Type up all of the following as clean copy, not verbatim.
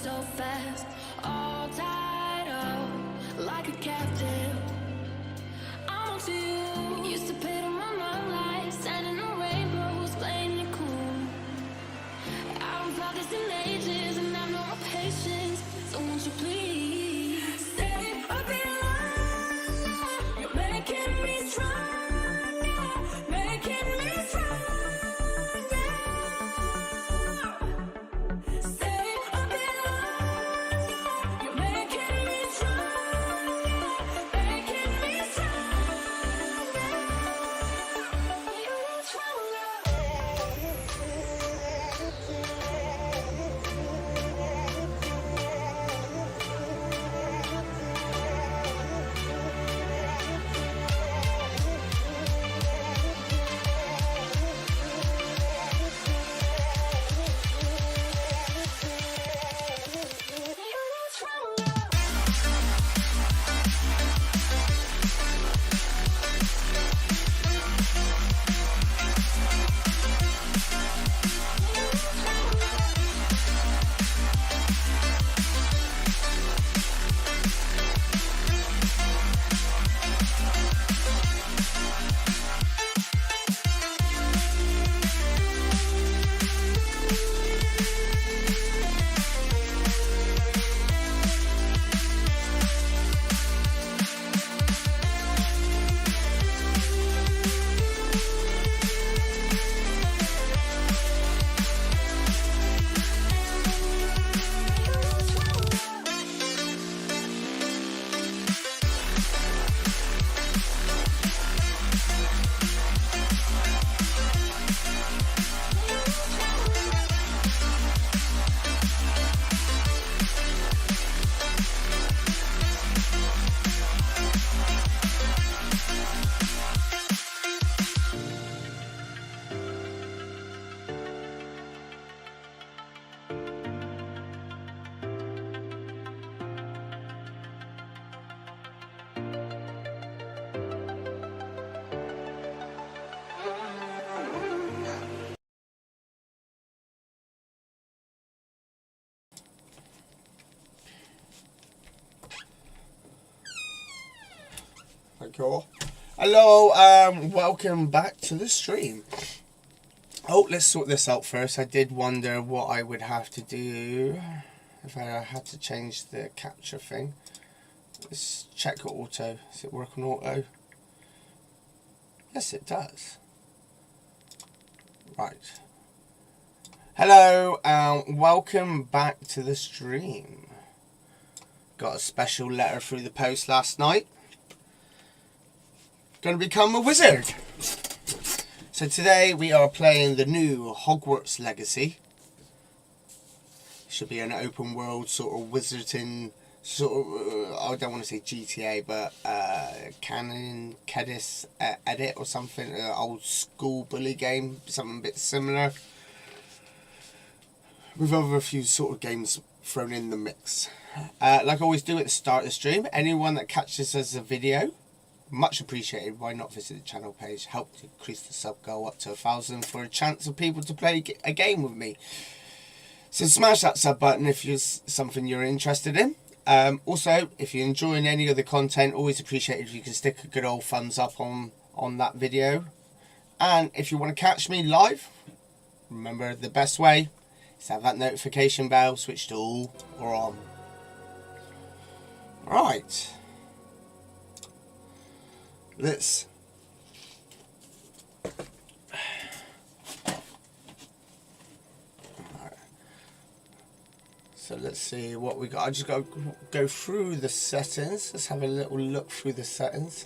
so fast, all tied up like a captive. I'm on to you. Used to pay on my mind lights, standing on rainbows, playing it cool. I haven't felt this in ages, and I've no more patience. So won't you please stay a bit longer? You're making me stronger, making me stronger. Cool. Hello, welcome back to the stream. Oh, let's sort this out first. I did wonder what I would have to do if I had to change the capture thing. Let's check auto. Does it work on auto? Yes, it does. Right. Hello, welcome back to the stream. Got a special letter through the post last night. Going to become a wizard. So today we are playing the new Hogwarts Legacy. Should be an open world sort of wizarding sort of, I don't want to say GTA, but Canon Kedis edit or something, old school bully game, something a bit similar. With over a few sort of games thrown in the mix. Like I always do at the start of the stream, anyone that catches us a video, much appreciated. Why not visit the channel page? Help to increase the sub goal up to 1,000 for a chance of people to play a game with me. So smash that sub button if it's something you're interested in. Also, if you're enjoying any of the content, always appreciate if you can stick a good old thumbs up on that video. And if you want to catch me live, remember the best way is to have that notification bell switched to all or on. Right. Let's so let's see what we got. I just got to go through the settings. Let's have a little look through the settings.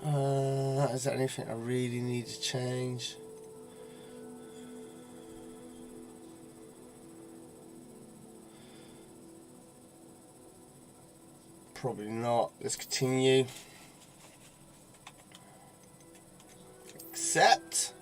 Is there anything I really need to change? Probably not. Let's continue. Accept.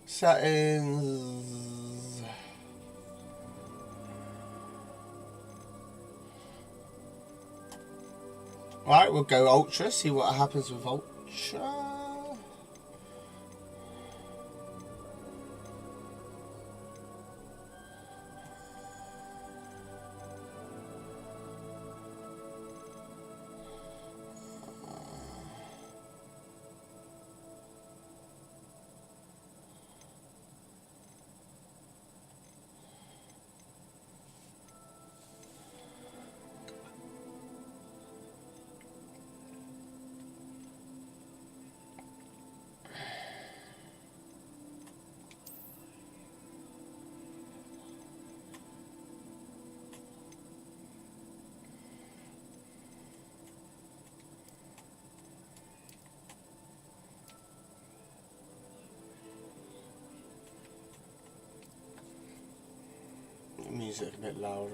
Settings. Right, we'll go Ultra, see what happens with Ultra. Music a bit louder.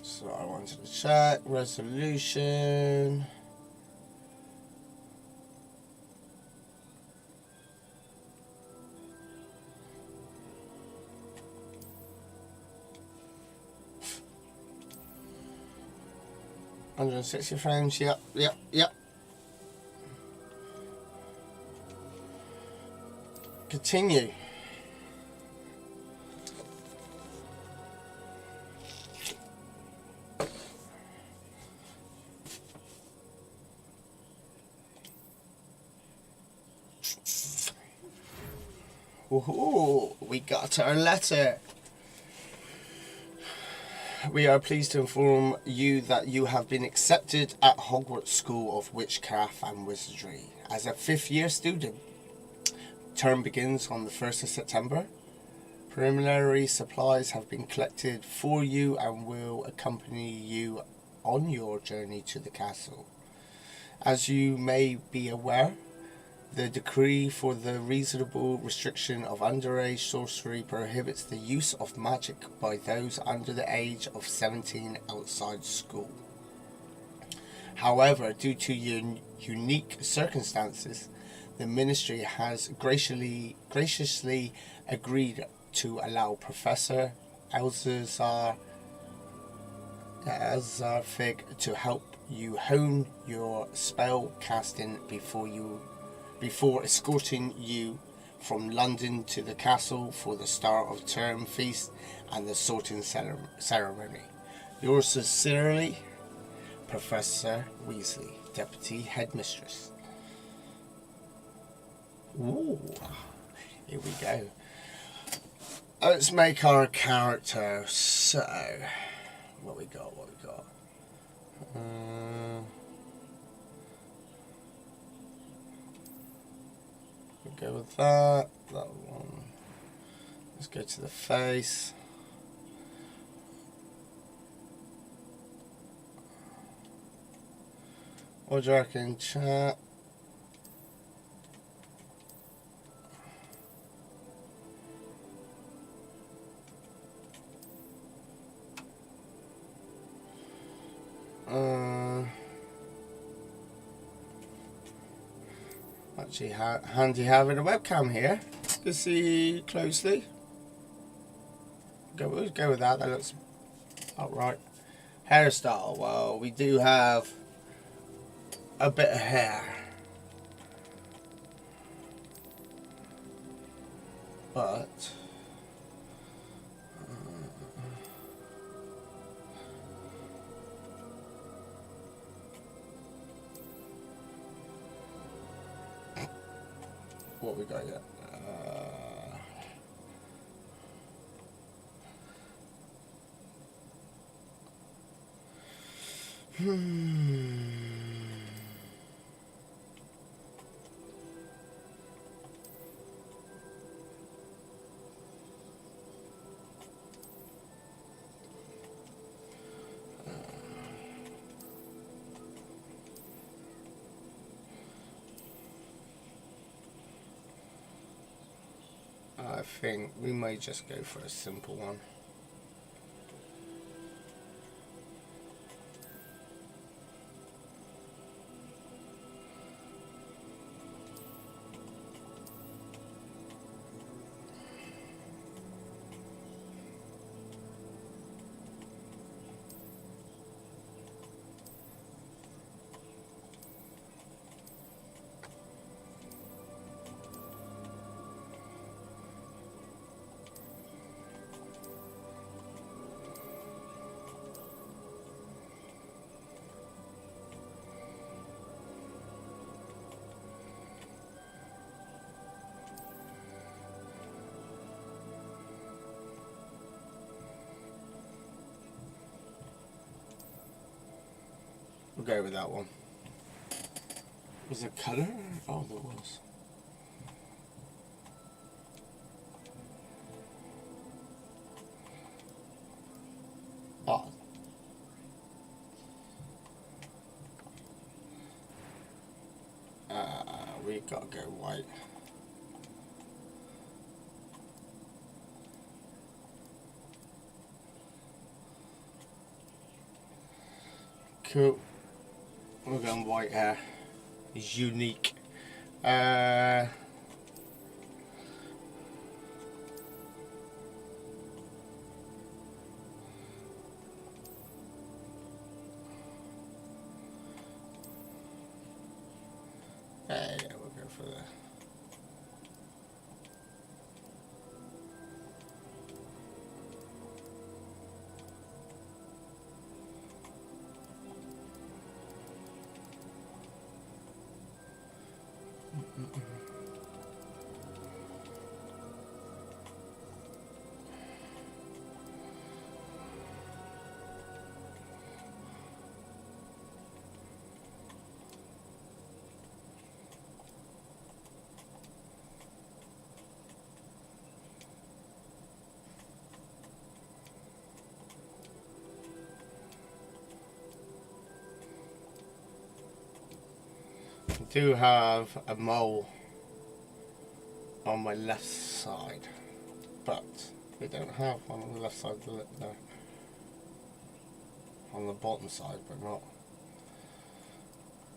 So I wanted to check resolution. (160 frames). Yep. Continue. Woohoo! We got our letter. We are pleased to inform you that you have been accepted at Hogwarts School of Witchcraft and Wizardry as a 5th year student. Term begins on the 1st of September. Preliminary supplies have been collected for you and will accompany you on your journey to the castle. As you may be aware, the decree for the reasonable restriction of underage sorcery prohibits the use of magic by those under the age of 17 outside school. However, due to unique circumstances, the Ministry has graciously agreed to allow Professor Elzar Fig to help you hone your spell casting before escorting you from London to the castle for the start of term feast and the sorting ceremony. Yours sincerely, Professor Weasley, Deputy Headmistress. Ooh, here we go. Let's make our character. So, what we got? We'll go with that one. Let's go to the face. What do you reckon, chat? Actually, handy having a webcam here to see closely. We'll go with that. That looks about right. Hairstyle. Well, we do have a bit of hair, but what we got yet? I think we may just go for a simple one. We'll go with that one. Was there colour? Oh, there was. Oh. We gotta go white. Cool. We're going white hair. It's unique. There you go, we'll go for that. I do have a mole on my left side, but we don't have one on the left side of the lip there. On the bottom side, but not.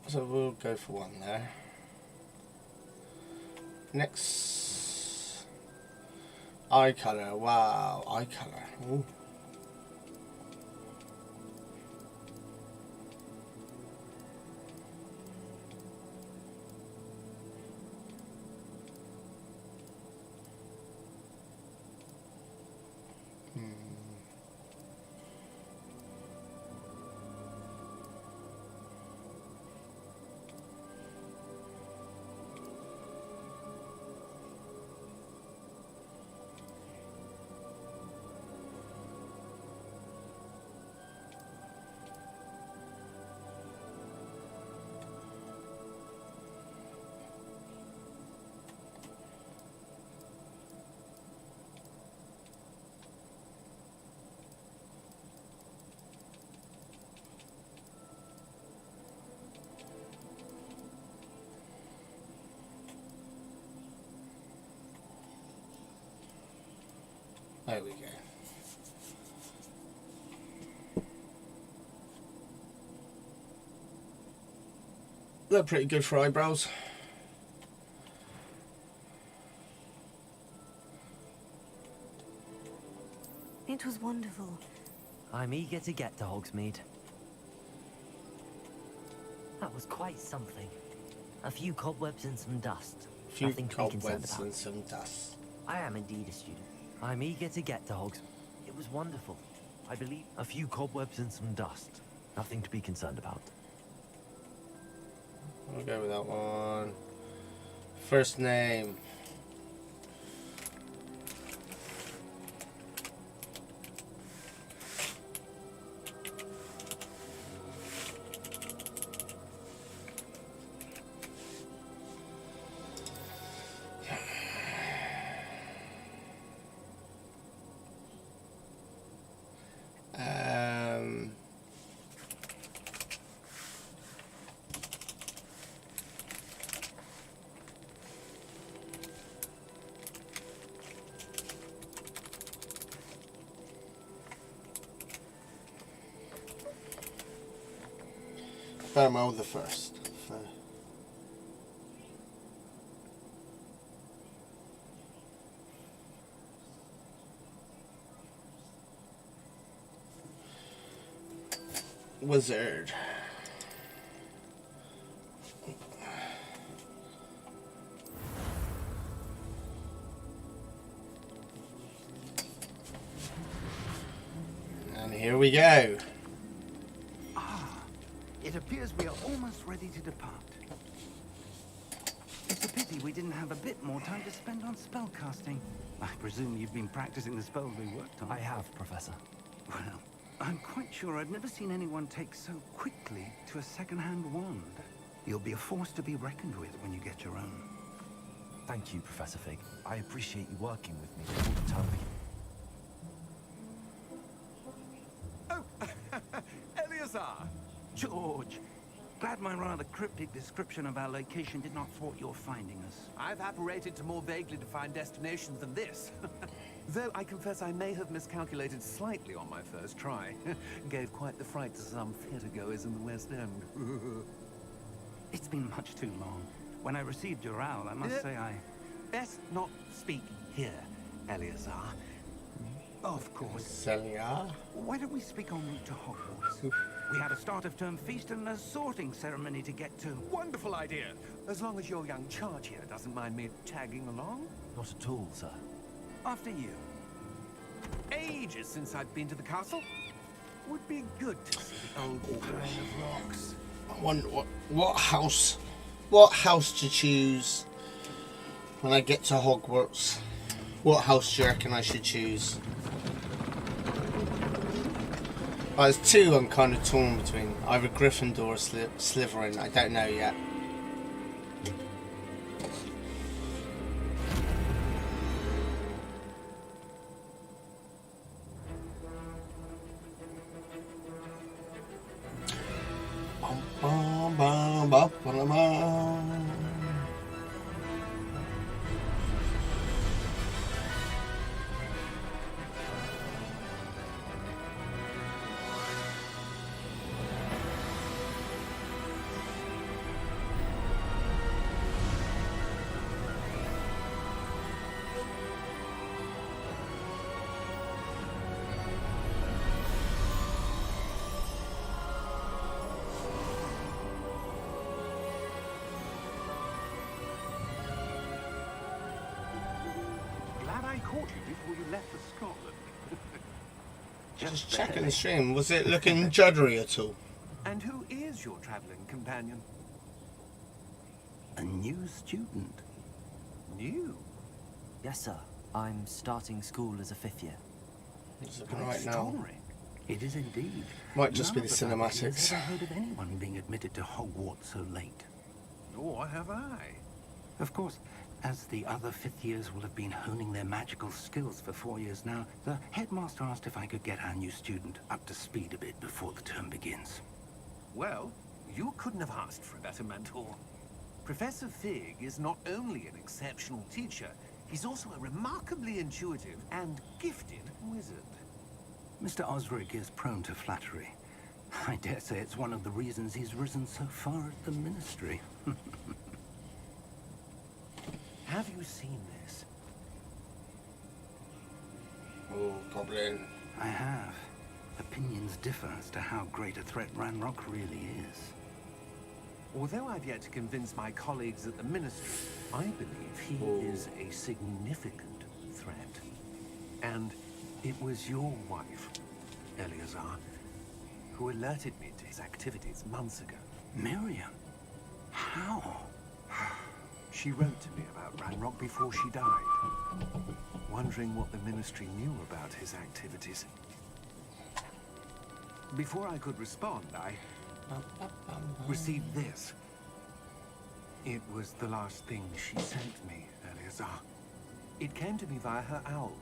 So we'll go for one there. Next, eye colour. Wow, eye colour. Ooh. There we go. Look pretty good for eyebrows. It was wonderful. I'm eager to get to Hogsmeade. That was quite something. A few cobwebs and some dust. A few Nothing to be concerned cobwebs about. and some dust. I am indeed a student. I'm eager to get to Hogsmeade. It was wonderful. I believe a few cobwebs and some dust. Nothing to be concerned about. I'll go with that one. First name. Thermo the first. Wizard. And here we go. It appears we are almost ready to depart. It's a pity we didn't have a bit more time to spend on spellcasting. I presume you've been practicing the spells we worked on. I have, Professor. Well, I'm quite sure I've never seen anyone take so quickly to a second-hand wand. You'll be a force to be reckoned with when you get your own. Thank you, Professor Fig. I appreciate you working with me before the term begins. Oh, Eleazar! George! Glad my rather cryptic description of our location did not thwart your finding us. I've apparated to more vaguely defined destinations than this. Though I confess I may have miscalculated slightly on my first try. Gave quite the fright to some theatergoers in the West End. It's been much too long. When I received your owl, I must say I... Best not speak here, Eleazar. Of course. Celia. Why don't we speak en route to Hogwarts? We had a start-of-term feast and a sorting ceremony to get to. Wonderful idea. As long as your young charge here doesn't mind me tagging along. Not at all, sir. After you. Ages since I've been to the castle. Would be good to see the old pile of rocks. I wonder what house to choose when I get to Hogwarts. What house do you reckon I should choose? There's two I'm kind of torn between. Either Gryffindor or Slytherin. I don't know yet. Bum, bum, bum, bum, bum. Glad I caught you before you left for Scotland. Just checking the stream. Was it looking juddery at all? And who is your traveling companion? A new student. New? Yes, sir. I'm starting school as a 5th year. It's looking right now. Extraordinary. It is indeed. Might just be None the of us, I believe, cinematics. has ever heard of anyone being admitted to Hogwarts so late. Nor have I. Of course, as the other 5th years will have been honing their magical skills for 4 years now, the headmaster asked if I could get our new student up to speed a bit before the term begins. Well, you couldn't have asked for a better mentor. Professor Fig is not only an exceptional teacher, he's also a remarkably intuitive and gifted wizard. Mr. Osric is prone to flattery. I dare say it's one of the reasons he's risen so far at the ministry. Have you seen this? Oh, goblin. I have. Opinions differ as to how great a threat Ranrock really is. Although I've yet to convince my colleagues at the ministry, I believe he is a significant threat. And it was your wife, Eleazar, who alerted me to his activities months ago. Miriam? How? She wrote to me about Ranrock before she died, wondering what the ministry knew about his activities. Before I could respond, I received this. It was the last thing she sent me, Eleazar. It came to me via her owl,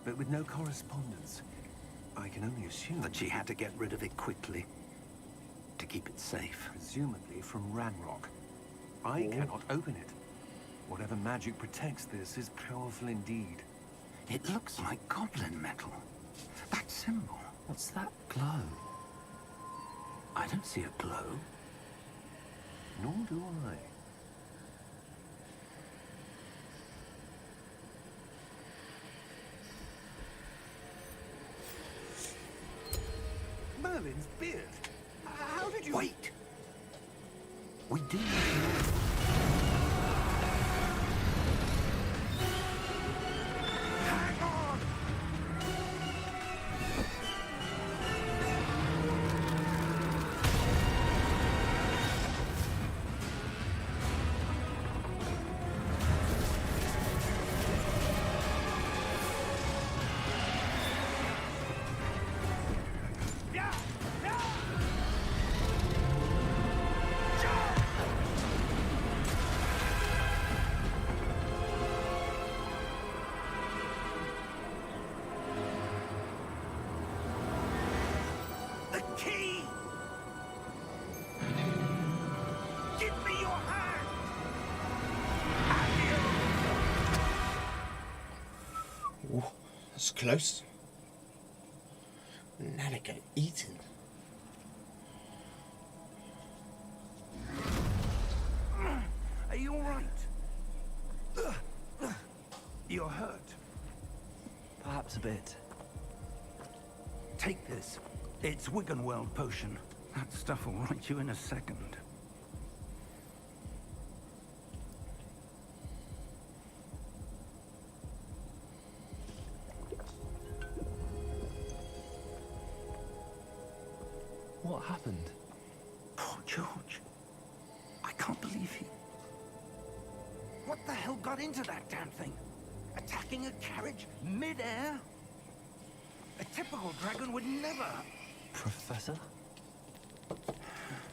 but with no correspondence. I can only assume That she had to get rid of it quickly. To keep it safe. presumably from Ranrock. I cannot open it. Whatever magic protects this is powerful indeed. It looks like goblin metal. That symbol. What's that glow? I don't see a glow. Nor do I. Merlin's beard. How did you... Wait! We do not know. Hang on! key! Give me your hand! Ooh, that's close. Now they get eaten. Are you all right? You're hurt. Perhaps a bit. Take this. It's Wiggenweld potion. That stuff will right you in a second. What happened? Poor George. I can't believe he... What the hell got into that damn thing? Attacking a carriage mid-air? A typical dragon would never... Professor?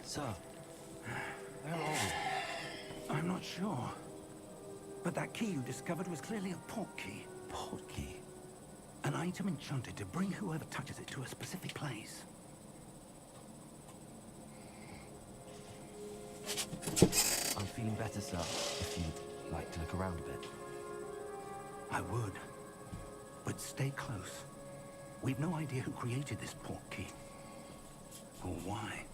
Sir, where are we? I'm not sure. But that key you discovered was clearly a port key. Port key? An item enchanted to bring whoever touches it to a specific place. I'm feeling better, sir. If you'd like to look around a bit. I would. But stay close. We've no idea who created this port key. Or why.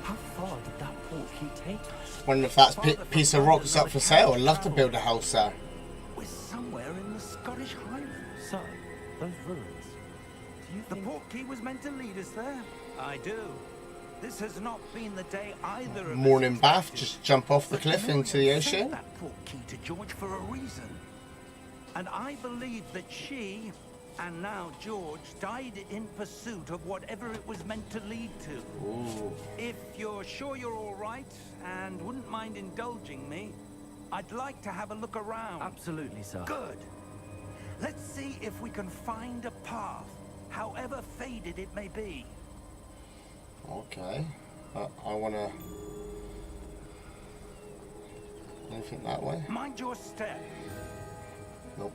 How far did that port key take us? Wonder if that piece of rock's up for sale. I'd love to build a house there. We're somewhere in the Scottish Highlands. Sir, those ruins. Do you The think... port key was meant to lead us there. I do. This has not been the day either of us Morning bath, expected. just jump off the But cliff Miriam into the sent ocean. that port key to George for a reason. And I believe that she, and now George, died in pursuit of whatever it was meant to lead to. Ooh. If you're sure you're all right and wouldn't mind indulging me, I'd like to have a look around. Absolutely, sir. Good. Let's see if we can find a path, however faded it may be. Okay. I wanna... Anything that way? Mind your step. Nope.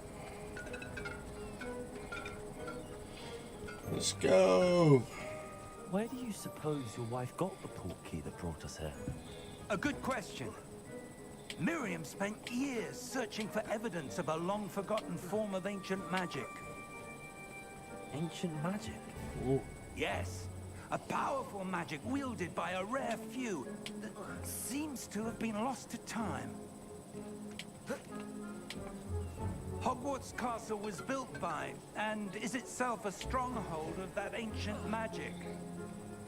Let's go. Where do you suppose your wife got the port key that brought us here? A good question. Miriam spent years searching for evidence of a long-forgotten form of ancient magic. Ancient magic? Ooh. Yes, a powerful magic wielded by a rare few that seems to have been lost to time. Hogwarts Castle was built by, and is itself a stronghold of that ancient magic.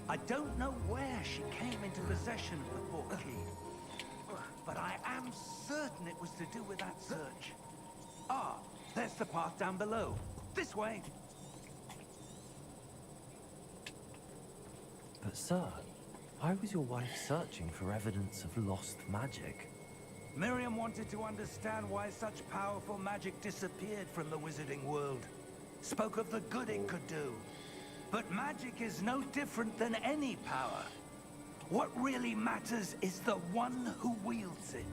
I don't know where she came into possession of the port key, but I am certain it was to do with that search. Ah, there's the path down below. This way. But sir, why was your wife searching for evidence of lost magic? Miriam wanted to understand why such powerful magic disappeared from the wizarding world. Spoke of the good it could do. But magic is no different than any power. What really matters is the one who wields it.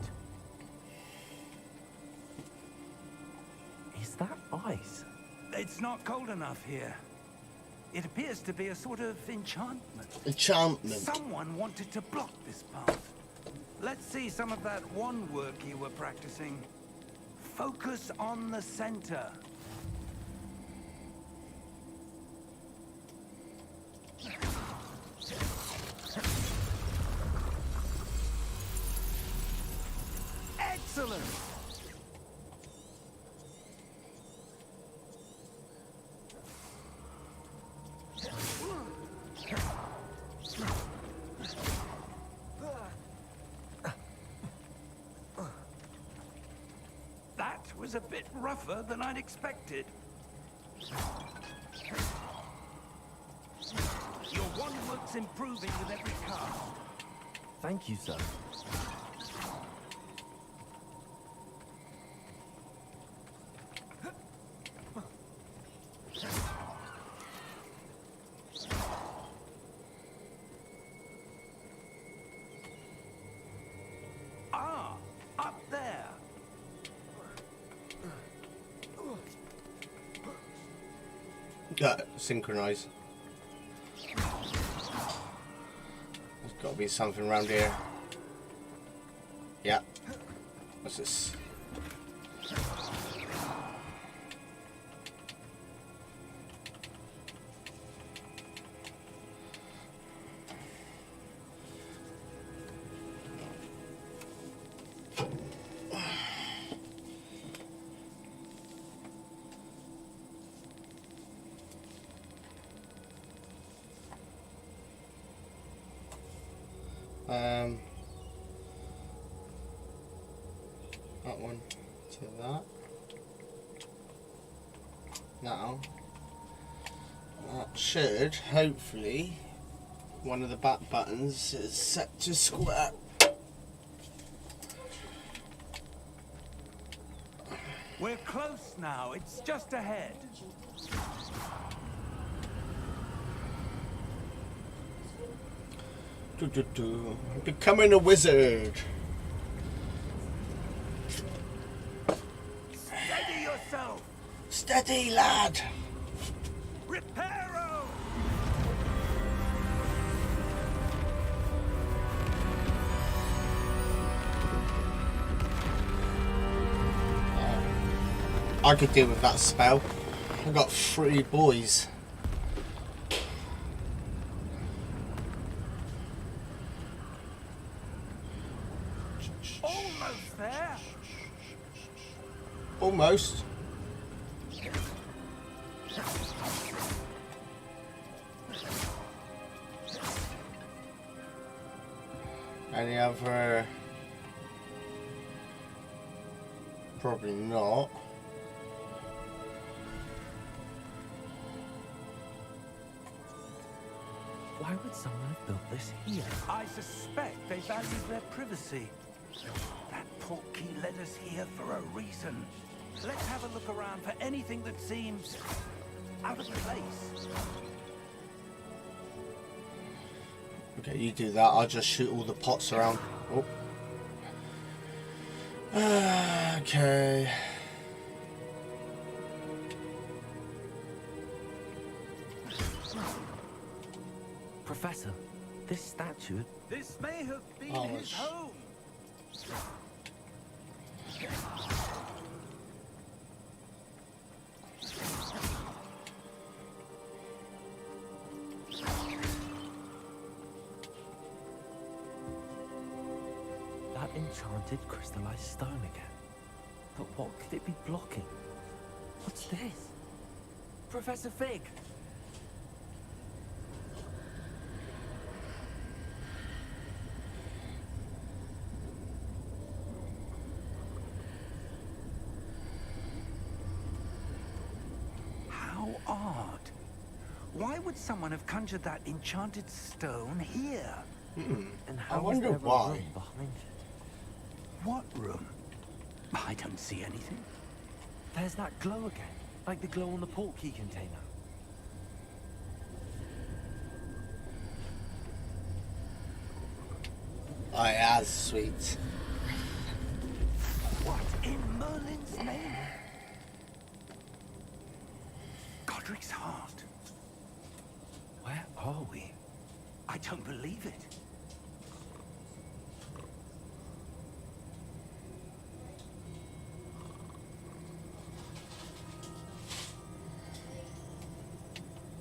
Is that ice? It's not cold enough here. It appears to be a sort of enchantment. Enchantment. Someone wanted to block this path. Let's see some of that wand work you were practicing. Focus on the center. Excellent! That was a bit rougher than I'd expected. Your wand work's improving with every cast. Thank you, sir. Synchronize. There's got to be something around here. Yeah. What's this? That one to that. Now, that should hopefully one of the back buttons is set to square. We're close now. It's just ahead. Becoming a wizard. Steady yourself. Steady, lad. Reparo. I could deal with that spell. I've got 3 boys. Almost there. Almost. Any other? Probably not. Why would someone have built this here? I suspect they value their privacy. That portkey led us here for a reason. Let's have a look around for anything that seems out of place. Okay, you do that. I'll just shoot all the pots around. Oh. Okay. Professor, this statue... This may have been Oh, his home. That enchanted crystallized stone again. But what could it be blocking? What's this? Professor Fig! How odd. Why would someone have conjured that enchanted stone here? And I how is wonder there a why. room behind it? What room? I don't see anything. There's that glow again, like the glow on the portkey container. I as sweet. What in Merlin's name? Godric's heart. Where are we? I don't believe it.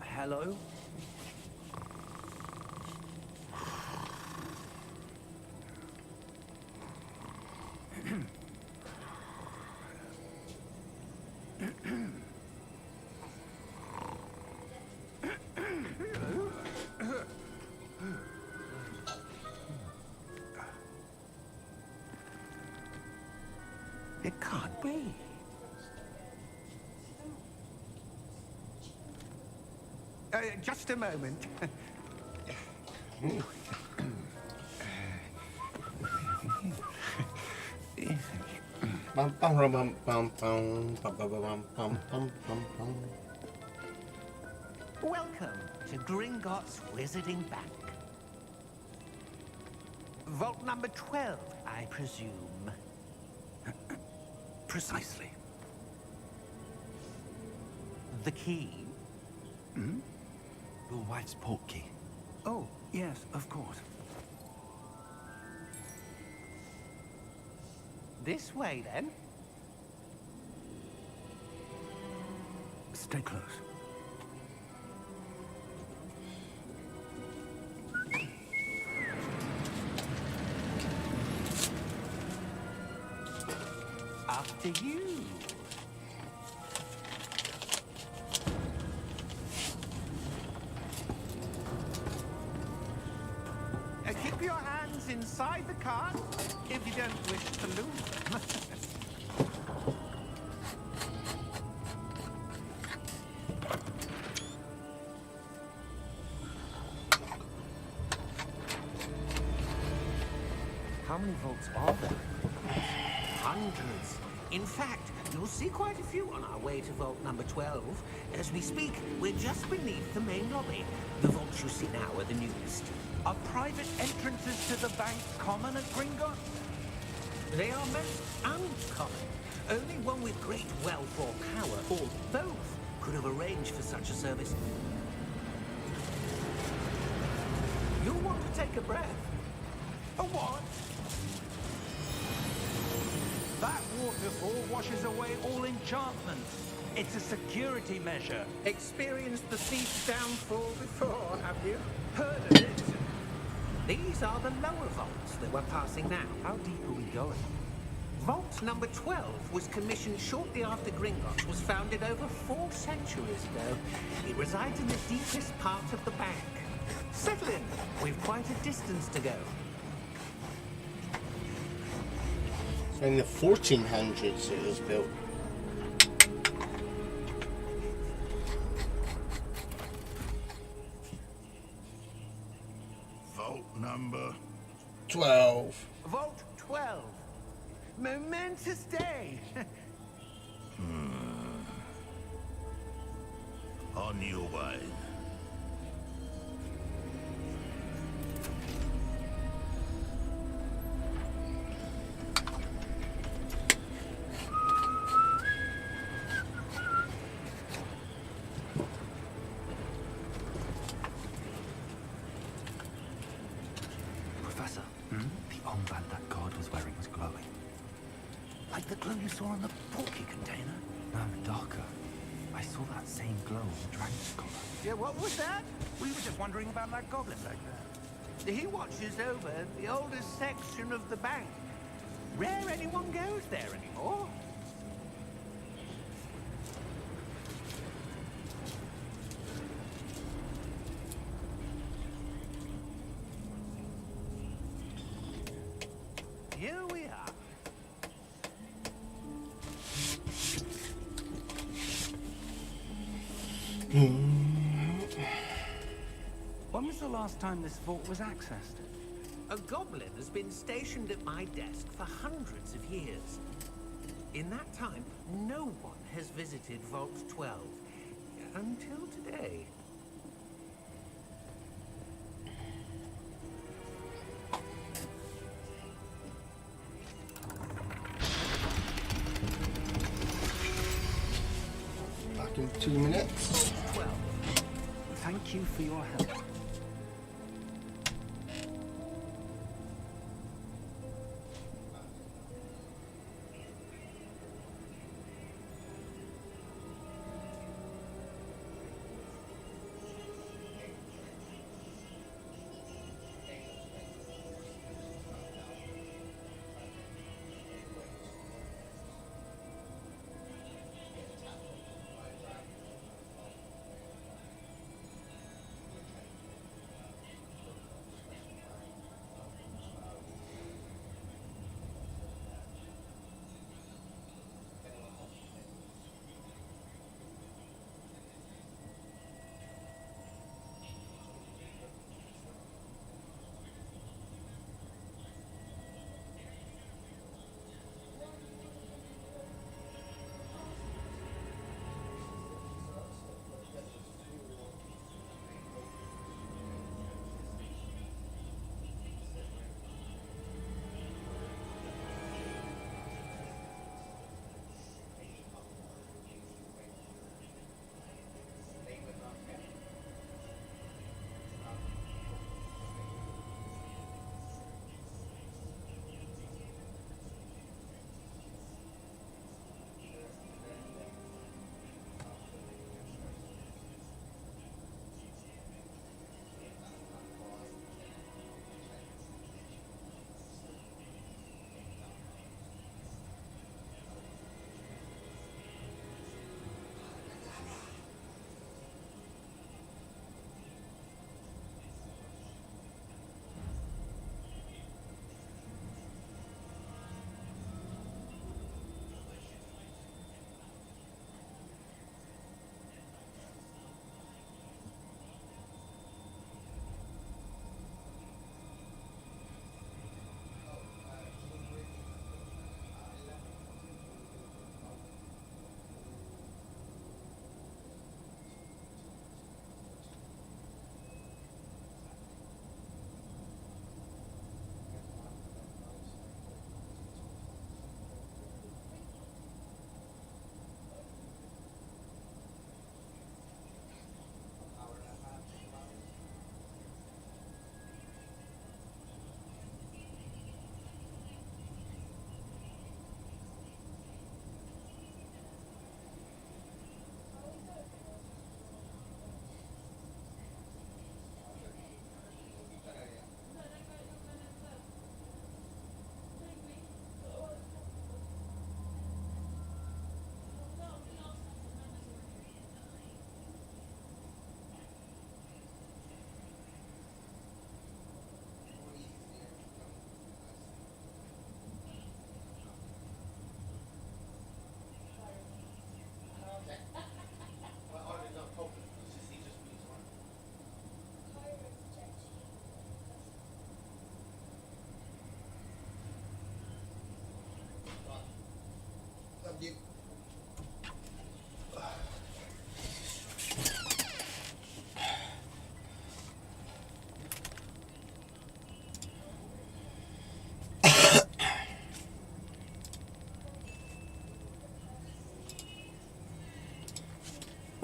Hello? It can't be. Just a moment. Bum, bum, bum, bum, bum, bum, bum, bum, bum, bum, bum, bum. Welcome to Gringotts Wizarding Bank. Vault number 12, I presume. Precisely. The key? Your wife's portkey. Oh, yes, of course. This way, then. Stay close. After you. Keep your hands inside the cart if you don't wish to lose them. How many vaults are there? Hundreds. In fact, you'll see quite a few on our way to vault number 12. As we speak, we're just beneath the main lobby. The vaults you see now are the newest. Are private entrances to the bank common at Gringotts? They are most uncommon. Only one with great wealth or power, or both, could have arranged for such a service. You'll want to take a breath. A what? That waterfall washes away all enchantments. It's a security measure. Experienced the thief's downfall before, have you? Heard of it? These are the lower vaults that we're passing now. How deep are we going? Vault number 12 was commissioned shortly after Gringotts was founded over 4 centuries ago. It resides in the deepest part of the bank. Settle in. We've quite a distance to go. So in the 1400s it was built. Vault number. 12. Vault 12. Momentous day. On your way. Professor, the armband that guard was wearing was glowing. Like the glow you saw on the portkey container? No, darker. I saw that same glow on the dragon's collar. Yeah, what was that? We were just wondering about that goblin back there. He watches over the oldest section of the bank. Rare anyone goes there anymore. Here we are. When was the last time this vault was accessed? A goblin has been stationed at my desk for hundreds of years. In that time, no one has visited Vault 12. Until today. Back in 2 minutes. 12. Thank you for your help.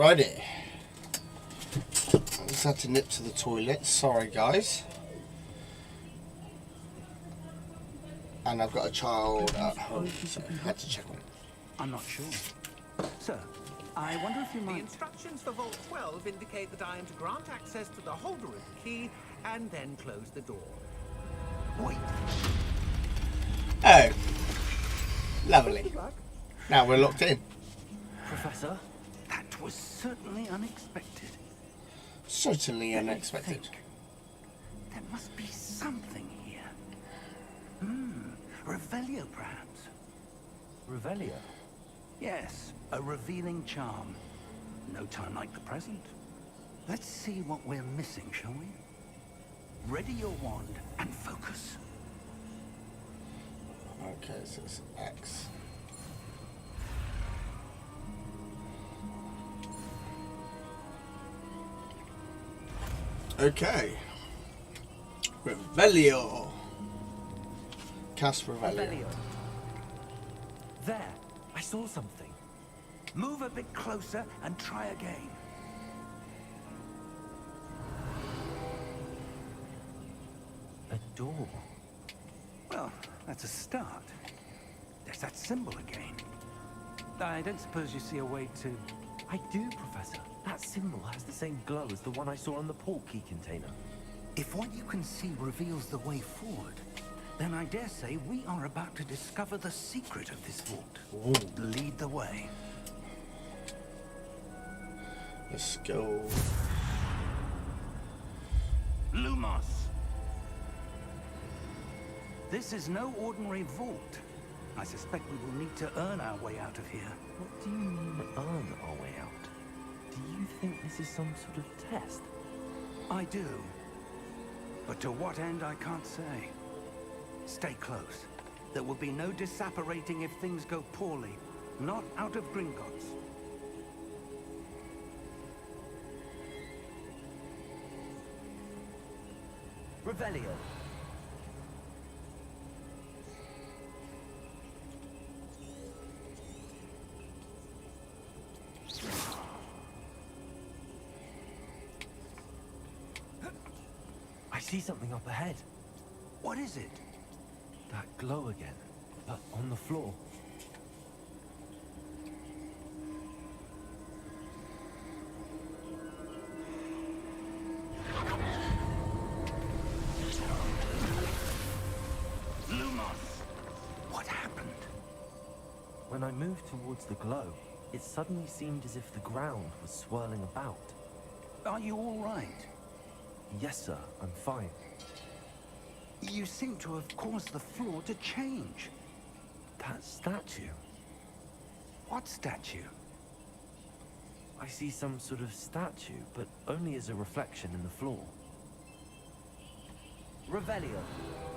Righty. I just had to nip to the toilet. Sorry, guys. And I've got a child at home, so I had to check on it. I'm not sure. Sir, I wonder if you The might... instructions for Vault 12 indicate that I am to grant access to the holder of the key and then close the door. Wait. Oh. Lovely. Now we're locked in. Professor? That was certainly unexpected. Certainly Let me unexpected. think. There must be something here. Revelio, perhaps. Revelio? Yes, a revealing charm. No time like the present. Let's see what we're missing, shall we? Ready your wand and focus. Okay, so it's X. Okay. Revelio. Cast Revelio. There! I saw something. Move a bit closer and try again. A door. Well, that's a start. There's that symbol again. I don't suppose you see a way to... I do, Professor. That symbol has the same glow as the one I saw on the port key container. If what you can see reveals the way forward, then I dare say we are about to discover the secret of this vault. Ooh. Lead the way. Let's go. Lumos! This is no ordinary vault. I suspect we will need to earn our way out of here. What do you mean, earn our way out? Do you think this is some sort of test? I do. But to what end, I can't say. Stay close. There will be no disapparating if things go poorly. Not out of Gringotts. Revelio. I see something up ahead. What is it? That glow again, but on the floor. Lumos! What happened? When I moved towards the glow, it suddenly seemed as if the ground was swirling about. Are you all right? Yes, sir, I'm fine. You seem to have caused the floor to change. That statue. What statue? I see some sort of statue, but only as a reflection in the floor. Revelio.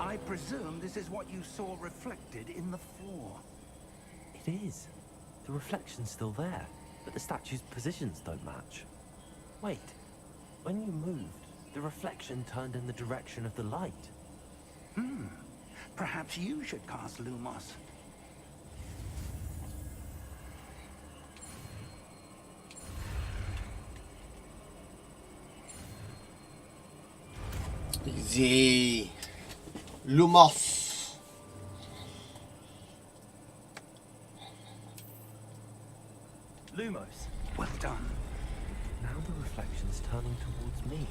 I presume this is what you saw reflected in the floor. It is. The reflection's still there, but the statue's positions don't match. Wait. When you moved, the reflection turned in the direction of the light. Perhaps you should cast Lumos. Easy. Lumos. Lumos. Well done. Now the reflection's turning towards me.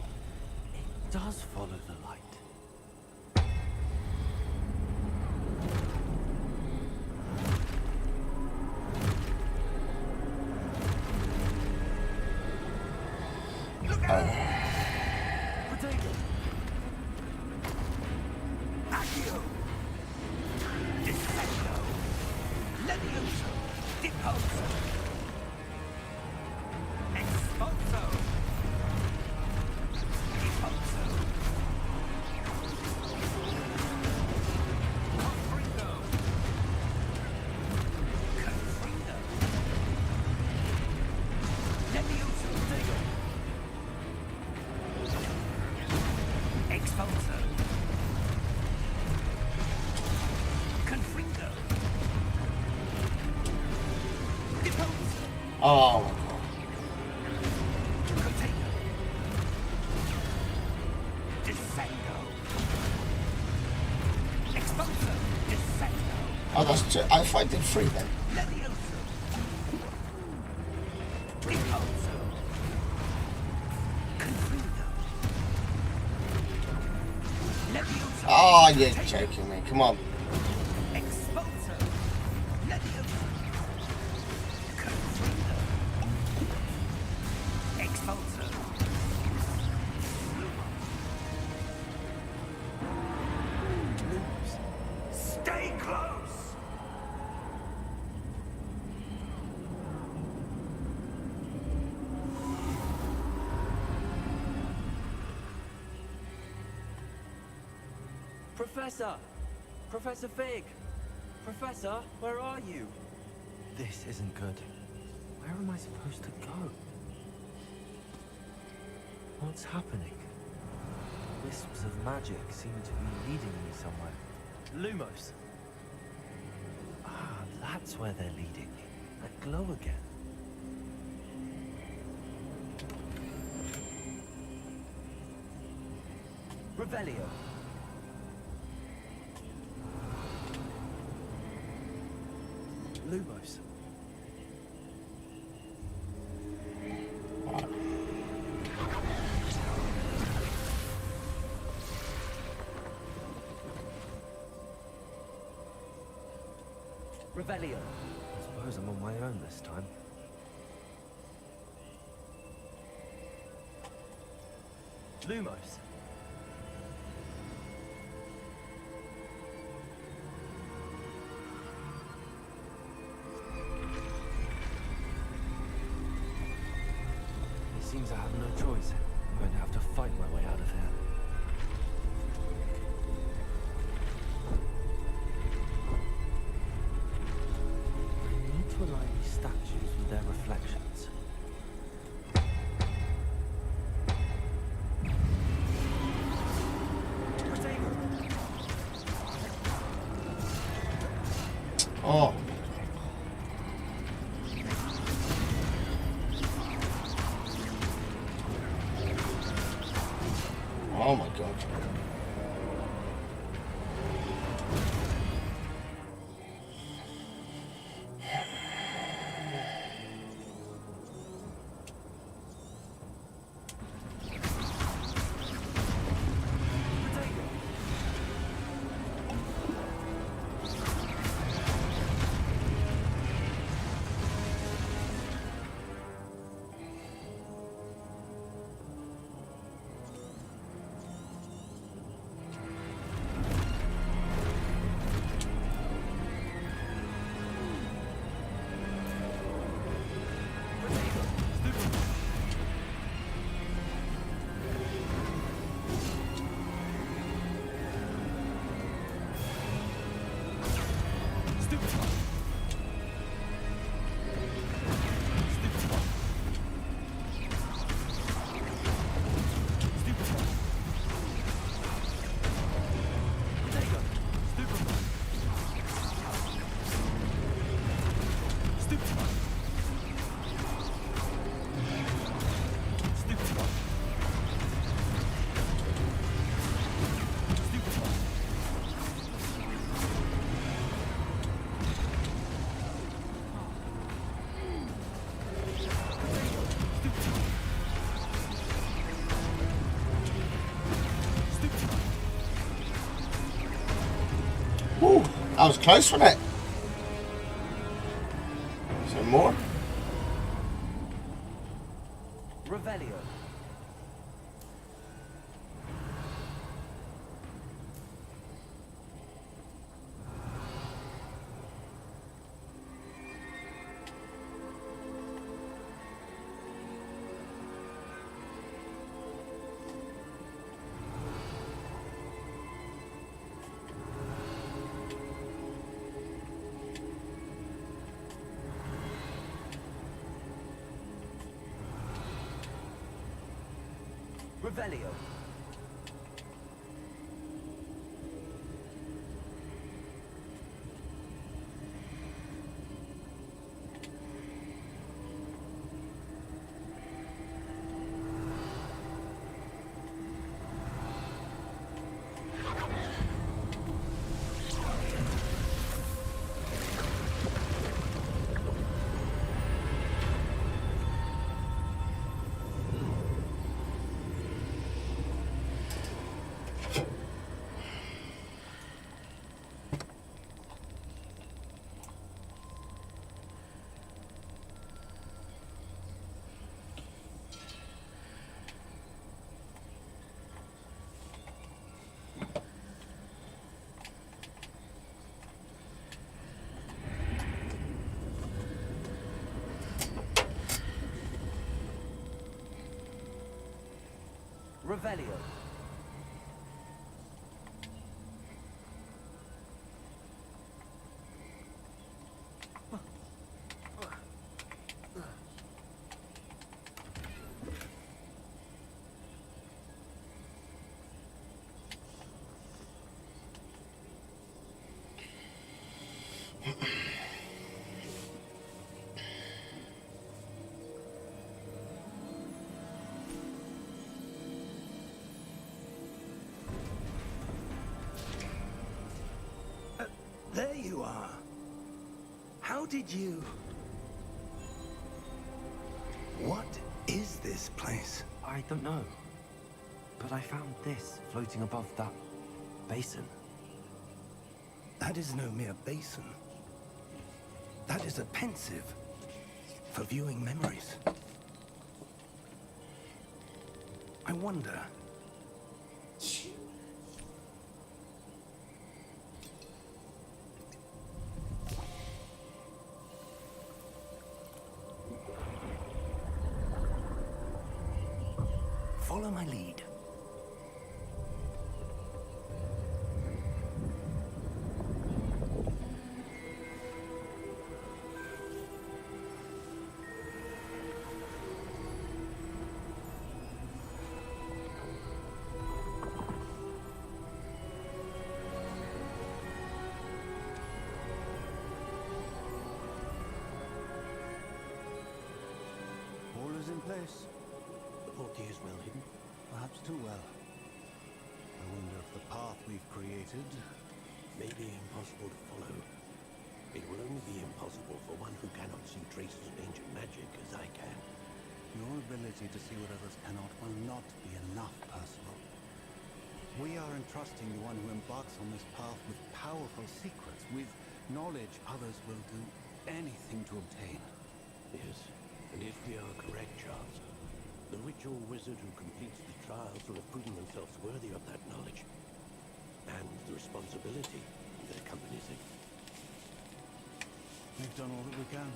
It does follow the light. Potato! Accio! Defendo! Levioso! Deposo! Expulso! Deposo! Confrido! Confrido! Levioso! Dego! Expulso! Confrido! Deposo! Oh my god. Oh, that's two. I thought I did three then. Oh, you're joking me. Come on. Stay close! Professor! Professor Fig! Professor, where are you? This isn't good. Where am I supposed to go? What's happening? Wisps of magic seem to be leading me somewhere. Lumos! Ah, that's where they're leading me. That glow again. Revelio! Lumos. Revelio. I suppose I'm on my own this time. Lumos. It seems I have no choice. I'm going to have to fight my way out of here. I need to align these statues with their reflections. Oh. Oh my god. Ooh, that was close, wasn't it? Some more? Revelio. Revelio. Revelio. There you are. How did you... What is this place? I don't know. But I found this floating above that basin. That is no mere basin. That is a pensive for viewing memories. I wonder... Follow my lead. All is in place. The portkey is well hidden. Perhaps too well. I wonder if the path we've created... May be impossible to follow. It will only be impossible for one who cannot see traces of ancient magic as I can. Your ability to see what others cannot will not be enough, Percival. We are entrusting the one who embarks on this path with powerful secrets, with knowledge others will do anything to obtain. Yes, and if we are correct, Charles, the ritual wizard who completes the trials will have proven themselves worthy of that knowledge. And the responsibility that accompanies it. We've done all that we can.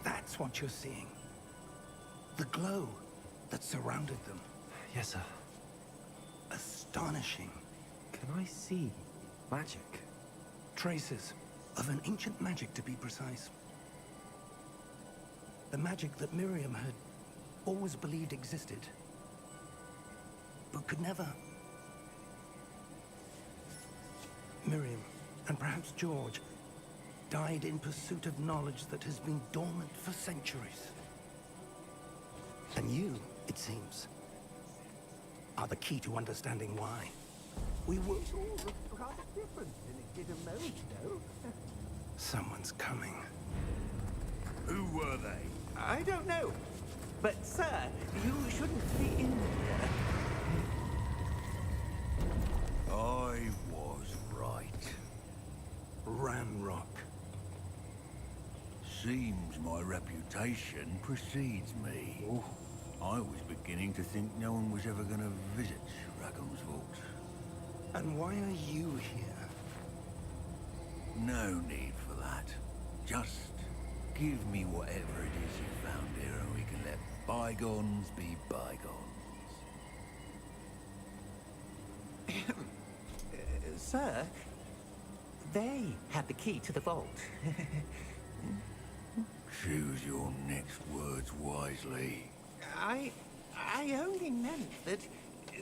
That's what you're seeing. The glow that surrounded them. Yes, sir. Astonishing. Can I see magic? Traces of an ancient magic, to be precise. The magic that Miriam had always believed existed, but could never. Miriam, and perhaps George, died in pursuit of knowledge that has been dormant for centuries. And you, it seems, are the key to understanding why. We were all rather different than it did a moment ago. Someone's coming. Who were they? I don't know. But, sir, you shouldn't be in here. I was right. Ramrock. Seems my reputation precedes me. I was beginning to think no one was ever going to visit Rackham's vault. And why are you here? No need for that. Just give me whatever it is you found here and we can let bygones be bygones. Sir, they had the key to the vault. Choose your next words wisely. I only meant that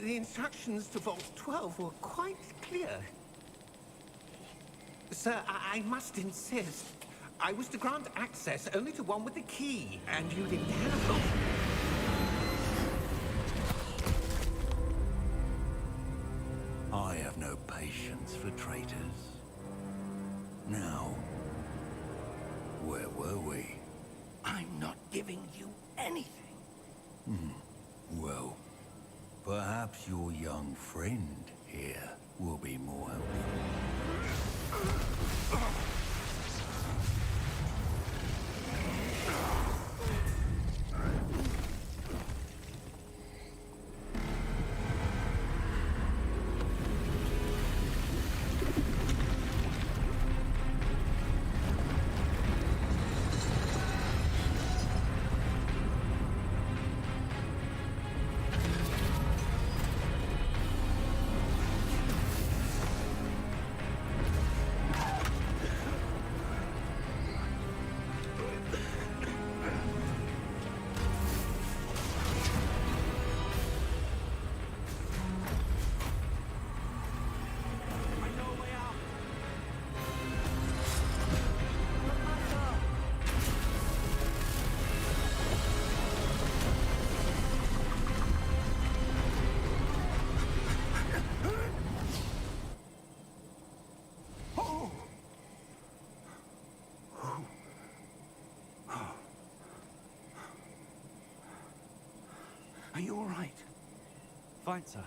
the instructions to Vault 12 were quite clear. Sir, I must insist. I was to grant access only to one with the key, and you didn't have it. I have no patience for traitors. Now, where were we? I'm not giving you anything. Well, perhaps your young friend here will be more helpful. fight, sir?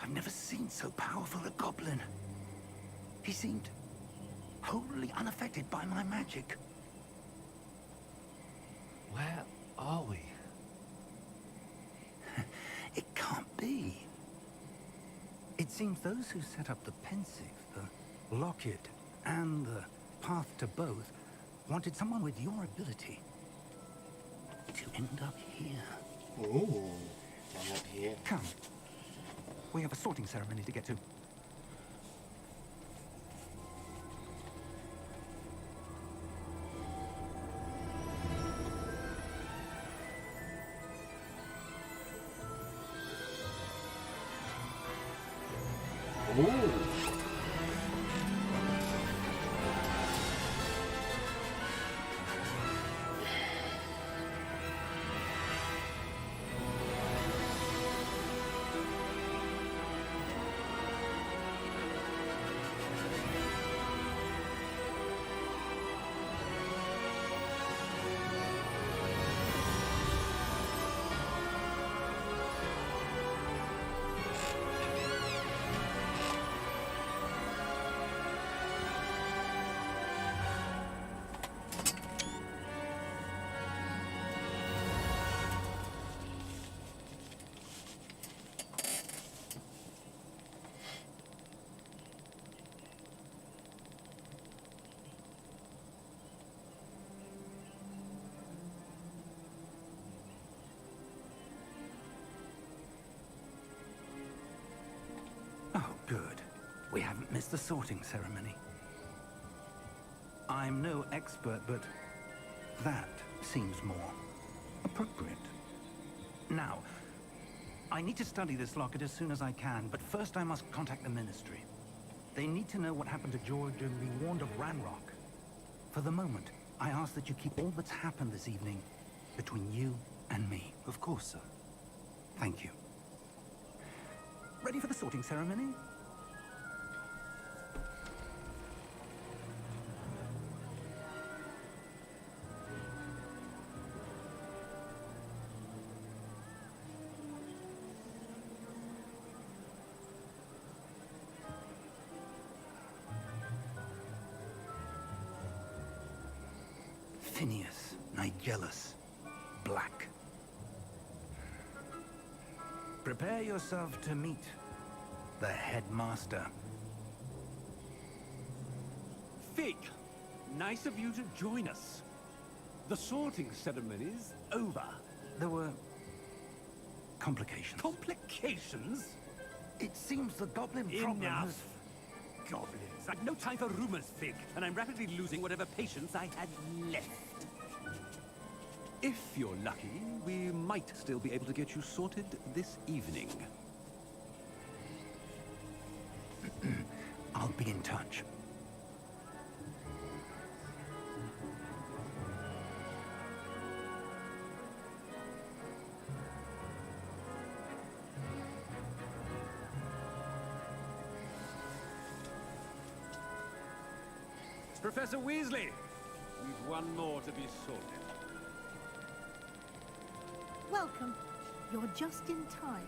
I've never seen so powerful a goblin. He seemed wholly unaffected by my magic. Where are we? It can't be. It seems those who set up the pensive, the locket, and the path to both wanted someone with your ability to end up here. Ooh, I'm up here. Come. We have a sorting ceremony to get to. Ooh. Oh, good. We haven't missed the sorting ceremony. I'm no expert, but that seems more appropriate. Now, I need to study this locket as soon as I can, but first I must contact the Ministry. They need to know what happened to George and be warned of Ranrock. For the moment, I ask that you keep all that's happened this evening between you and me. Of course, sir. Thank you. Ready for the sorting ceremony? Phineas, Nigellus, Black. Prepare yourself to meet the headmaster. Fig, nice of you to join us. The sorting ceremony's over. There were complications. Complications? It seems the goblin problem Enough. has... Goblins. I've no time for rumors, Fig, and I'm rapidly losing whatever patience I had left. If you're lucky, we might still be able to get you sorted this evening. I'll be in touch. Professor Weasley, we've one more to be sorted. Welcome. You're just in time.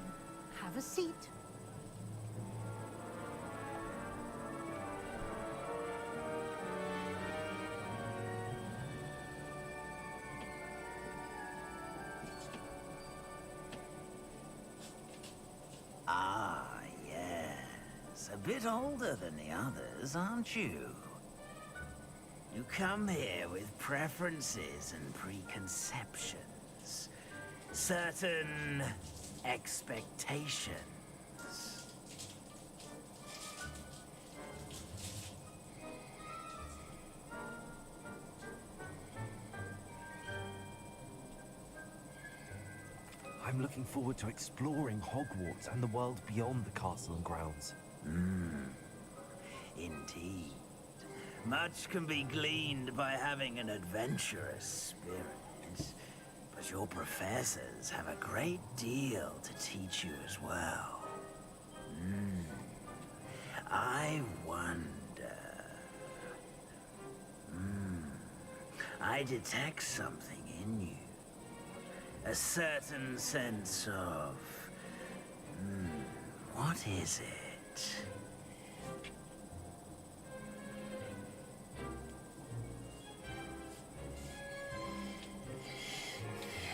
Have a seat. Ah, yes. A bit older than the others, aren't you? You come here with preferences and preconceptions. Certain expectations. I'm looking forward to exploring Hogwarts and the world beyond the castle and grounds. Indeed. Much can be gleaned by having an adventurous spirit. But your professors have a great deal to teach you as well. I wonder... I detect something in you. A certain sense of What is it?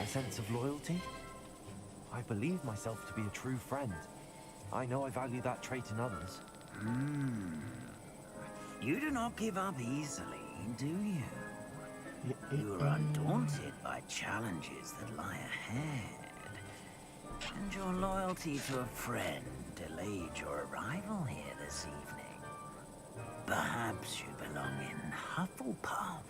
A sense of loyalty? I believe myself to be a true friend. I know I value that trait in others. You do not give up easily, do you? You are undaunted by challenges that lie ahead. And your loyalty to a friend delayed your arrival here this evening. Perhaps you belong in Hufflepuff.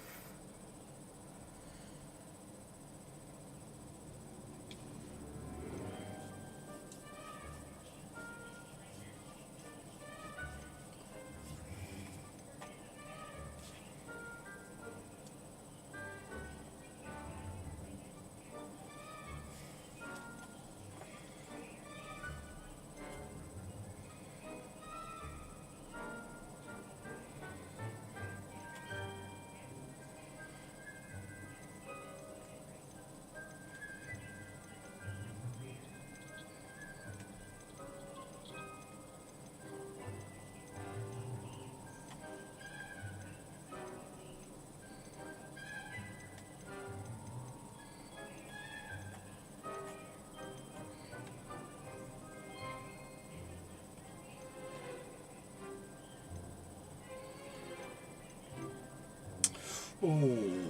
Ooh,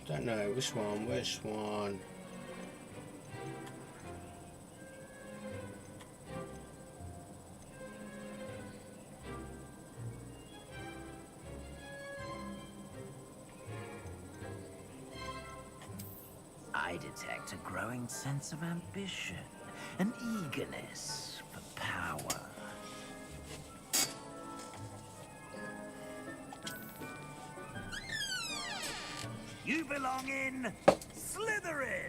don't know which one. I detect a growing sense of ambition, an eagerness for power. You belong in Slytherin!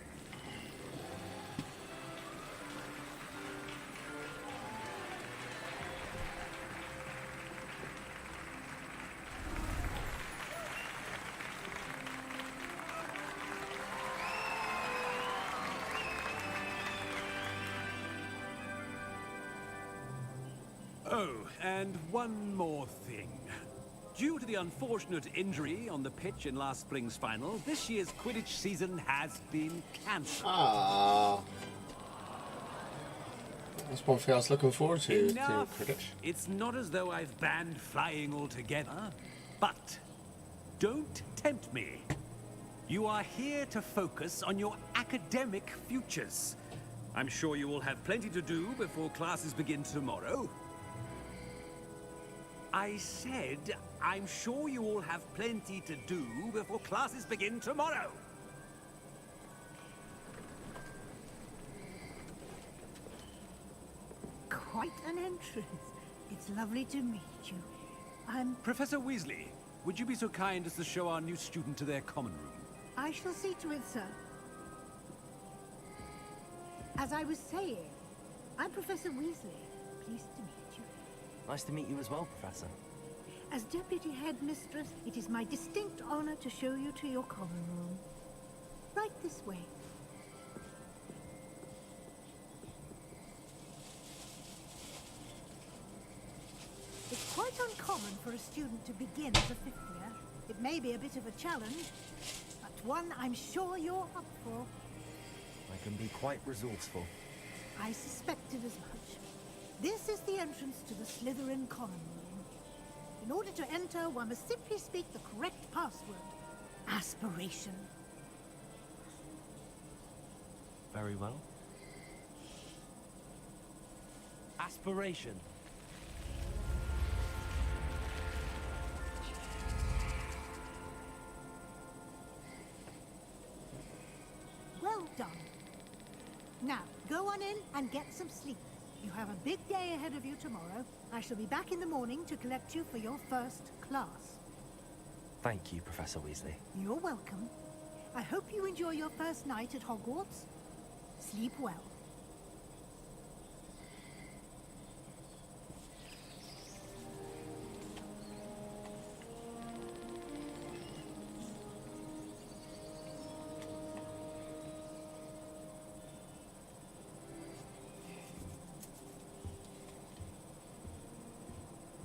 Oh, and one more thing. Due to the unfortunate injury on the pitch in last spring's final, this year's Quidditch season has been cancelled. Ah, that's one thing I was looking forward to. Enough. Quidditch. It's not as though I've banned flying altogether, but don't tempt me. You are here to focus on your academic futures. I'm sure you will have plenty to do before classes begin tomorrow. I said, I'm sure you all have plenty to do before classes begin tomorrow. Quite an entrance. It's lovely to meet you. Professor Weasley, would you be so kind as to show our new student to their common room? I shall see to it, sir. As I was saying, I'm Professor Weasley. Pleased to meet you. Nice to meet you as well, Professor. As Deputy Headmistress, it is my distinct honor to show you to your common room. Right this way. It's quite uncommon for a student to begin as a fifth year. It may be a bit of a challenge, but one I'm sure you're up for. I can be quite resourceful. I suspected as much. This is the entrance to the Slytherin common room. In order to enter, one must simply speak the correct password. Aspiration. Very well. Aspiration. Well done. Now, go on in and get some sleep. You have a big day ahead of you tomorrow. I shall be back in the morning to collect you for your first class. Thank you, Professor Weasley. You're welcome. I hope you enjoy your first night at Hogwarts. Sleep well.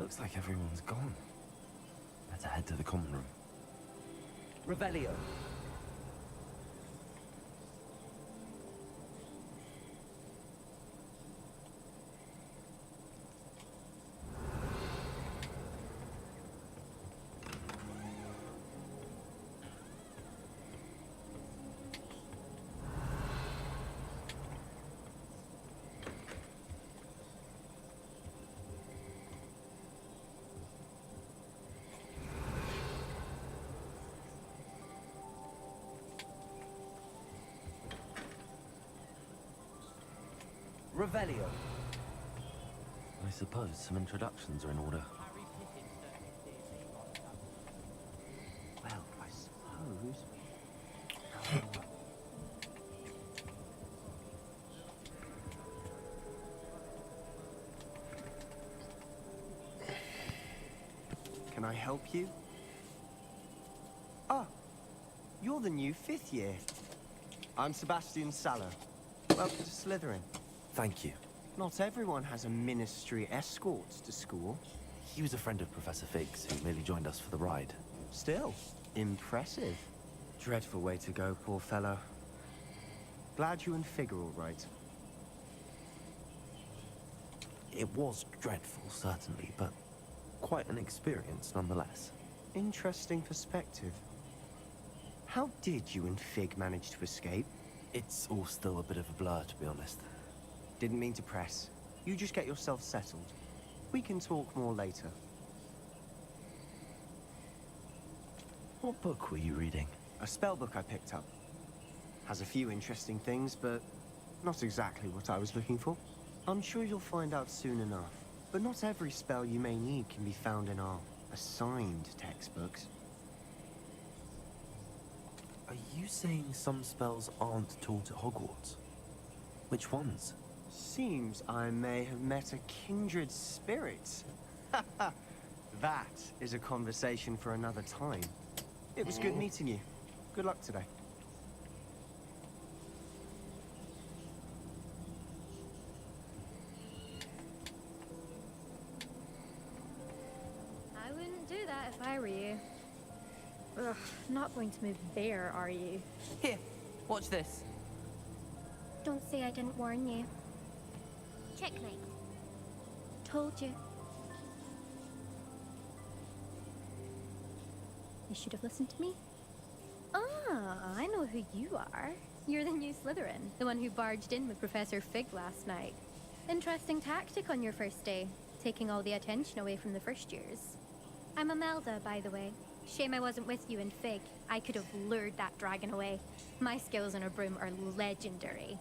Looks like everyone's gone. Better head to the common room. Revelio. Revelio. I suppose some introductions are in order. Well, I suppose. Can I help you? Ah, you're the new 5th year. I'm Sebastian Sallow. Welcome to Slytherin. Thank you. Not everyone has a ministry escort to school. He was a friend of Professor Fig's who merely joined us for the ride. Still, impressive. Dreadful way to go, poor fellow. Glad you and Fig are all right. It was dreadful, certainly, but quite an experience nonetheless. Interesting perspective. How did you and Fig manage to escape? It's all still a bit of a blur, to be honest. Didn't mean to press. You just get yourself settled. We can talk more later. What book were you reading? A spell book I picked up. Has a few interesting things, but not exactly what I was looking for. I'm sure you'll find out soon enough. But not every spell you may need can be found in our assigned textbooks. Are you saying some spells aren't taught at Hogwarts? Which ones? Seems I may have met a kindred spirit. That is a conversation for another time. It was good meeting you. Good luck today. I wouldn't do that if I were you. Ugh, not going to move there, are you? Here, watch this. Don't say I didn't warn you. Checkmate. Told you. You should have listened to me. Ah, I know who you are. You're the new Slytherin, the one who barged in with Professor Fig last night. Interesting tactic on your first day, taking all the attention away from the first years. I'm Imelda, by the way. Shame I wasn't with you in Fig. I could have lured that dragon away. My skills on a broom are legendary.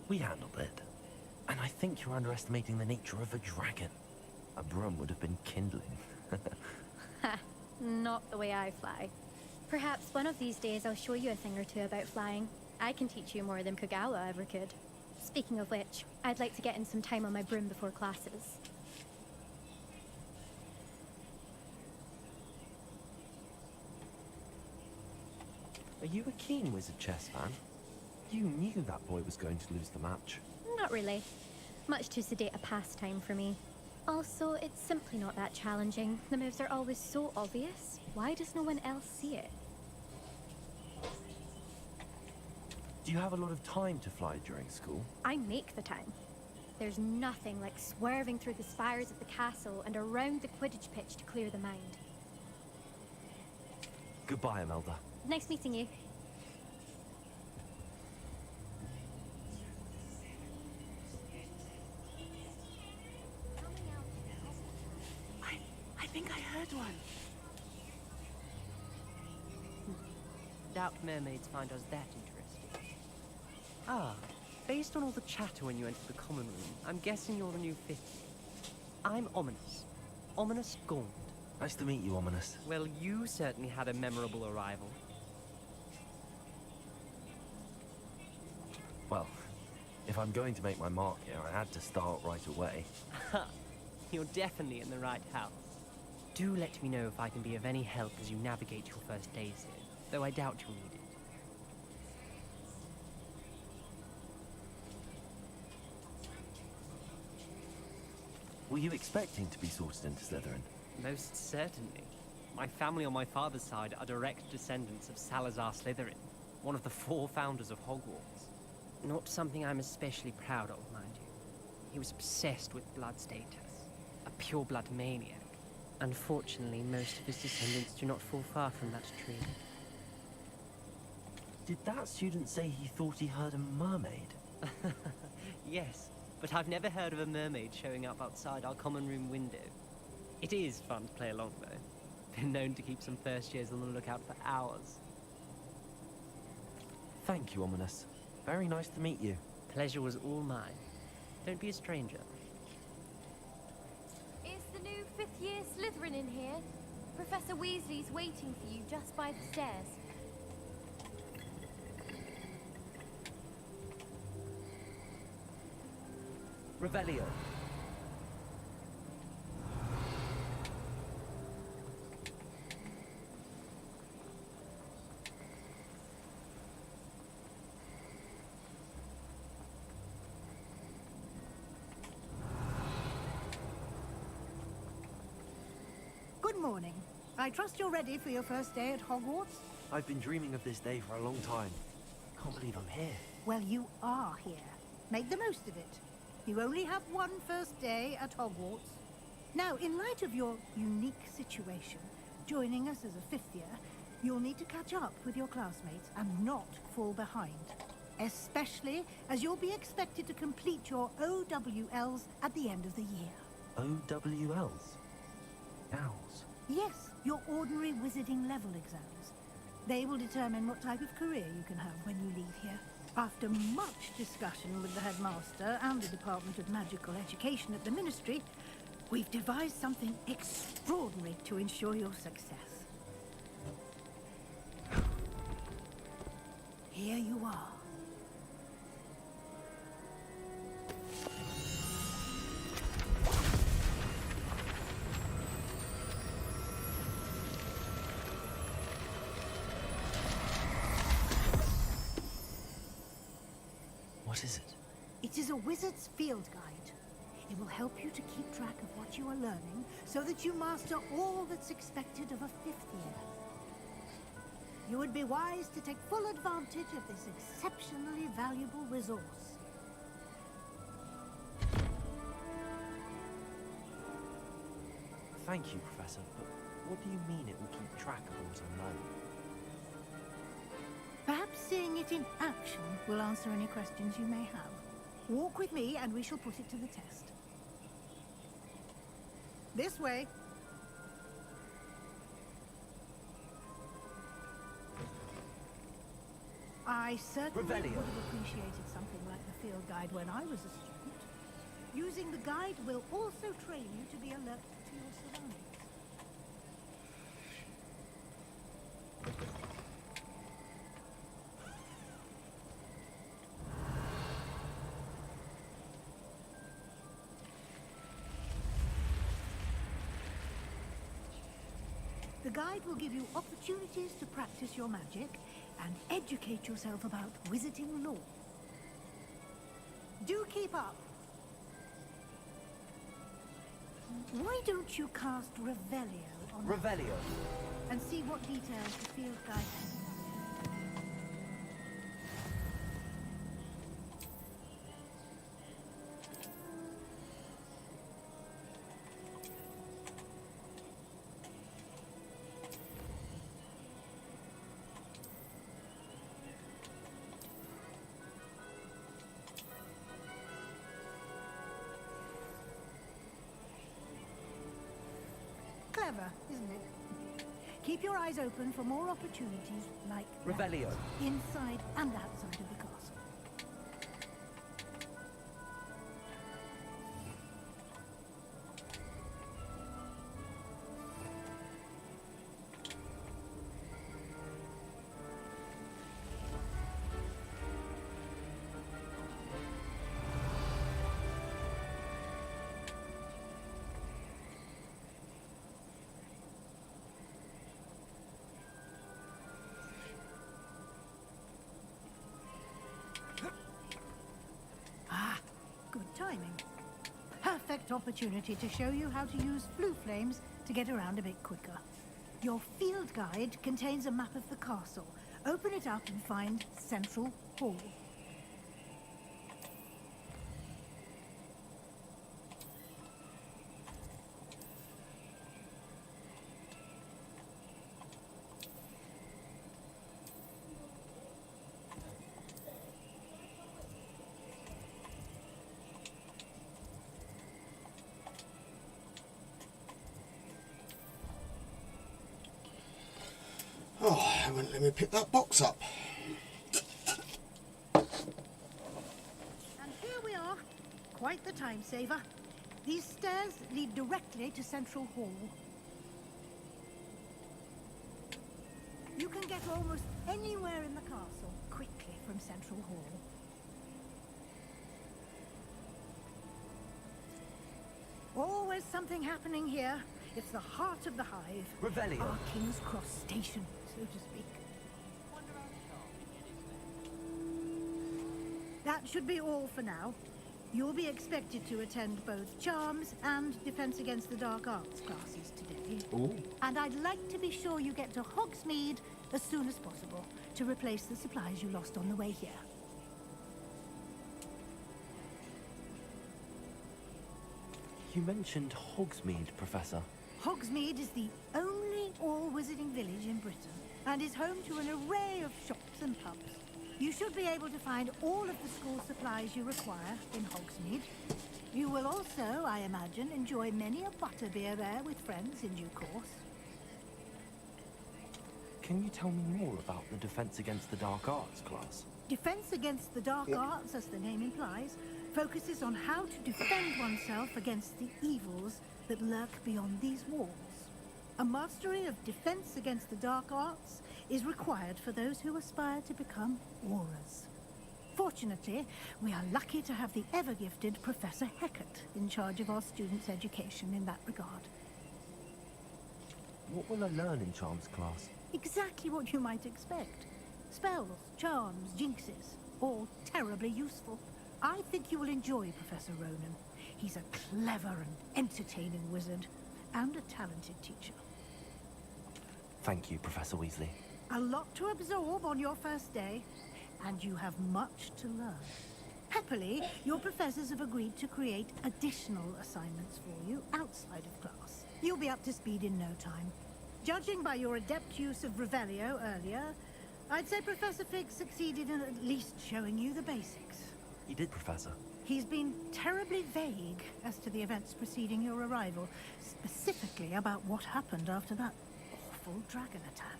We handled it. And I think you're underestimating the nature of a dragon. A broom would have been kindling. Ha, not the way I fly. Perhaps one of these days I'll show you a thing or two about flying. I can teach you more than Kagawa ever could. Speaking of which, I'd like to get in some time on my broom before classes. Are you a keen wizard chess fan? You knew that boy was going to lose the match. Not really. Much too sedate a pastime for me. Also, it's simply not that challenging. The moves are always so obvious. Why does no one else see it? Do you have a lot of time to fly during school? I make the time. There's nothing like swerving through the spires of the castle and around the Quidditch pitch to clear the mind. Goodbye, Imelda. Nice meeting you. I think I heard one. Doubt mermaids find us that interesting. Ah, based on all the chatter when you entered the common room, I'm guessing you're the new 50. I'm Ominous. Ominous Gaunt. Nice to meet you, Ominous. Well, you certainly had a memorable arrival. Well, if I'm going to make my mark here, I had to start right away. You're definitely in the right house. Do let me know if I can be of any help as you navigate your first days here, though I doubt you'll need it. Were you expecting to be sorted into Slytherin? Most certainly. My family on my father's side are direct descendants of Salazar Slytherin, one of the 4 founders of Hogwarts. Not something I'm especially proud of, mind you. He was obsessed with blood status, a pure-blood maniac. Unfortunately, most of his descendants do not fall far from that tree. Did that student say he thought he heard a mermaid? Yes, but I've never heard of a mermaid showing up outside our common room window. It is fun to play along, though. Been known to keep some first years on the lookout for hours. Thank you, Ominous. Very nice to meet you. Pleasure was all mine. Don't be a stranger. Is the new 5th year Slytherin in here? Professor Weasley's waiting for you just by the stairs. Revelio. Good morning. I trust you're ready for your first day at Hogwarts? I've been dreaming of this day for a long time. Can't believe I'm here. Well, you are here. Make the most of it. You only have one first day at Hogwarts. Now, in light of your unique situation, joining us as a 5th year, you'll need to catch up with your classmates and not fall behind. Especially as you'll be expected to complete your OWLs at the end of the year. OWLs? Owls? Yes, your ordinary wizarding level exams. They will determine what type of career you can have when you leave here. After much discussion with the headmaster and the Department of Magical Education at the Ministry, we've devised something extraordinary to ensure your success. Here you are. What is it? It is a wizard's field guide. It will help you to keep track of what you are learning so that you master all that's expected of a 5th year. You would be wise to take full advantage of this exceptionally valuable resource. Thank you, Professor, but what do you mean it will keep track of what I'm learning? Perhaps seeing it in action will answer any questions you may have. Walk with me and we shall put it to the test. This way. I certainly would Revelio. have appreciated something like the field guide when I was a student. Using the guide will also train you to be alert to your surroundings. The guide will give you opportunities to practice your magic and educate yourself about wizarding lore. Do keep up. Why don't you cast Revelio on Revelio. and see what details the field guide has? Clever, isn't it? Keep your eyes open for more opportunities like that, Revelio. inside and outside of the castle. Good timing. perfect opportunity to show you how to use blue flames to get around a bit quicker. Your field guide contains a map of the castle. Open it up and find Central Hall. Oh, it wouldn't let me pick that box up. And here we are. Quite the time saver. These stairs lead directly to Central Hall. You can get almost anywhere in the castle quickly from Central Hall. Always something happening here. It's the heart of the hive. Revelio. Our King's Cross station, so to speak. That should be all for now. You'll be expected to attend both Charms and Defense Against the Dark Arts classes today. Ooh. And I'd like to be sure you get to Hogsmeade as soon as possible to replace the supplies you lost on the way here. You mentioned Hogsmeade, Professor. Hogsmeade is the only all-wizarding village in Britain and is home to an array of shops and pubs. You should be able to find all of the school supplies you require in Hogsmeade. You will also, I imagine, enjoy many a butterbeer there with friends in due course. Can you tell me more about the Defense Against the Dark Arts class? Defense Against the Dark Arts, as the name implies, focuses on how to defend oneself against the evils that lurk beyond these walls. A mastery of Defense Against the Dark Arts is required for those who aspire to become Aurors. Fortunately, we are lucky to have the ever-gifted Professor Hecat in charge of our students' education in that regard. What will I learn in Charms class? Exactly what you might expect. Spells, charms, jinxes, all terribly useful. I think you will enjoy Professor Ronan. He's a clever and entertaining wizard, and a talented teacher. Thank you, Professor Weasley. A lot to absorb on your first day, and you have much to learn. Happily, your professors have agreed to create additional assignments for you outside of class. You'll be up to speed in no time. Judging by your adept use of Revelio earlier, I'd say Professor Fig succeeded in at least showing you the basics. He did, Professor. He's been terribly vague as to the events preceding your arrival, specifically about what happened after that awful dragon attack.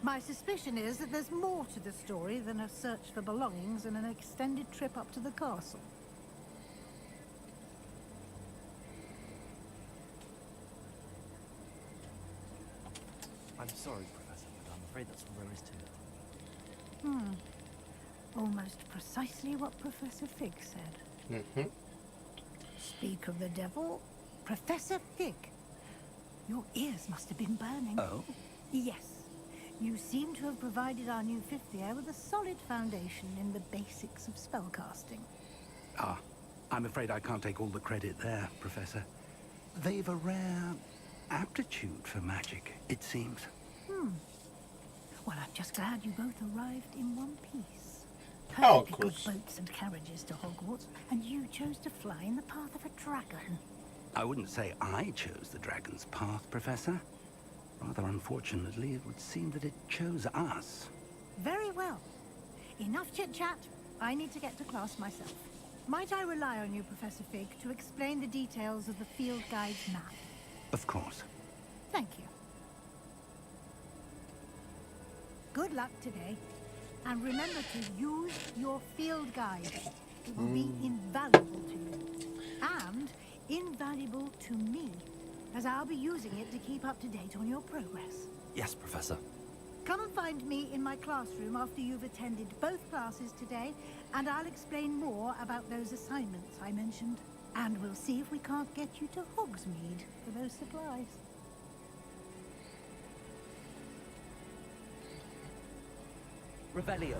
My suspicion is that there's more to the story than a search for belongings and an extended trip up to the castle. I'm sorry, Professor, but I'm afraid that's all there is to it. Almost precisely what Professor Fig said. Speak of the devil, Professor Fig. Your ears must have been burning. Oh? Yes. You seem to have provided our new fifth year with a solid foundation in the basics of spellcasting. Ah, I'm afraid I can't take all the credit there, Professor. They've a rare aptitude for magic, it seems. Well, I'm just glad you both arrived in one piece. Oh, of Perfectly course. good boats and carriages to Hogwarts, and you chose to fly in the path of a dragon. I wouldn't say I chose the dragon's path, Professor. Rather unfortunately, it would seem that it chose us. Very well. Enough chit-chat. I need to get to class myself. Might I rely on you, Professor Fig, to explain the details of the field guide's map? Of course. Thank you. Good luck today. And remember to use your field guide. It will be invaluable to you. And invaluable to me, as I'll be using it to keep up to date on your progress. Yes, Professor. Come and find me in my classroom after you've attended both classes today, and I'll explain more about those assignments I mentioned. And we'll see if we can't get you to Hogsmeade for those supplies. Revelio.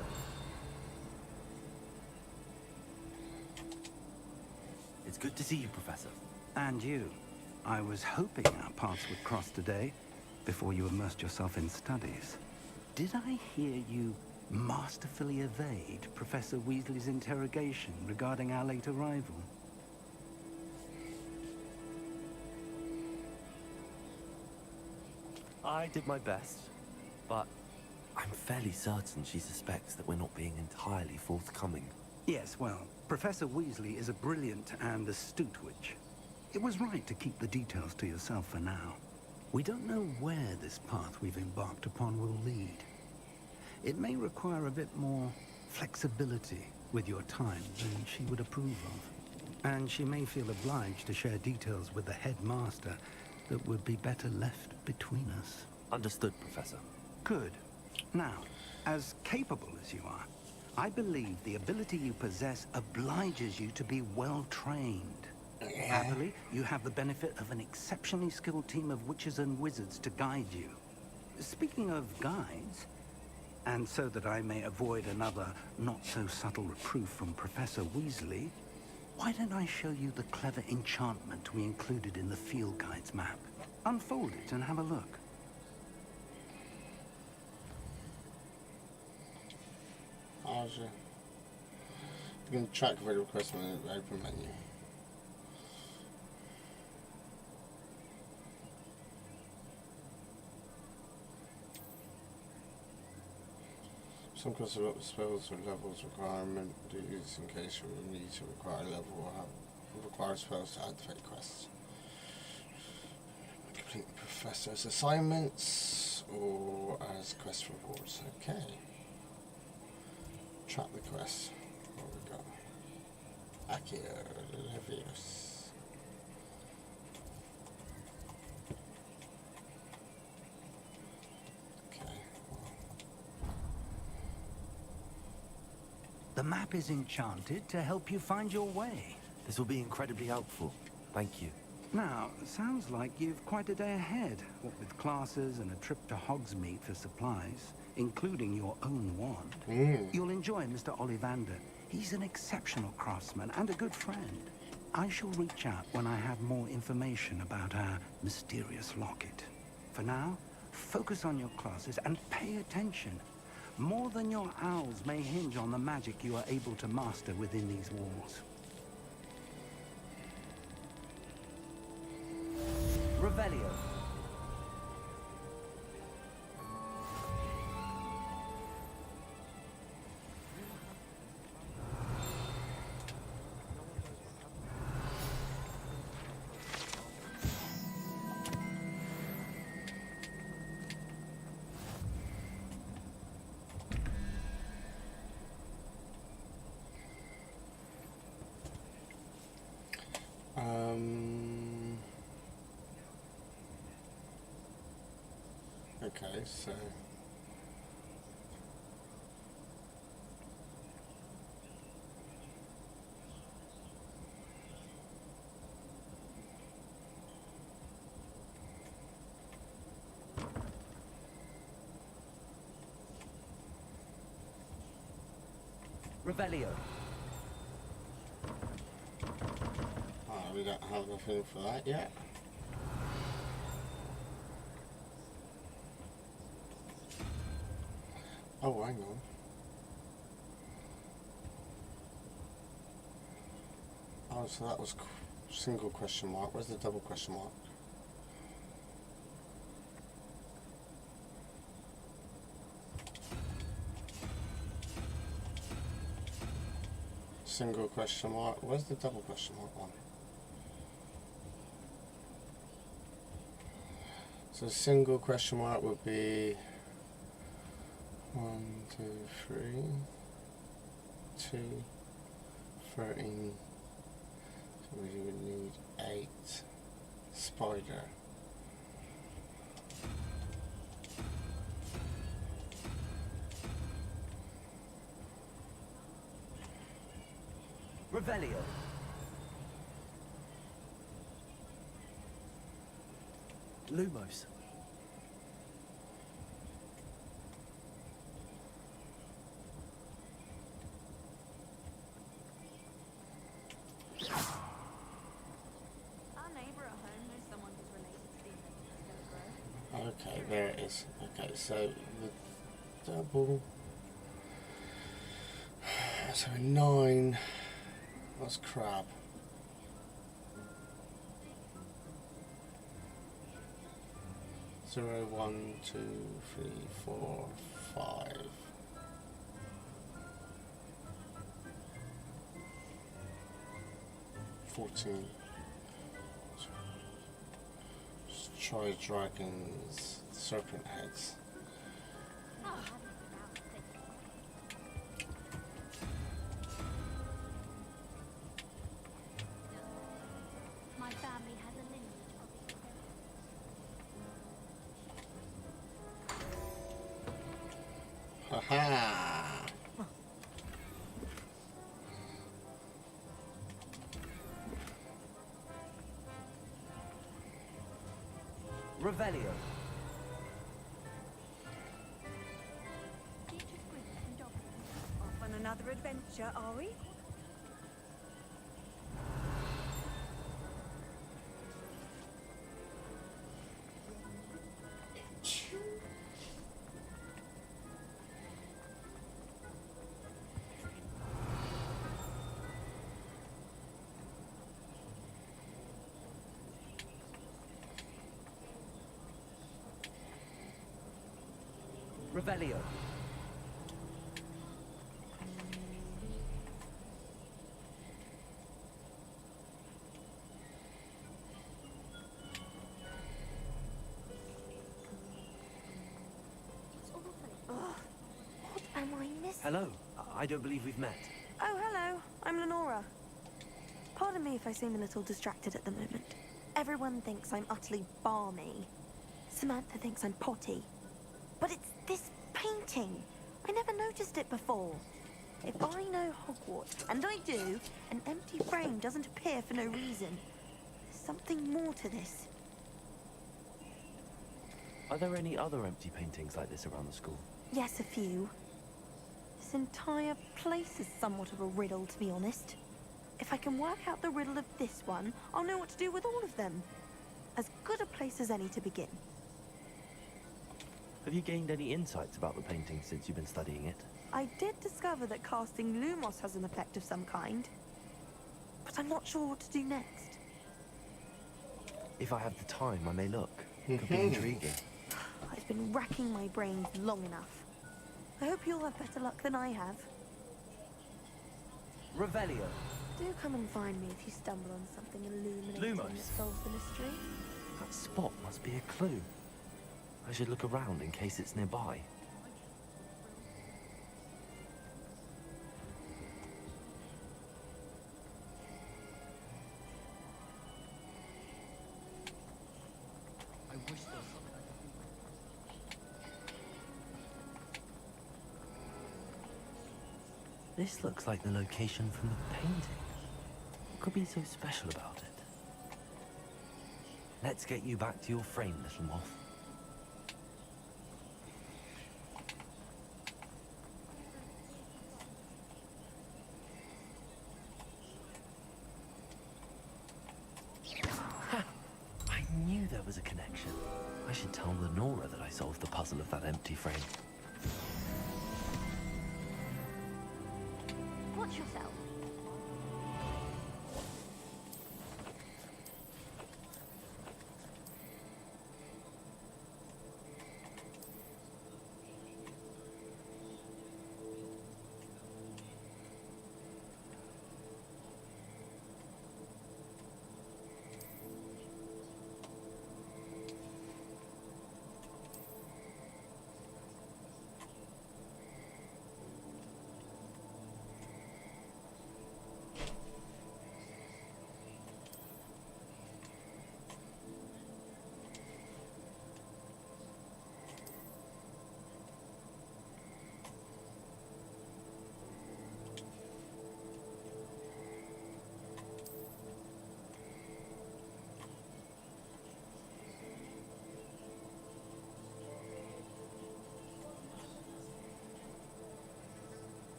It's good to see you, Professor. And you. I was hoping our paths would cross today, before you immersed yourself in studies. Did I hear you masterfully evade Professor Weasley's interrogation regarding our late arrival? I did my best, but I'm fairly certain she suspects that we're not being entirely forthcoming. Yes, well, Professor Weasley is a brilliant and astute witch. It was right to keep the details to yourself for now. We don't know where this path we've embarked upon will lead. It may require a bit more flexibility with your time than she would approve of. And she may feel obliged to share details with the headmaster that would be better left between us. Understood, Professor. Good. Now, as capable as you are, I believe the ability you possess obliges you to be well-trained. Happily, you have the benefit of an exceptionally skilled team of witches and wizards to guide you. Speaking of guides, and so that I may avoid another not-so-subtle reproof from Professor Weasley, why don't I show you the clever enchantment we included in the field guide's map? Unfold it and have a look. You can track the request in the open menu. Some custom spells or levels requirement duties in case you need to require a level or have require spells to activate quests. Complete the professor's assignments or as quest rewards. Okay. Track the quest. What we got? Accio Levius. The map is enchanted to help you find your way. This will be incredibly helpful. Thank you. Now, sounds like you've quite a day ahead, what with classes and a trip to Hogsmeade for supplies, including your own wand. You'll enjoy Mr. Ollivander. He's an exceptional craftsman and a good friend. I shall reach out when I have more information about our mysterious locket. For now, focus on your classes and pay attention. More than your owls may hinge on the magic you are able to master within these walls. Revelio. Okay, so Revelio. we don't have anything for that yet. Oh, hang on. Oh, so that was single question mark. Where's the double question mark? Single question mark. Where's the double question mark one? So single question mark would be 1, 2, 3, 2, 13. So we would need 8. Spider. Revelio. Lumos. Okay, there it is. Okay, so the double. So 9 was crab. Zero, 1, 2, 3, 4, 5. $14. Let's try dragons, serpent heads. My family has a lineage of Haha! Revelio. Off on another adventure, are we? Revelio. What am I missing? Hello. I don't believe we've met. Oh, hello. I'm Lenora. Pardon me if I seem a little distracted at the moment. Everyone thinks I'm utterly balmy. Samantha thinks I'm potty. But it's this painting. I never noticed it before. If I know Hogwarts, and I do, an empty frame doesn't appear for no reason. There's something more to this. Are there any other empty paintings like this around the school? Yes, a few. This entire place is somewhat of a riddle, to be honest. If I can work out the riddle of this one, I'll know what to do with all of them. As good a place as any to begin. Have you gained any insights about the painting since you've been studying it? I did discover that casting Lumos has an effect of some kind. But I'm not sure what to do next. If I have the time, I may look. Could be intriguing. I've been racking my brains long enough. I hope you'll have better luck than I have. Revelio. Do come and find me if you stumble on something illuminating Lumos. that solves the mystery. That spot must be a clue. I should look around in case it's nearby. I wish there was something I could This looks like the location from the painting. What could be so special about it? Let's get you back to your frame, little moth. Ha! I knew there was a connection. I should tell Lenora that I solved the puzzle of that empty frame. Watch yourself.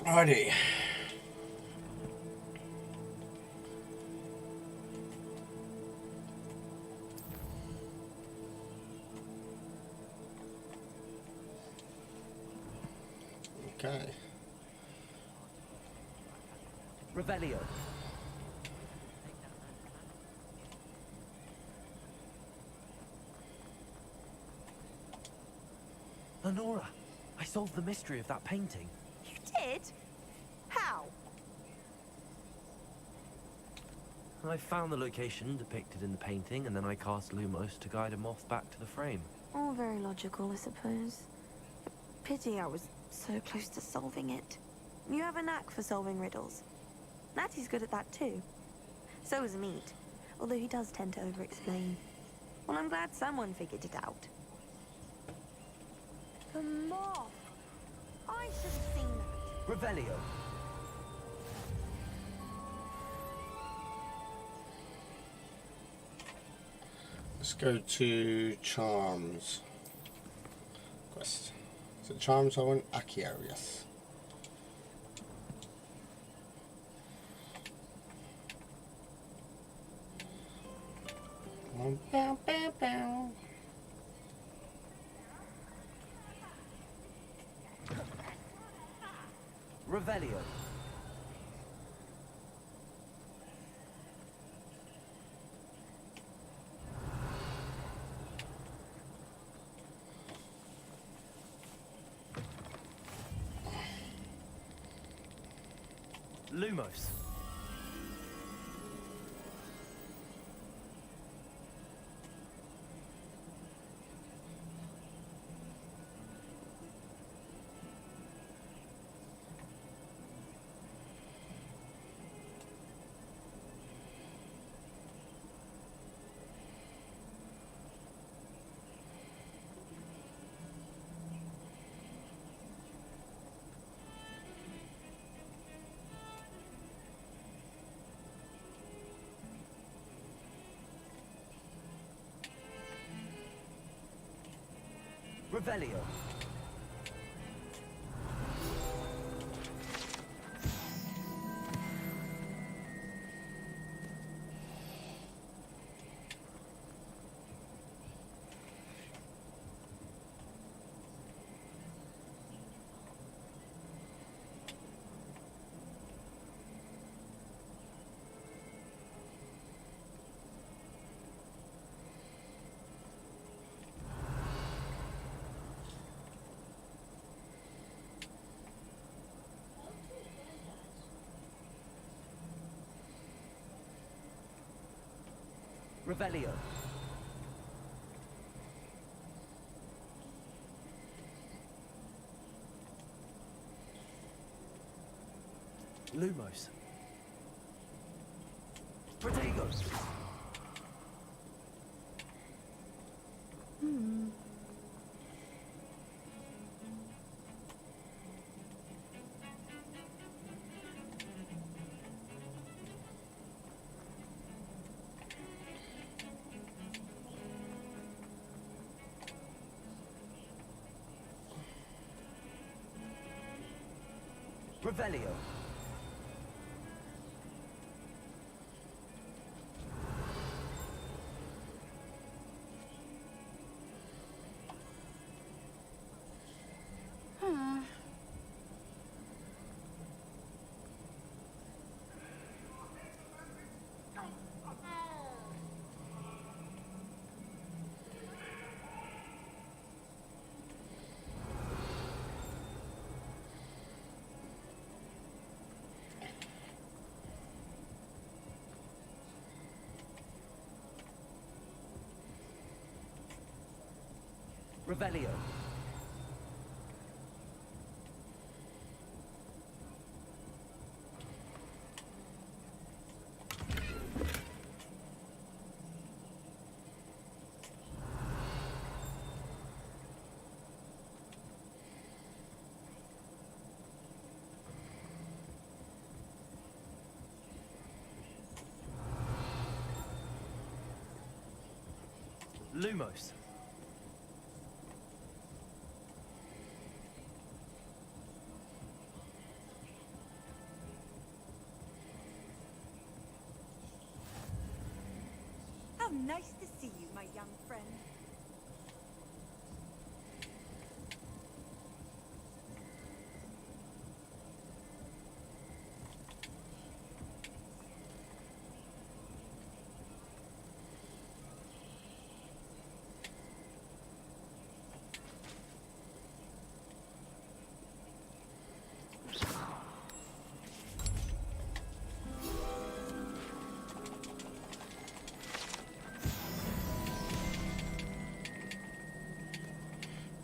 Alrighty. Okay. Revelio. Lenora, I solved the mystery of that painting. You did? How? I found the location depicted in the painting, and then I cast Lumos to guide a moth back to the frame. All very logical, I suppose. Pity I was so close to solving it. You have a knack for solving riddles. Natty's good at that too. So is Meat, although he does tend to over-explain. Well, I'm glad someone figured it out. The moth! I should have seen that. Revelio. Let's go to Charms. Quest. So Charms I want Accio, yes. Bow, bow, bow. Revelio. Lumos. Revelio. Revelio. Lumos. Protego. Revelio. Revelio. Lumos. Nice to see you, my young friend.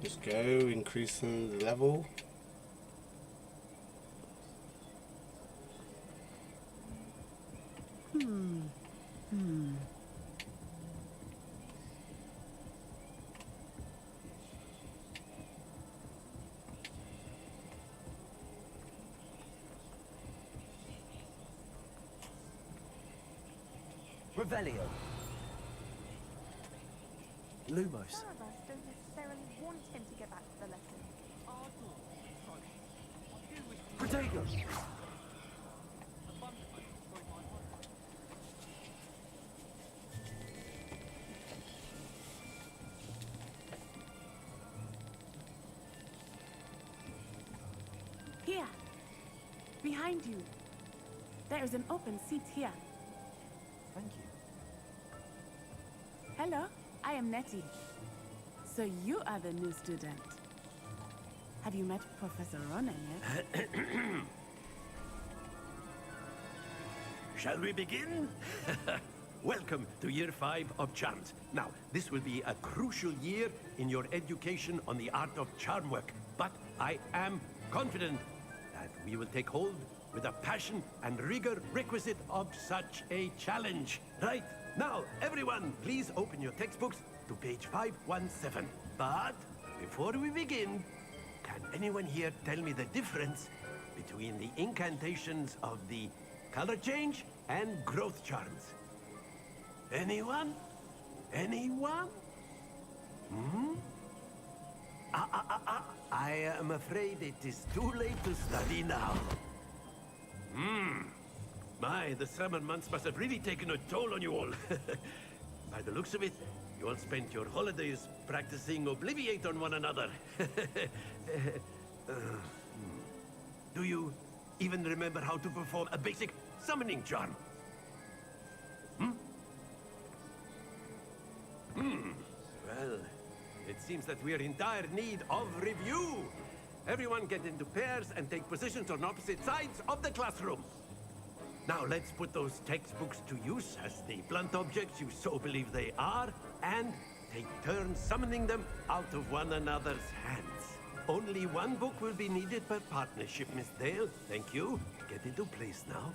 Just go, increasing the level. Revelio. Lumos. Some of us don't necessarily want him to get back to the lesson. Protego. Here. Behind you. There is an open seat here. Thank you. Hello, I am Nettie. So you are the new student. Have you met Professor Ronan yet? Shall we begin? Welcome to Year 5 of Charms. Now, this will be a crucial year in your education on the art of charm work. But I am confident that we will take hold with the passion and rigor requisite of such a challenge. Right, now, everyone, please open your textbooks to page 517. But before we begin, can anyone here tell me the difference between the incantations of the color change and growth charms? Anyone? Anyone? Hmm? I am afraid it is too late to study now. My, the summer months must have really taken a toll on you all. By the looks of it, you all spent your holidays practicing Obliviate on one another. Do you even remember how to perform a basic summoning charm? Well, it seems that we are in dire need of review. Everyone get into pairs and take positions on opposite sides of the classroom. Now let's put those textbooks to use as the blunt objects you so believe they are, and take turns summoning them out of one another's hands. Only one book will be needed per partnership, Miss Dale. Thank you. Get into place now.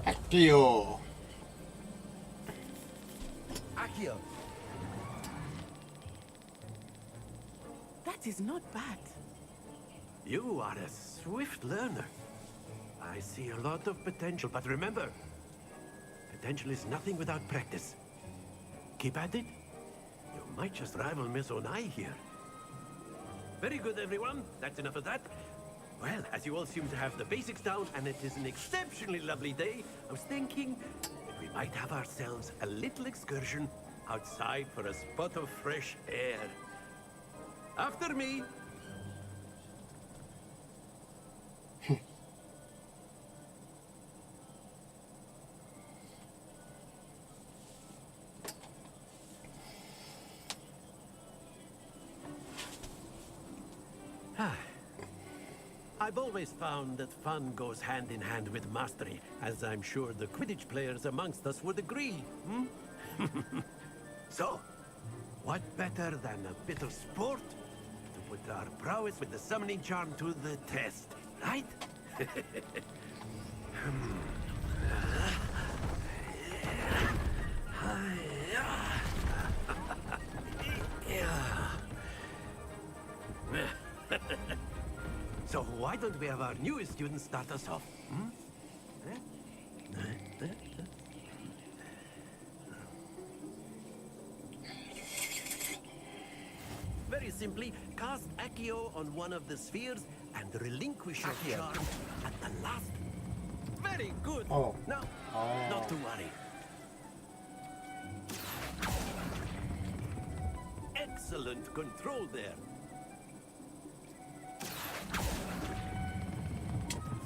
Accio. Accio. That is not bad. You are a swift learner. I see a lot of potential, but remember, potential is nothing without practice. Keep at it. You might just rival Miss Onai here. Very good, everyone. That's enough of that. Well, as you all seem to have the basics down, and it is an exceptionally lovely day, I was thinking that we might have ourselves a little excursion outside for a spot of fresh air. After me. I've always found that fun goes hand in hand with mastery, as I'm sure the Quidditch players amongst us would agree, So, what better than a bit of sport to put our prowess with the summoning charm to the test, right? So why don't we have our newest student start us off? Very simply, cast Accio on one of the spheres and relinquish your charm at the last. Very good. Oh. Now, not to worry. Excellent control there.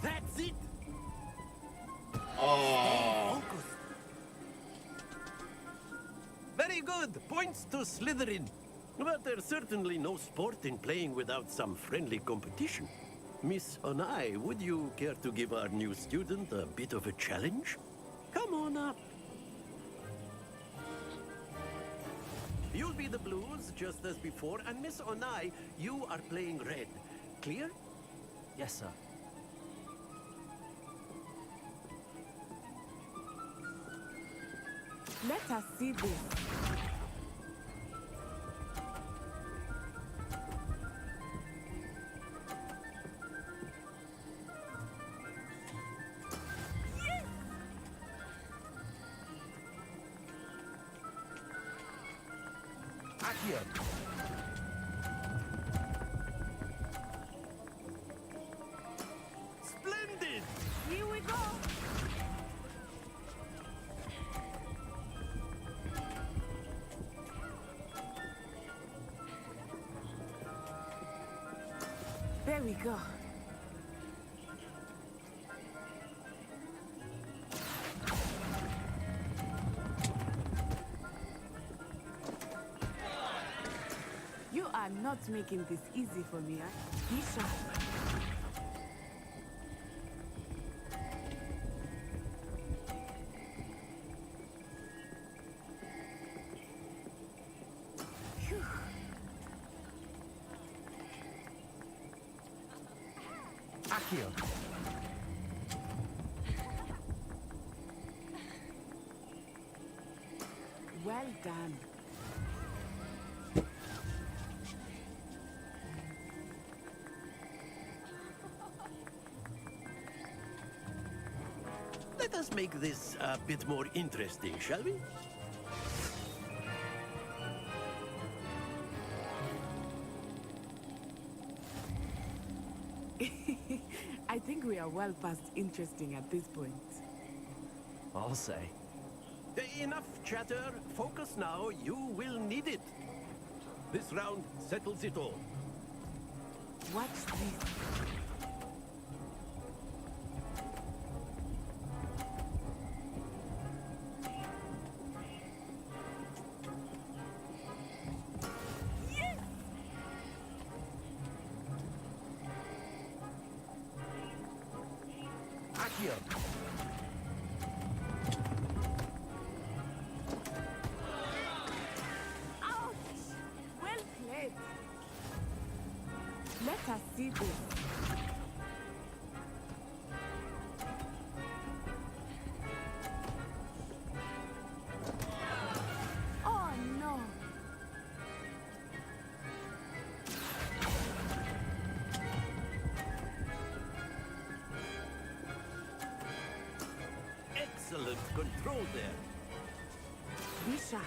That's it. Oh. Very good. Points to Slytherin. But there's certainly no sport in playing without some friendly competition. Miss Onai, would you care to give our new student a bit of a challenge? Come on up. You'll be the blues, just as before, and Miss Onai, you are playing red. Clear? Yes, sir. Let us see this. Accio. Splendid! Here we go. There we go. You are not making this easy for me, huh? Be sharp. Phew. Accio. Well done. Let us make this a bit more interesting, shall we? I think we are well past interesting at this point. I'll say. Enough chatter. Focus now. You will need it. This round settles it all. Watch this. Accio. Ouch! Well played. Let us see this. Oh no! Excellent control there. Be sharp.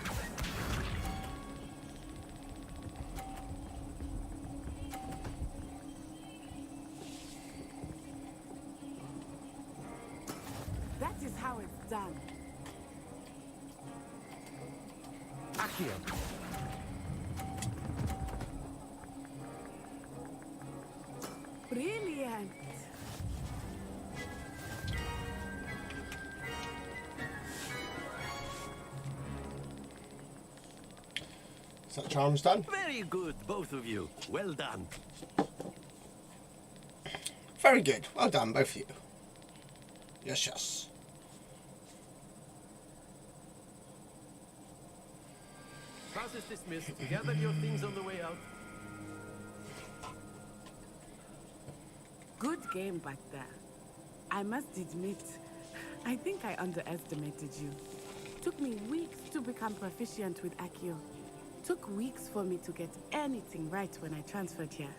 That is how it's done. Accio. Brilliant. Is that charms done? Very good, both of you. Well done. Very good. Well done, both of you. Yes, yes. Class is dismissed. Gather your things on the way out. Good game back there. I must admit, I think I underestimated you. Took me weeks to become proficient with Accio. Took weeks for me to get anything right when I transferred here.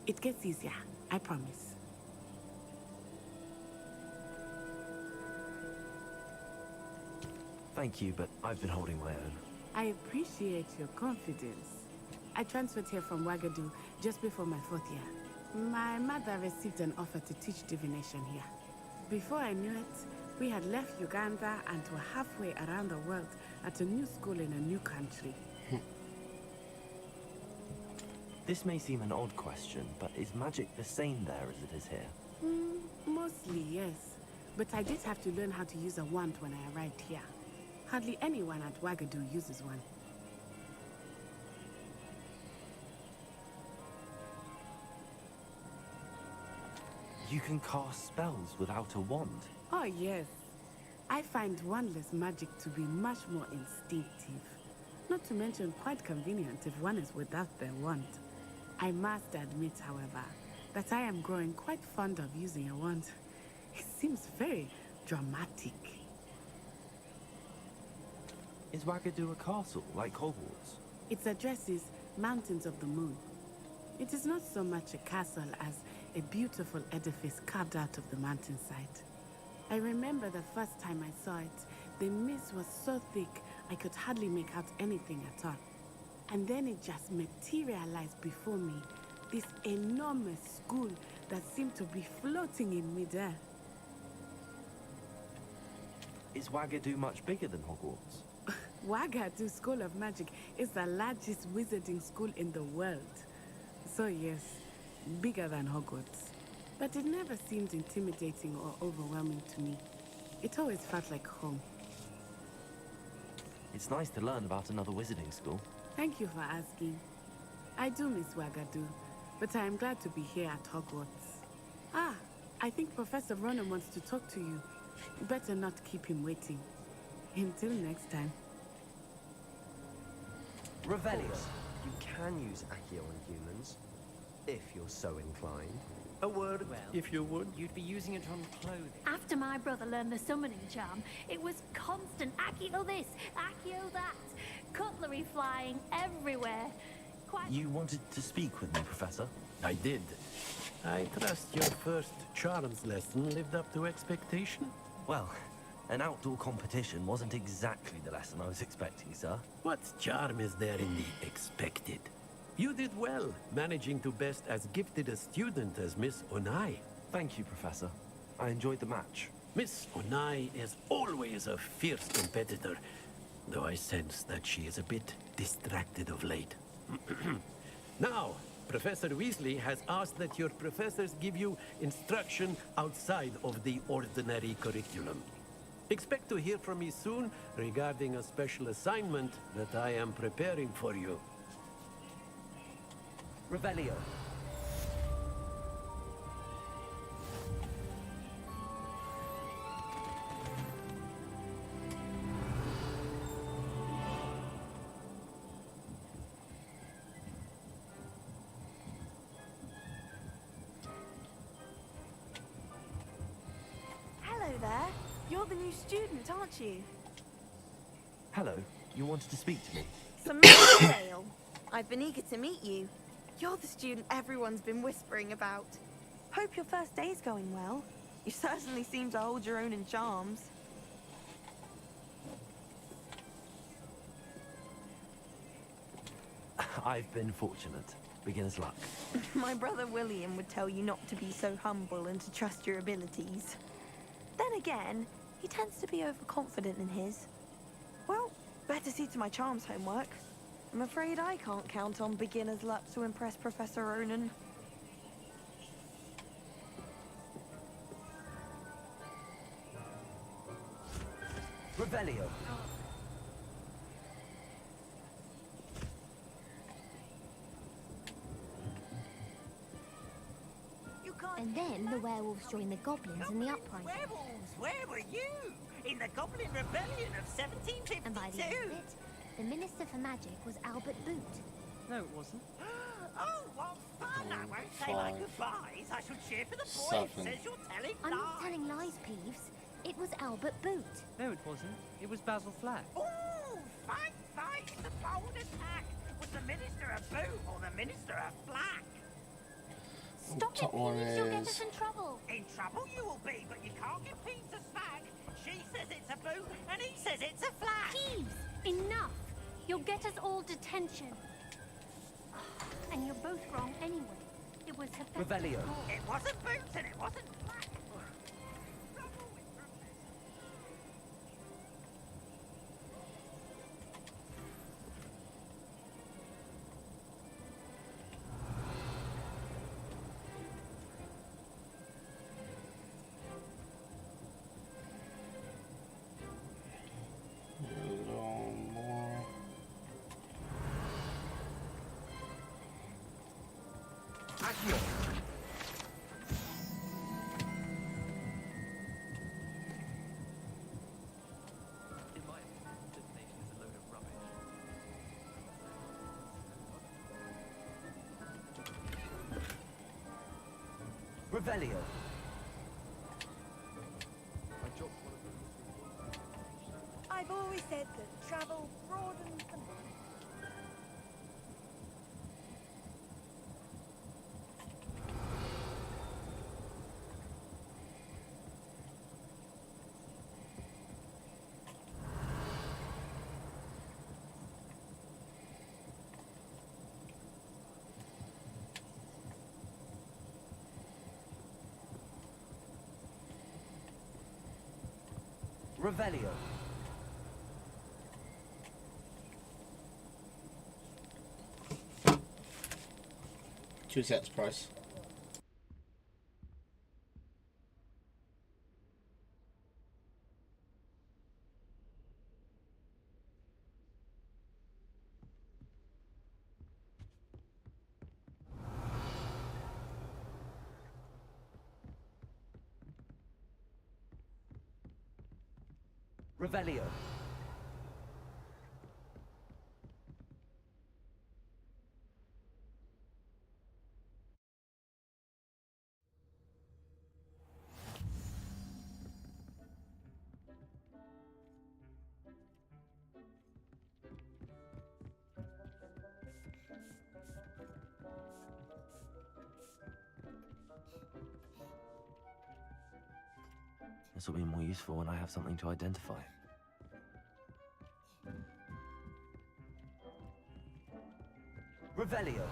It gets easier, I promise. Thank you, but I've been holding my own. I appreciate your confidence. I transferred here from Wagadu just before my 4th year. My mother received an offer to teach divination here. Before I knew it, we had left Uganda and were halfway around the world at a new school in a new country. This may seem an odd question, but is magic the same there as it is here? Mostly, yes. But I did have to learn how to use a wand when I arrived here. Hardly anyone at Wagadu uses one. You can cast spells without a wand. Oh, yes. I find wandless magic to be much more instinctive. Not to mention quite convenient if one is without their wand. I must admit, however, that I am growing quite fond of using a wand. It seems very dramatic. Is Wagadu a castle, like Hogwarts? Its address is Mountains of the Moon. It is not so much a castle as a beautiful edifice carved out of the mountainside. I remember the first time I saw it, the mist was so thick I could hardly make out anything at all. And then it just materialized before me, this enormous school that seemed to be floating in midair. Is Wagadu much bigger than Hogwarts? Wagadu School of Magic is the largest wizarding school in the world. So yes, bigger than Hogwarts. But it never seemed intimidating or overwhelming to me. It always felt like home. It's nice to learn about another wizarding school. Thank you for asking. I do miss Wagadu, but I am glad to be here at Hogwarts. Ah, I think Professor Ronan wants to talk to you. Better not keep him waiting. Until next time. Revelio. You can use Accio on humans, if you're so inclined. A word, if you would. You'd be using it on clothing. After my brother learned the summoning charm, it was constant Accio this, Accio that. Cutlery flying everywhere. Quite... You wanted to speak with me, Professor? I did. I trust your first charms lesson lived up to expectation? Well, an outdoor competition wasn't exactly the lesson I was expecting, sir. What charm is there in the expected? You did well, managing to best as gifted a student as Miss Onai. Thank you, Professor. I enjoyed the match. Miss Onai is always a fierce competitor, though I sense that she is a bit distracted of late. Now, Professor Weasley has asked that your professors give you instruction outside of the ordinary curriculum. Expect to hear from me soon regarding a special assignment that I am preparing for you. Revelio. Hello there. You're the new student, aren't you? Hello. You wanted to speak to me? Samantha Dale. I've been eager to meet you. You're the student everyone's been whispering about. Hope your first day's going well. You certainly seem to hold your own in charms. I've been fortunate. Beginner's luck. My brother William would tell you not to be so humble and to trust your abilities. Then again, he tends to be overconfident in his. Well, better see to my charms homework. I'm afraid I can't count on beginner's luck to impress Professor Ronan. Revelio. And then the werewolves joined the goblins in the uprising. Werewolves, where were you? In the Goblin Rebellion of 1752? And by the end of it, the Minister for Magic was Albert Boot. No, it wasn't. Oh, what fun! I won't say my goodbyes. I shall cheer for the boy who says you're telling I'm lies. not telling lies, Peeves. It was Albert Boot. No, it wasn't. It was Basil Flack. Ooh, fight! It's a bold attack. Was the Minister a boot or the Minister a flack? Stop it, Top one Peeves. You'll get is- us in trouble. In trouble you will be, but you can't give Peeves a smack. She says it's a boot and he says it's a flack. Peeves, enough. You'll get us all detention. both wrong anyway. It was Hephaestus' Revelio. fault. It wasn't boots and it wasn't black. A little more. Accio. In my opinion, designation is a load of rubbish. Revelio. I dropped one of them. I've always said that travel broadens the mind. Revelio. Two sets price. Revelio. This will be more useful when I have something to identify. Revelio.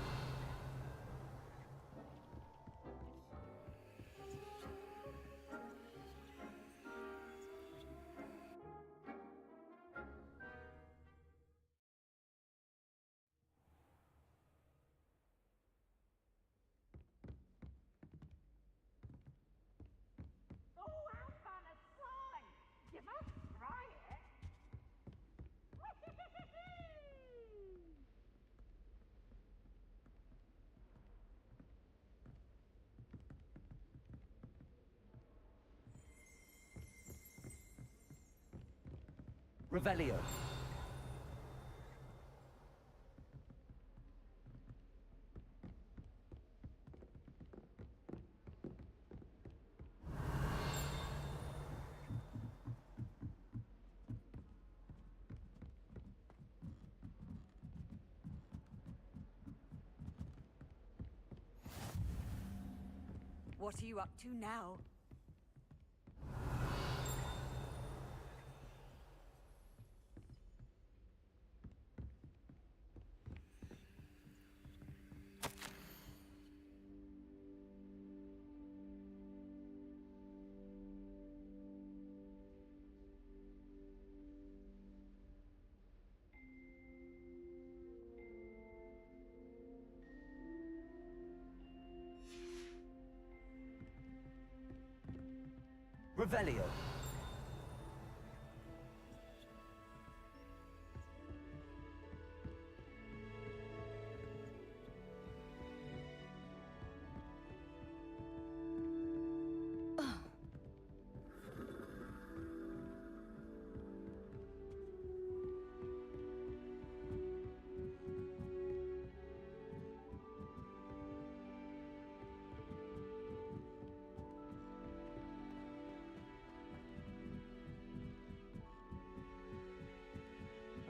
Oh, how fun a song! You must try it. Revelio. What are you up to now? Revelio.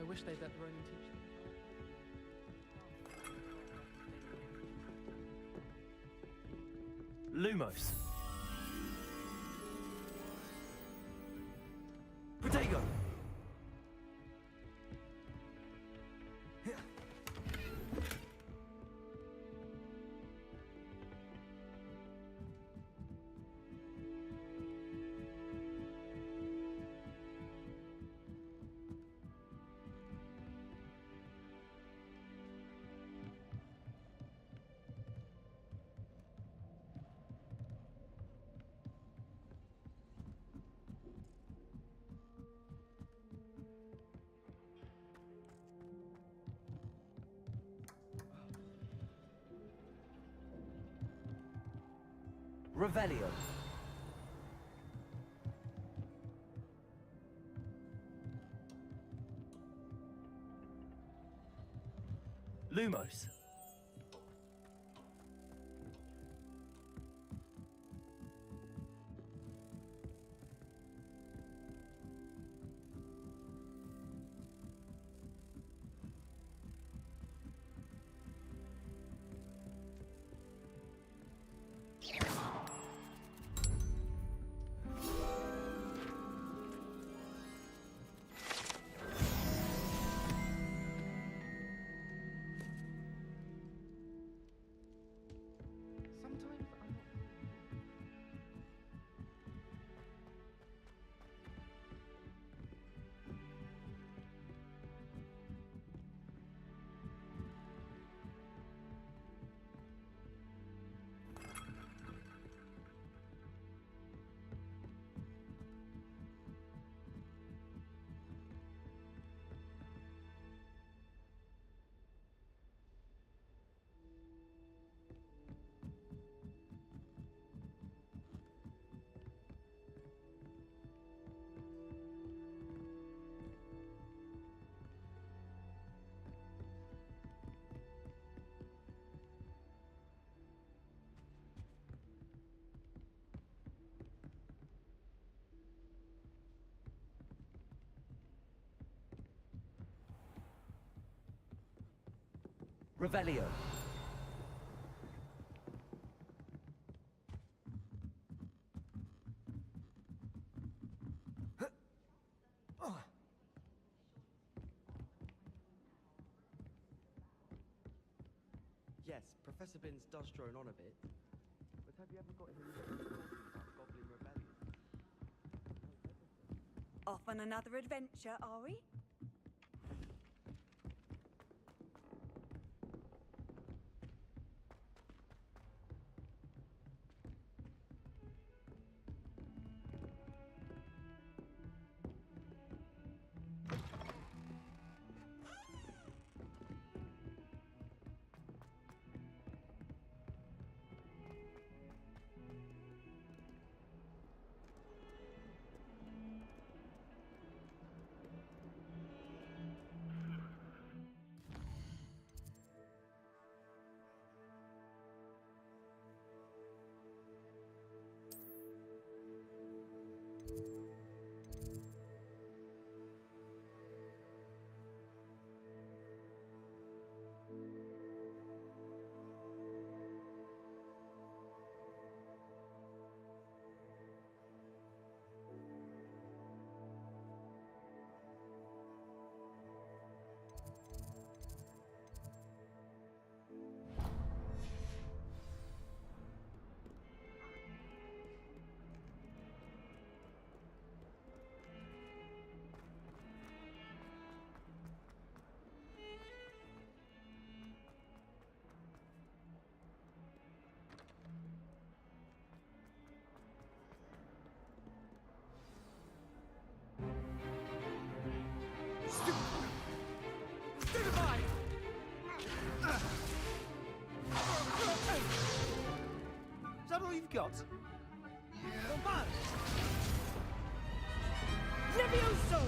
I wish they'd let the Roman teach them. Lumos. Protego. Revelio. Lumos. Revelio. Yes, Professor Binns does drone on a bit. But have you ever got him talking about the Goblin Rebellion? Off on another adventure, are we? Is that all you've got? Levioso!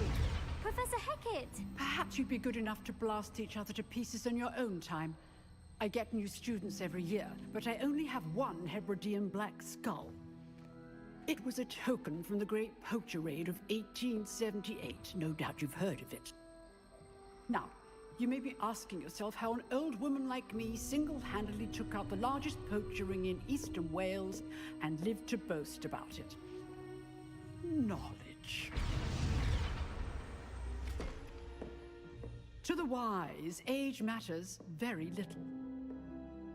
Professor Hecat! Perhaps you'd be good enough to blast each other to pieces in your own time. I get new students every year, but I only have one Hebridean black skull. It was a token from the Great Poacher Raid of 1878. No doubt you've heard of it. Now, you may be asking yourself how an old woman like me single-handedly took out the largest poacher ring in eastern Wales and lived to boast about it. Knowledge. To the wise, age matters very little.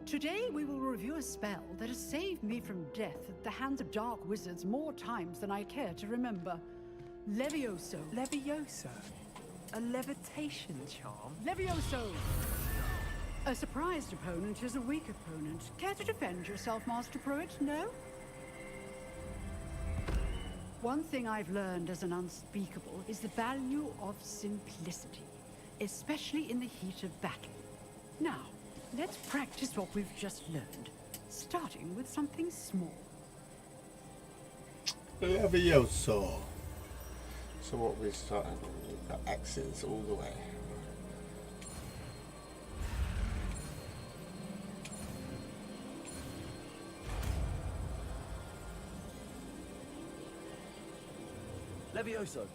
Today we will review a spell that has saved me from death at the hands of dark wizards more times than I care to remember. Levioso. Levioso? A levitation charm? Levioso! A surprised opponent is a weak opponent. Care to defend yourself, Master Pruitt? No? One thing I've learned as an unspeakable is the value of simplicity, especially in the heat of battle. Now, let's practice what we've just learned, starting with something small. Levioso. So what we started, we've got X's all the way. Levioso.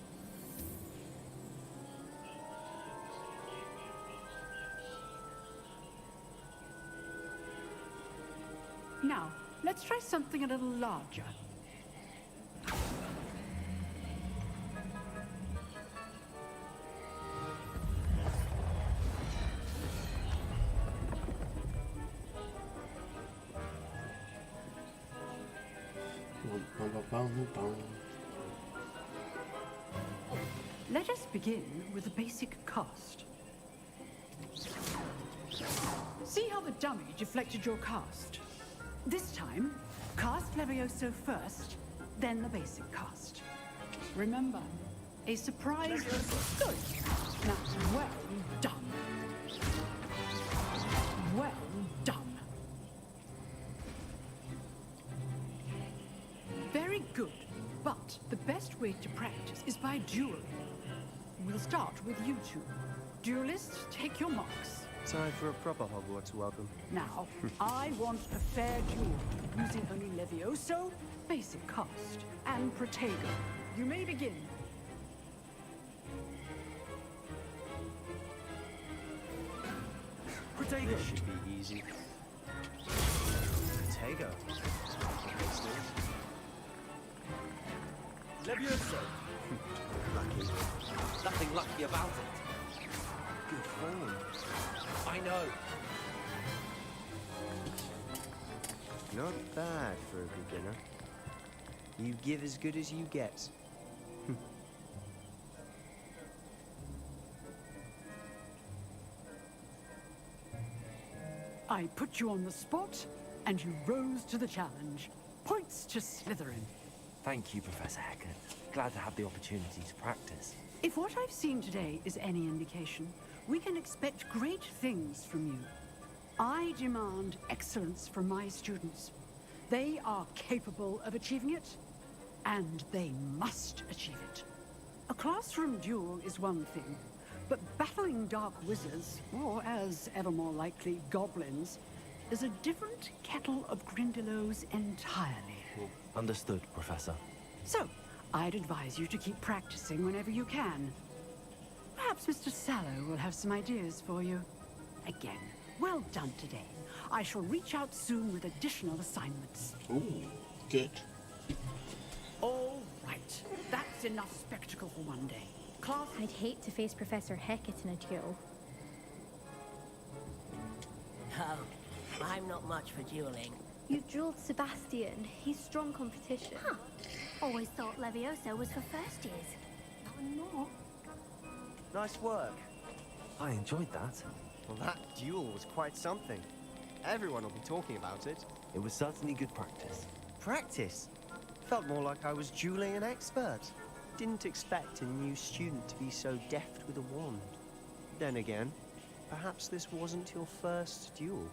Now, let's try something a little larger. Let us begin with a basic cast. See how the dummy deflected your cast? This time, cast Levioso first, then the basic cast. Remember, a surprise... Good. Now, well done. Well done. Very good. But the best way to practice is by dueling. We'll start with you two. Duelists, take your marks. Time for a proper Hogwarts welcome. Now, I want a fair duel, using only Levioso, basic cast, and Protego. You may begin. Protego! This should be easy. Protego. Levioso. Lucky. Nothing lucky about it. Good form. I know. Not bad for a beginner. You give as good as you get. I put you on the spot, and you rose to the challenge. Points to Slytherin. Thank you, Professor Hackett. Glad to have the opportunity to practice. If what I've seen today is any indication, we can expect great things from you. I demand excellence from my students. They are capable of achieving it, and they must achieve it. A classroom duel is one thing, but battling dark wizards, or as ever more likely, goblins, is a different kettle of Grindylows entirely. Understood, Professor. So, I'd advise you to keep practicing whenever you can. Perhaps Mr. Sallow will have some ideas for you. Again, well done today. I shall reach out soon with additional assignments. Ooh, good. All right. That's enough spectacle for one day. Class... I'd hate to face Professor Hackett in a duel. Oh, I'm not much for dueling. You've dueled Sebastian. He's strong competition. Huh. Always thought Levioso was for first years. Not anymore. Nice work. I enjoyed that. Well, that duel was quite something. Everyone will be talking about it. It was certainly good practice. Practice? Felt more like I was dueling an expert. Didn't expect a new student to be so deft with a wand. Then again, perhaps this wasn't your first duel.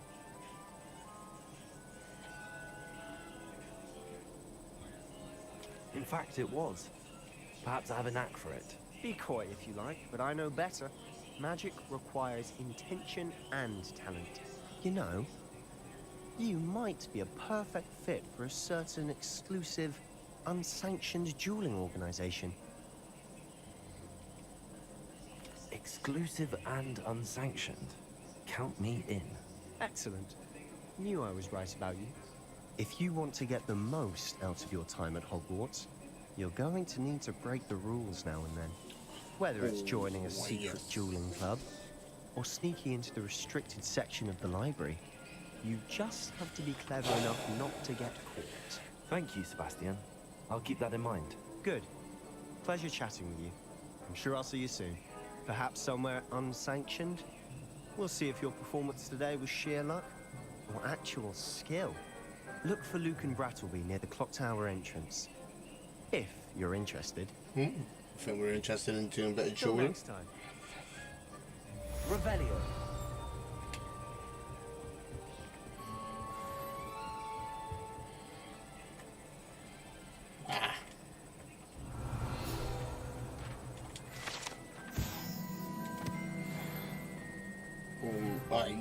In fact, it was. Perhaps I have a knack for it. Be coy if you like, but I know better. Magic requires intention and talent. You know, you might be a perfect fit for a certain exclusive, unsanctioned dueling organization. Exclusive and unsanctioned. Count me in. Excellent. Knew I was right about you. If you want to get the most out of your time at Hogwarts, you're going to need to break the rules now and then. Whether it's joining a secret dueling club, or sneaking into the restricted section of the library, you just have to be clever enough not to get caught. Thank you, Sebastian. I'll keep that in mind. Good. Pleasure chatting with you. I'm sure I'll see you soon. Perhaps somewhere unsanctioned? We'll see if your performance today was sheer luck, or actual skill. Look for Luke and Brattleby near the clock tower entrance. If you're interested. I think we're interested in doing a bit of Till dueling. next time. Revelio.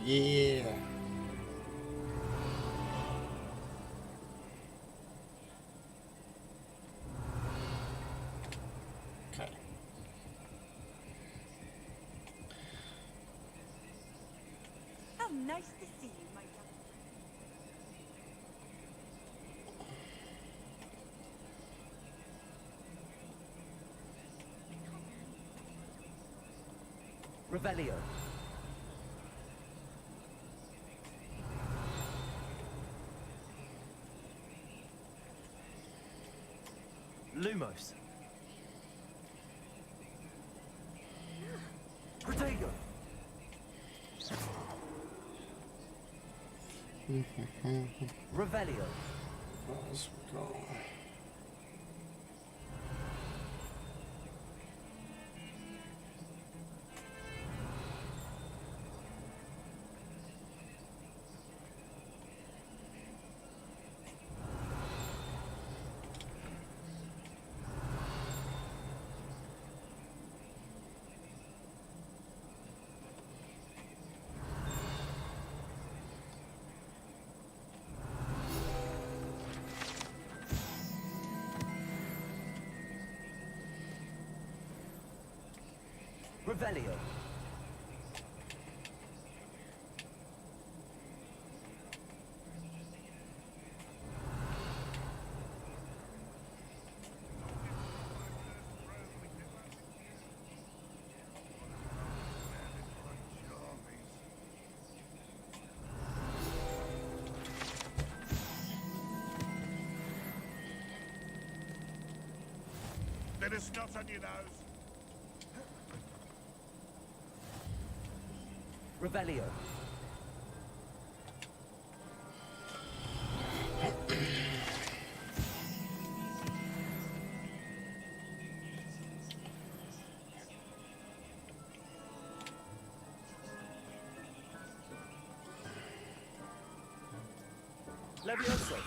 Yeah. Okay. How nice to see you, my young Revelio. Lumos. Protego. Revelio. Let's go. Revelio. Bit of snot on your nose. Revelio. Levioso.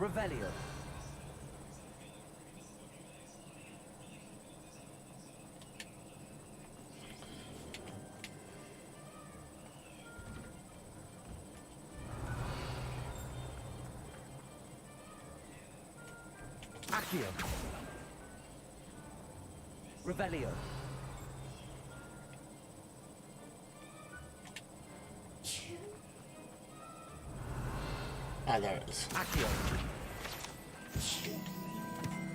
Revelio. Accio. Revelio. Ah, there it is. Accio.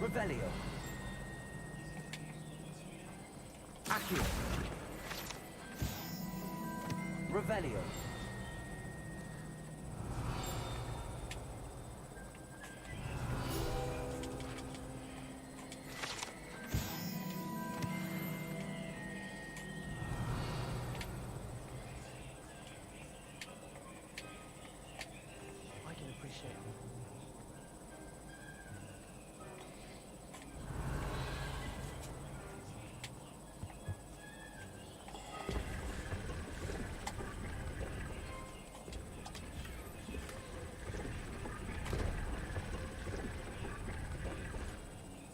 Revelio. Accio. Revelio. I can appreciate it.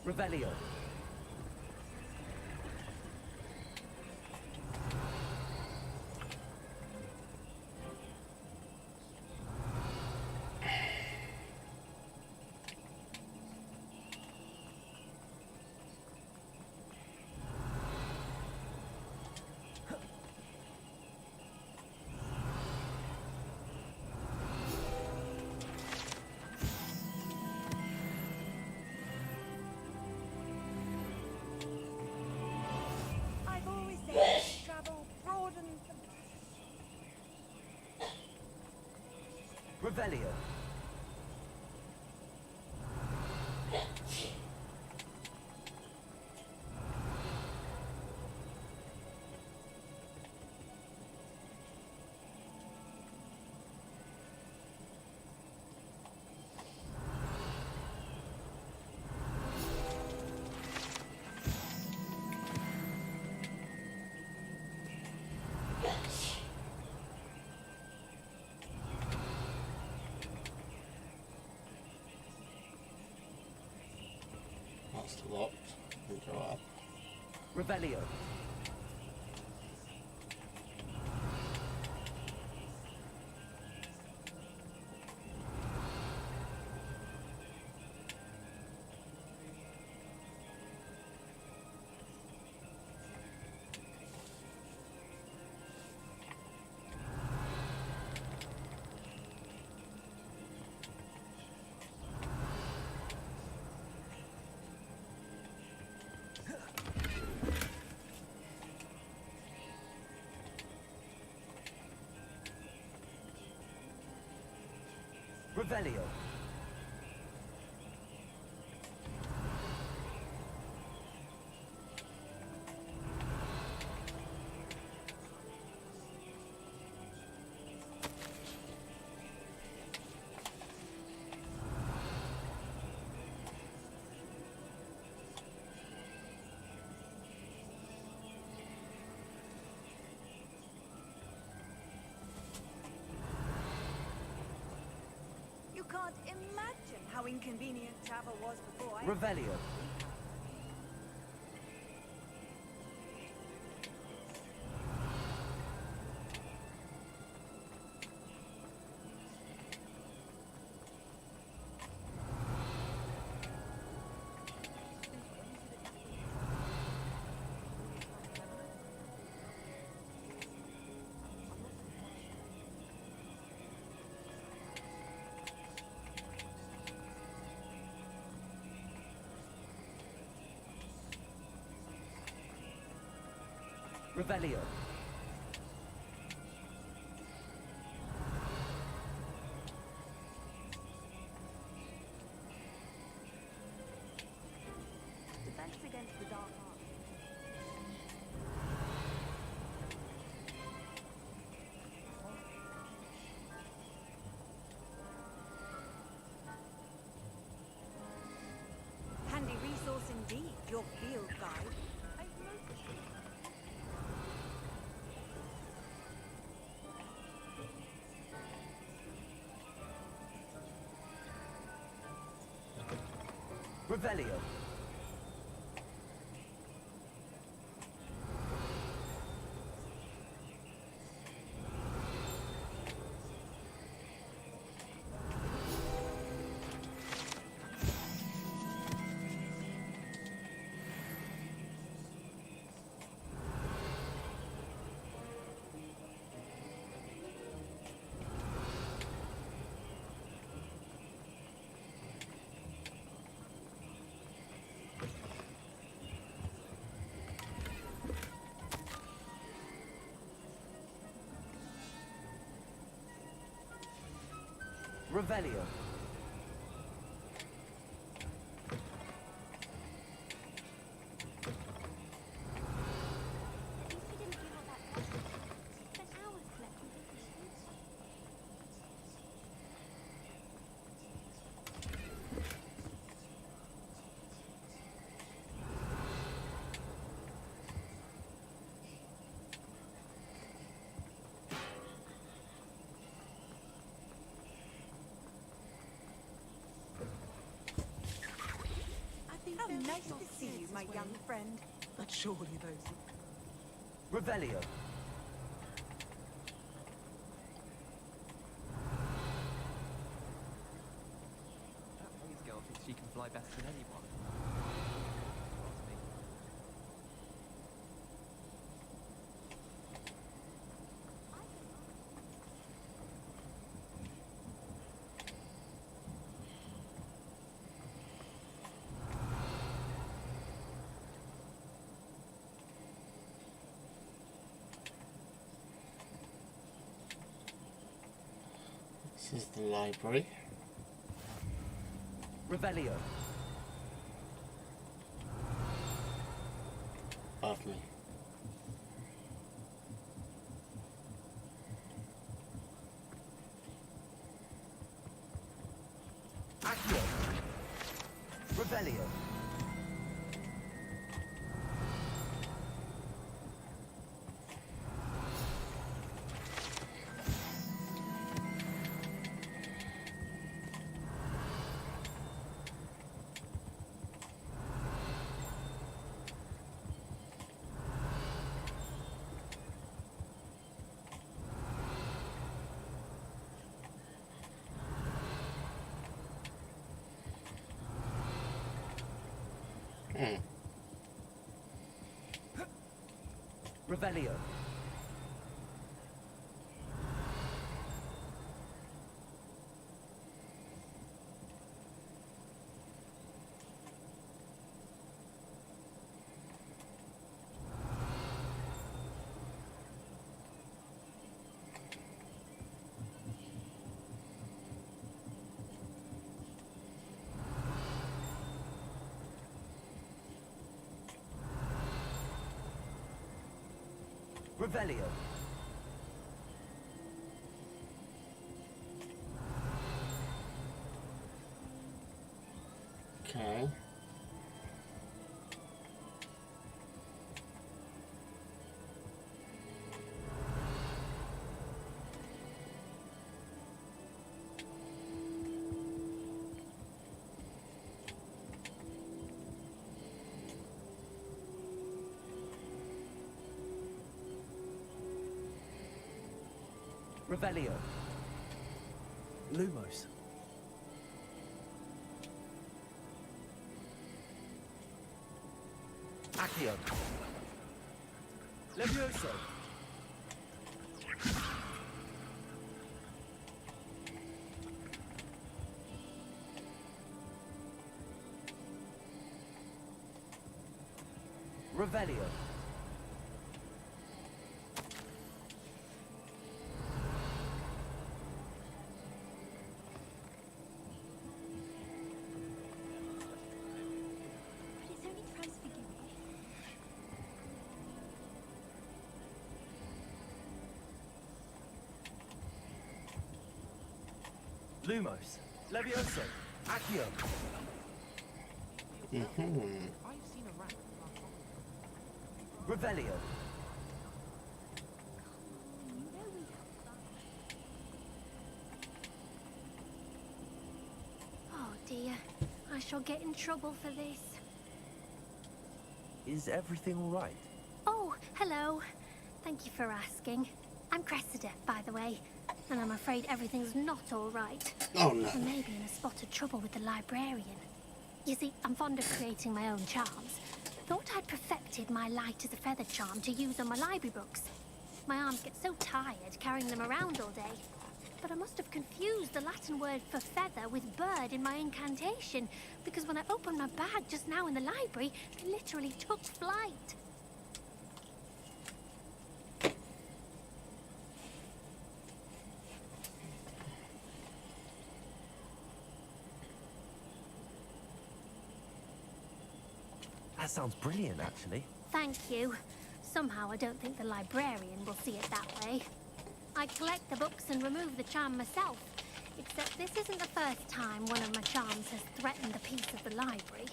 Revelio. I've always said travel broadens the... Revelio. That's locked. We go up. Revelio. Revelio. You can't imagine how inconvenient travel was before I... Revelio. Revelio. Defense against the dark arts. Handy resource indeed, your field guide. I've noticed it. Revelio. Revelio. How nice to see you, my young friend. But surely those... Revelio. That Hayes girl thinks she can fly better than anyone. This is the library. Revelio. Above me. Accio. Revelio. Revelio. Revelio. Okay. Revelio. Lumos. Accio. Levioso. Revelio. But it's only transfiguring. Lumos. Levioso. Accio. Revelio. Oh dear, I shall get in trouble for this. Is everything all right? Oh, hello. Thank you for asking. I'm Cressida, by the way, and I'm afraid everything's not all right. Oh, no. I may be in a spot of trouble with the librarian. You see, I'm fond of creating my own charms. Thought I'd perfected my light as a feather charm to use on my library books. My arms get so tired carrying them around all day. But I must have confused the Latin word for feather with bird in my incantation, because when I opened my bag just now in the library, they literally took flight. That sounds brilliant, actually. Thank you. Somehow I don't think the librarian will see it that way. I collect the books and remove the charm myself, except this isn't the first time one of my charms has threatened a piece of the library.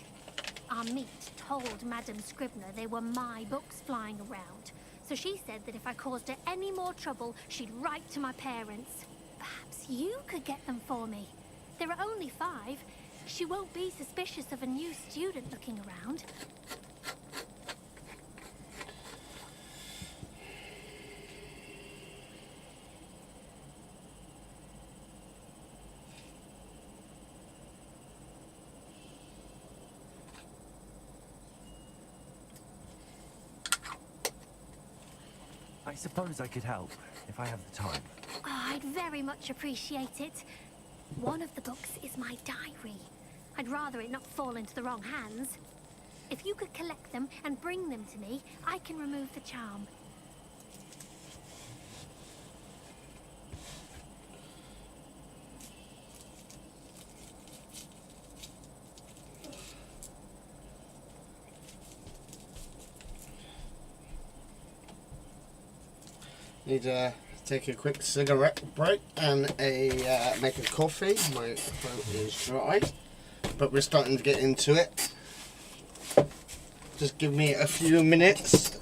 Our meet told Madame Scribner they were my books flying around, so she said that if I caused her any more trouble, she'd write to my parents. Perhaps you could get them for me. There are only 5. She won't be suspicious of a new student looking around. I suppose I could help, if I have the time. Oh, I'd very much appreciate it. One of the books is my diary. I'd rather it not fall into the wrong hands. If you could collect them and bring them to me, I can remove the charm. Need to take a quick cigarette break and make a coffee. My throat is dry, but we're starting to get into it. Just give me a few minutes.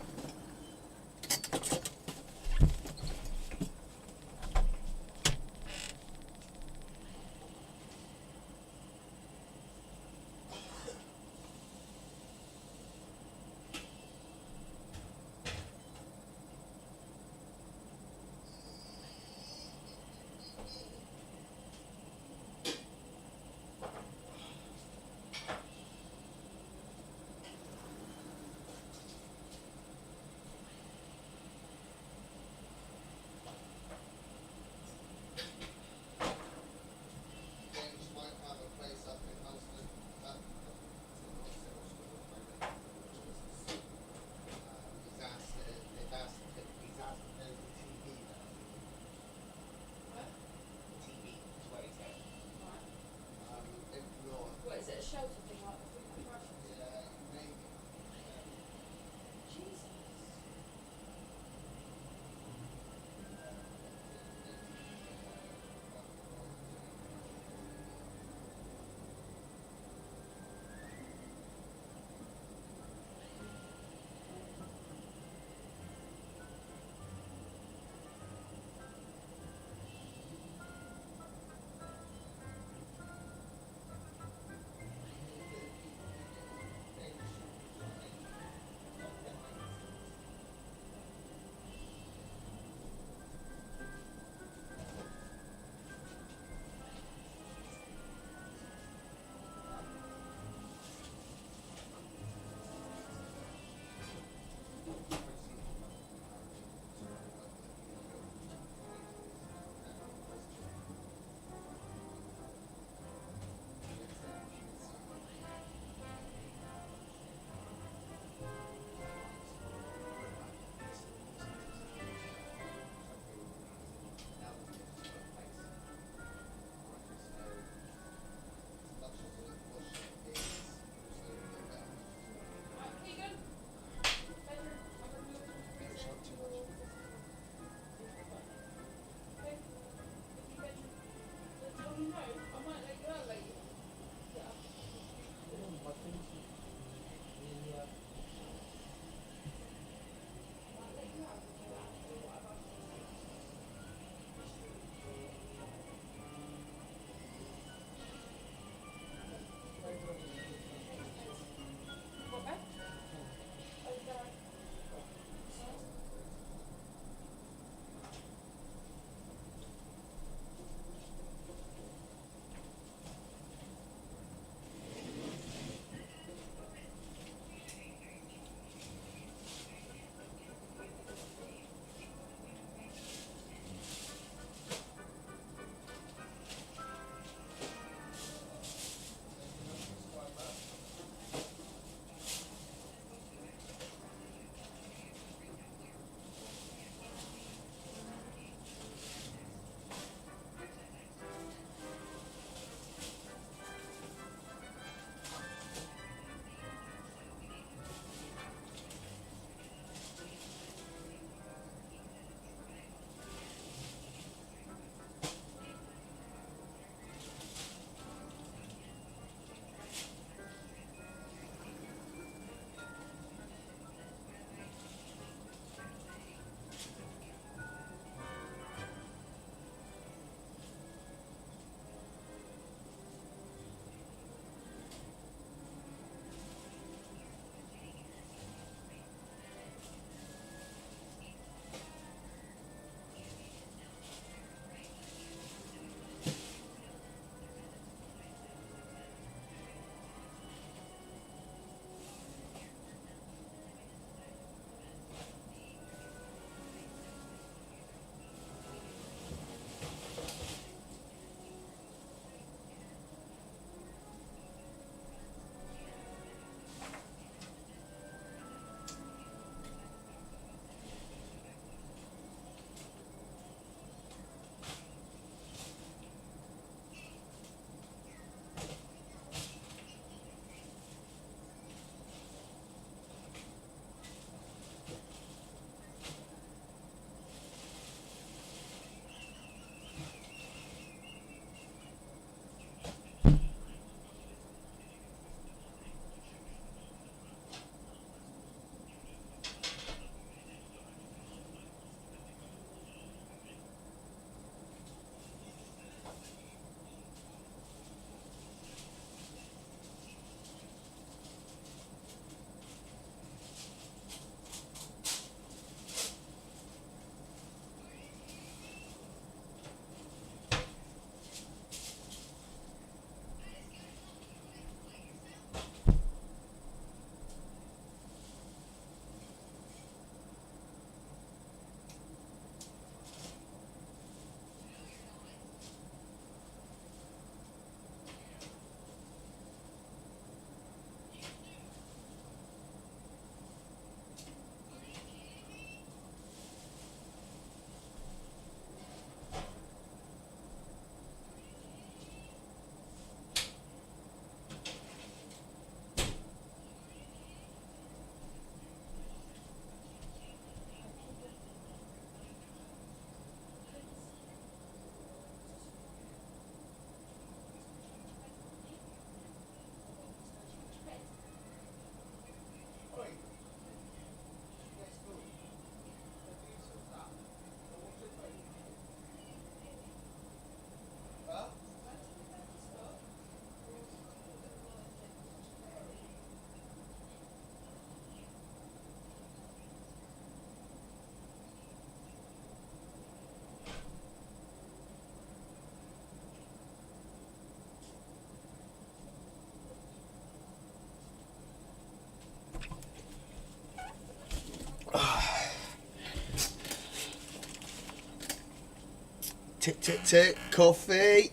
Tick, tick, tick. Coffee.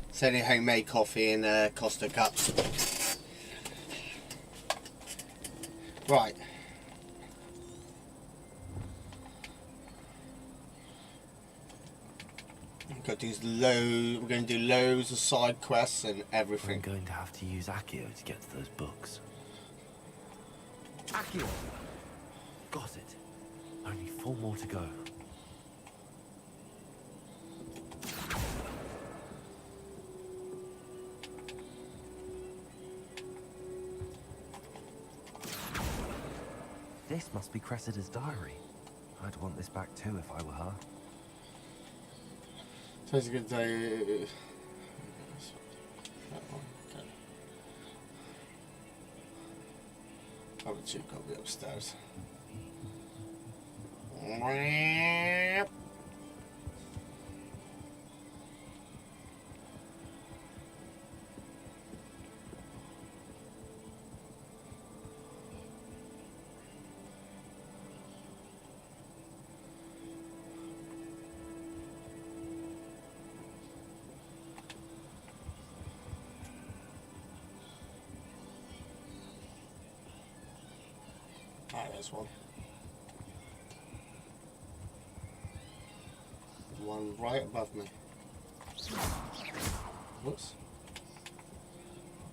It's only homemade coffee in Costa cups. Right. We're going to do loads of side quests and everything. I'm going to have to use Accio to get to those books. Accio! Got it. Only 4 more to go. This must be Cressida's diary. I'd want this back too if I were her. Today's a good day. Oh, the chip got to be upstairs. Ah, there's one. One right above me. Whoops.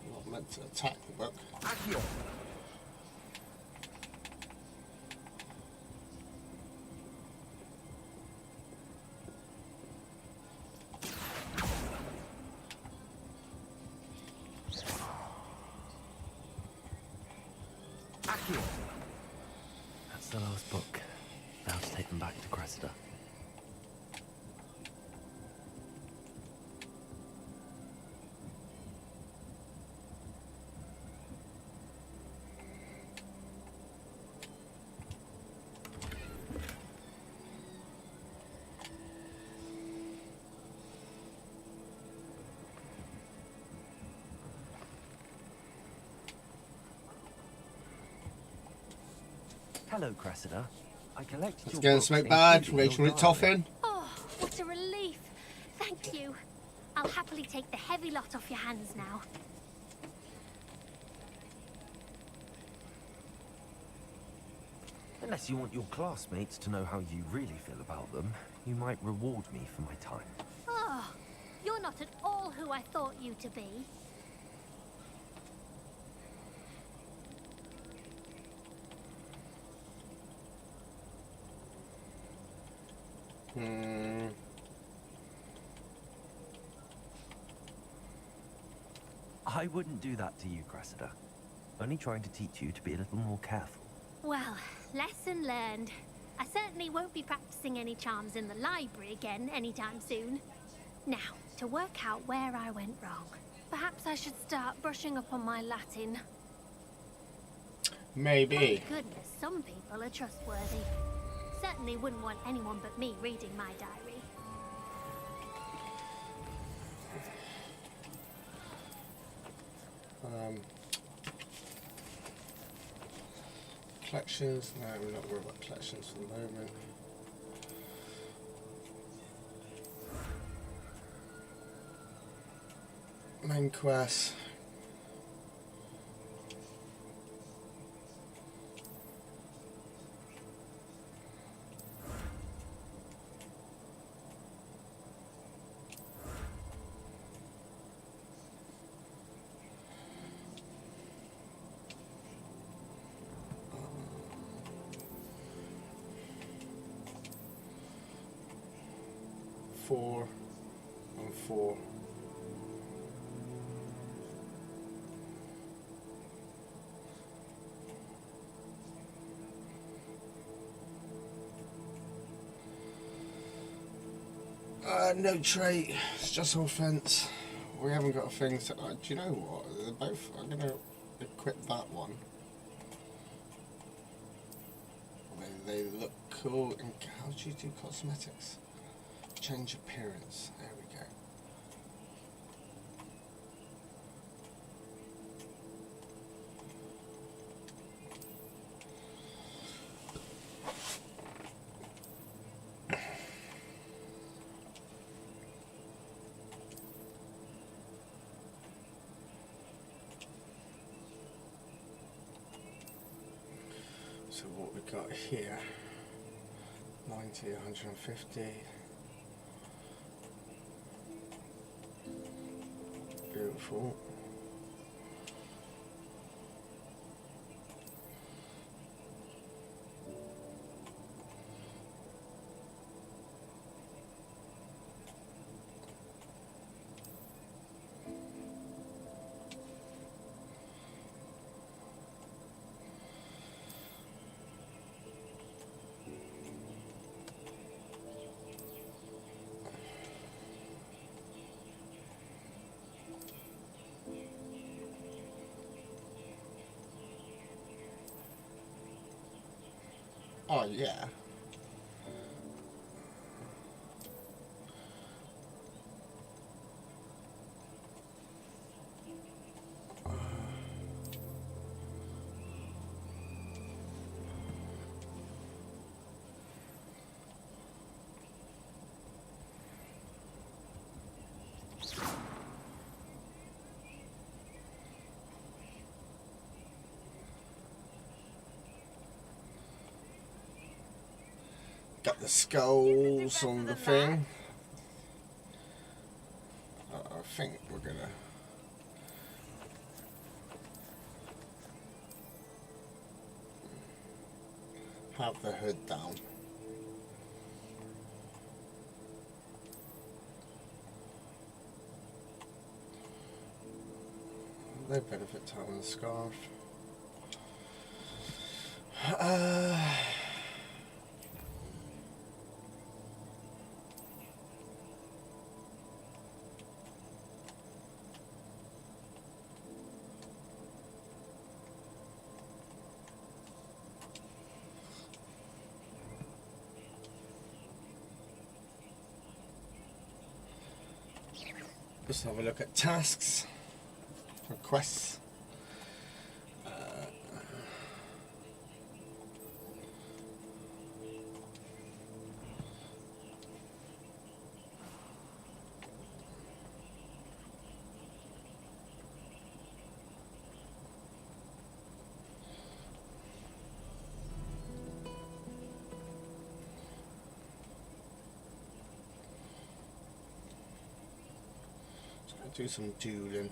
I'm not meant to attack the book. Accio! Accio! That's the last book. Now to take them back to Cressida. Hello, Cressida. I collected Let's your go and books, smoke bad. including Rachel your with Toffin. Oh, what a relief. Thank you. I'll happily take the heavy lot off your hands now. Unless you want your classmates to know how you really feel about them, you might reward me for my time. Oh, you're not at all who I thought you to be. I wouldn't do that to you, Cressida. Only trying to teach you to be a little more careful. Well, lesson learned. I certainly won't be practicing any charms in the library again anytime soon. Now, to work out where I went wrong. Perhaps I should start brushing up on my Latin. Maybe. Thank goodness some people are trustworthy. Certainly wouldn't want anyone but me reading my diary. Collections. No, we're not worried about collections for the moment. Main quest. Four and 4. No trait, it's just all fence. We haven't got a thing to. Do you know what? They're both. I'm going to equip that one. They look cool. And how do you do cosmetics? Change appearance. There we go. So what we got here, 90, 150. Beautiful. Oh yeah. Got the skulls on the thing. I think we're gonna have the hood down. No benefit time on the scarf. Let's have a look at tasks, requests. Do some dueling.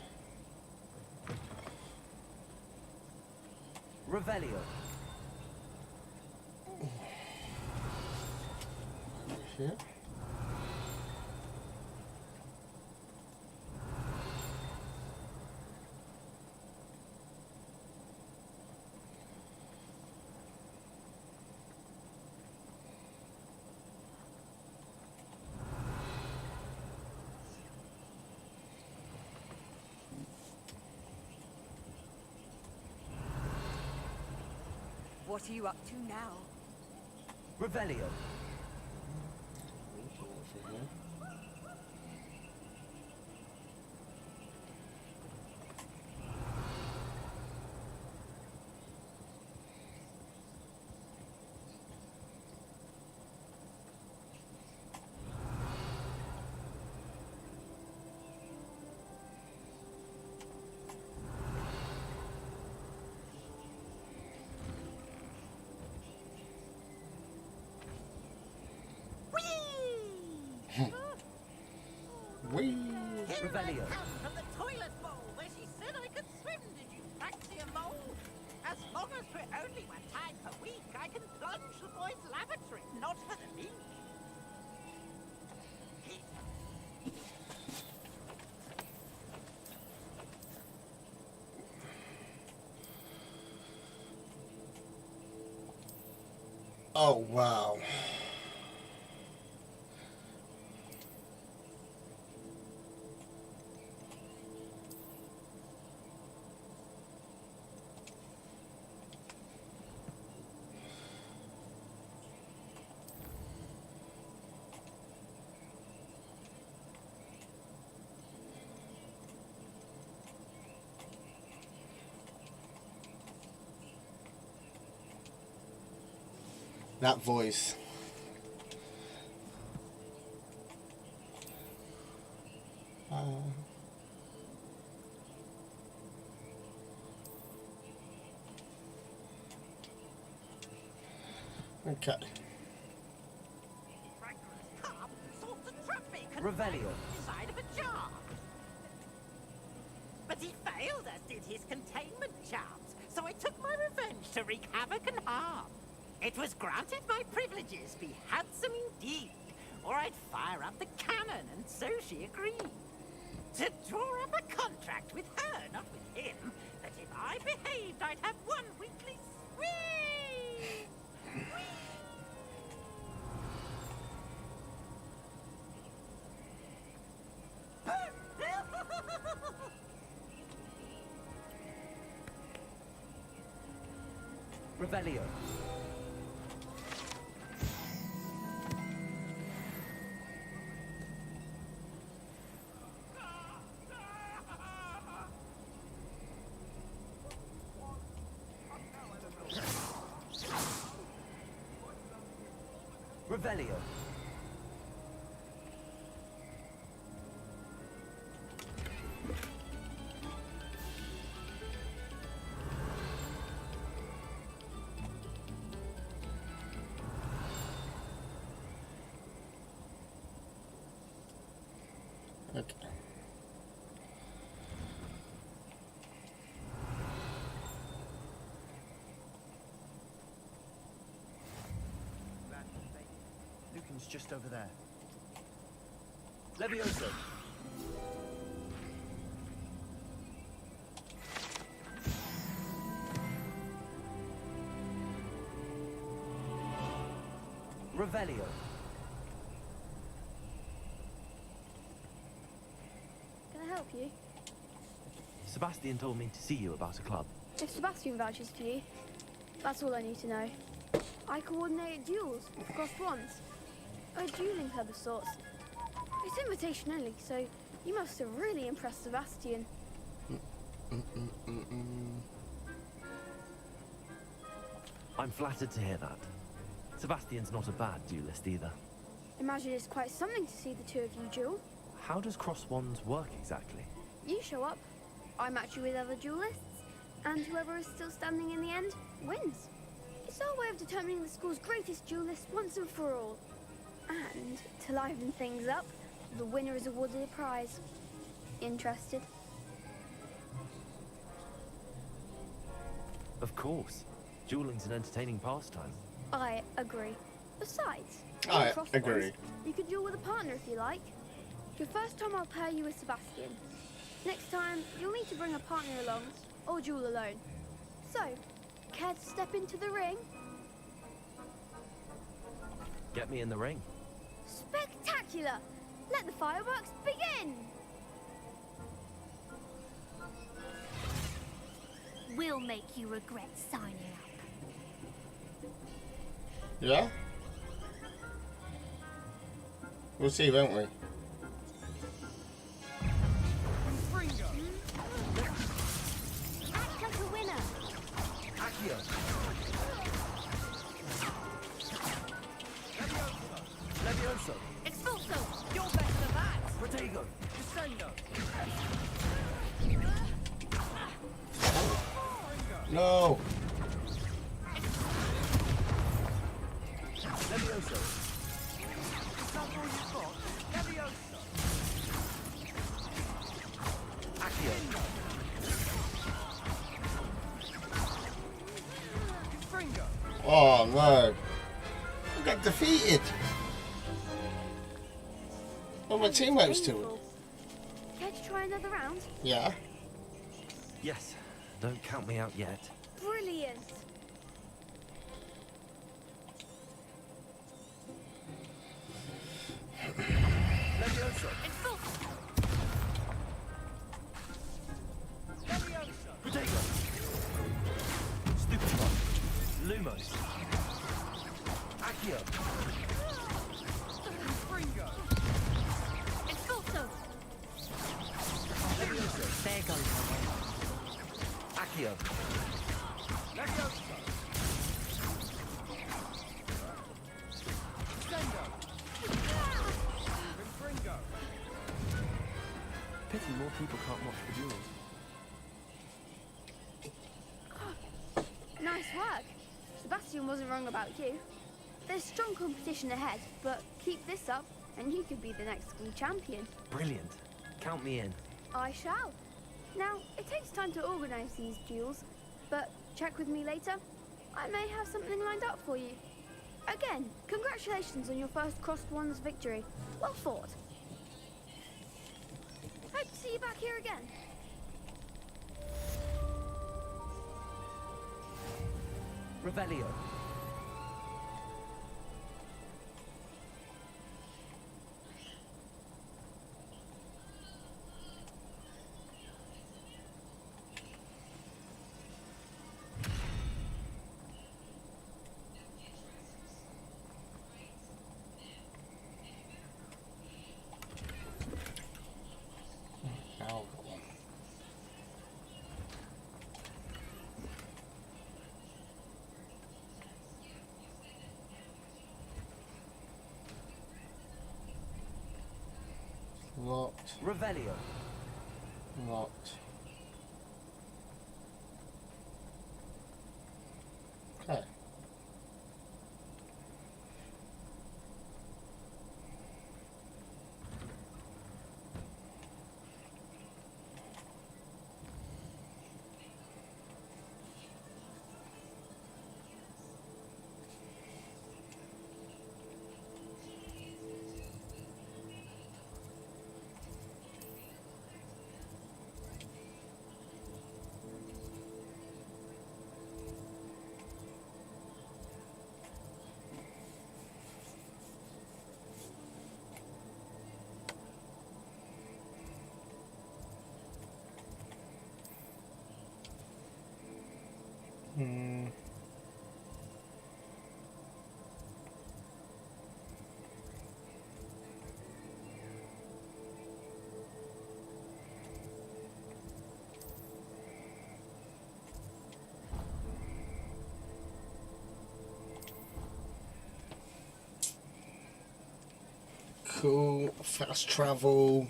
Revelio. Here. What are you up to now? Revelio. Whee! Revelio. From the toilet bowl where she said I could swim. Did you fancy a mole? As long as we're only one time per week, I can plunge the boys' lavatory, not for the me. Oh wow. That voice. Okay. Revelio. Inside of a jar. But he failed, as did his containment charms, so I took my revenge to wreak havoc and harm. It was granted my privileges be handsome indeed, or I'd fire up the cannon, and so she agreed. To draw up a contract with her, not with him, that if I behaved, I'd have one weekly swing. Revelio. Revelio. Okay. Lucan's just over there. Levioso. Revelio. Can I help you? Sebastian told me to see you about a club. If Sebastian vouches for you, that's all I need to know. I coordinate duels with crossed wands. A dueling club of sorts. It's invitation only, so you must have really impressed Sebastian. I'm flattered to hear that. Sebastian's not a bad duelist either. Imagine it's quite something to see the two of you duel. How does cross wands work exactly? You show up, I match you with other duelists, and whoever is still standing in the end wins. It's our way of determining the school's greatest duelist once and for all. And to liven things up, the winner is awarded a prize. Interested? Of course. Dueling's an entertaining pastime. I agree. Besides, I in cross agree. wands, you could duel with a partner if you like. Your first time I'll pair you with Sebastian. Next time, you'll need to bring a partner along, or duel alone. So, care to step into the ring? Get me in the ring. Spectacular! Let the fireworks begin! We'll make you regret signing up. Yeah? We'll see, won't we? Act like a winner. Accio. Levioso. Expulso! You're better than that! Protego. Descendo! No! Levioso. Is that all you've got? Levioso! Accio. Fringo! Oh no! I got defeated! Well, my teammates to it. Care to try another round? Yeah. Yes. Don't count me out yet. Brilliant! Levioso. Protego. Stupid one. Lumos. Accio. Fringo! Expulso! Levioso. There goes my way. Accio. Levioso! Descendo! Fringo! Pity more people can't watch the duels. Nice work. Sebastian wasn't wrong about you. There's strong competition ahead, but keep this up and you could be the next school champion. Brilliant. Count me in. I shall. Now, it takes time to organise these duels, but check with me later. I may have something lined up for you. Again, congratulations on your first Crossed Wands victory. Well fought. Hope to see you back here again. Revelio. Locked. Revelio. Locked. Okay. Cool. Fast travel.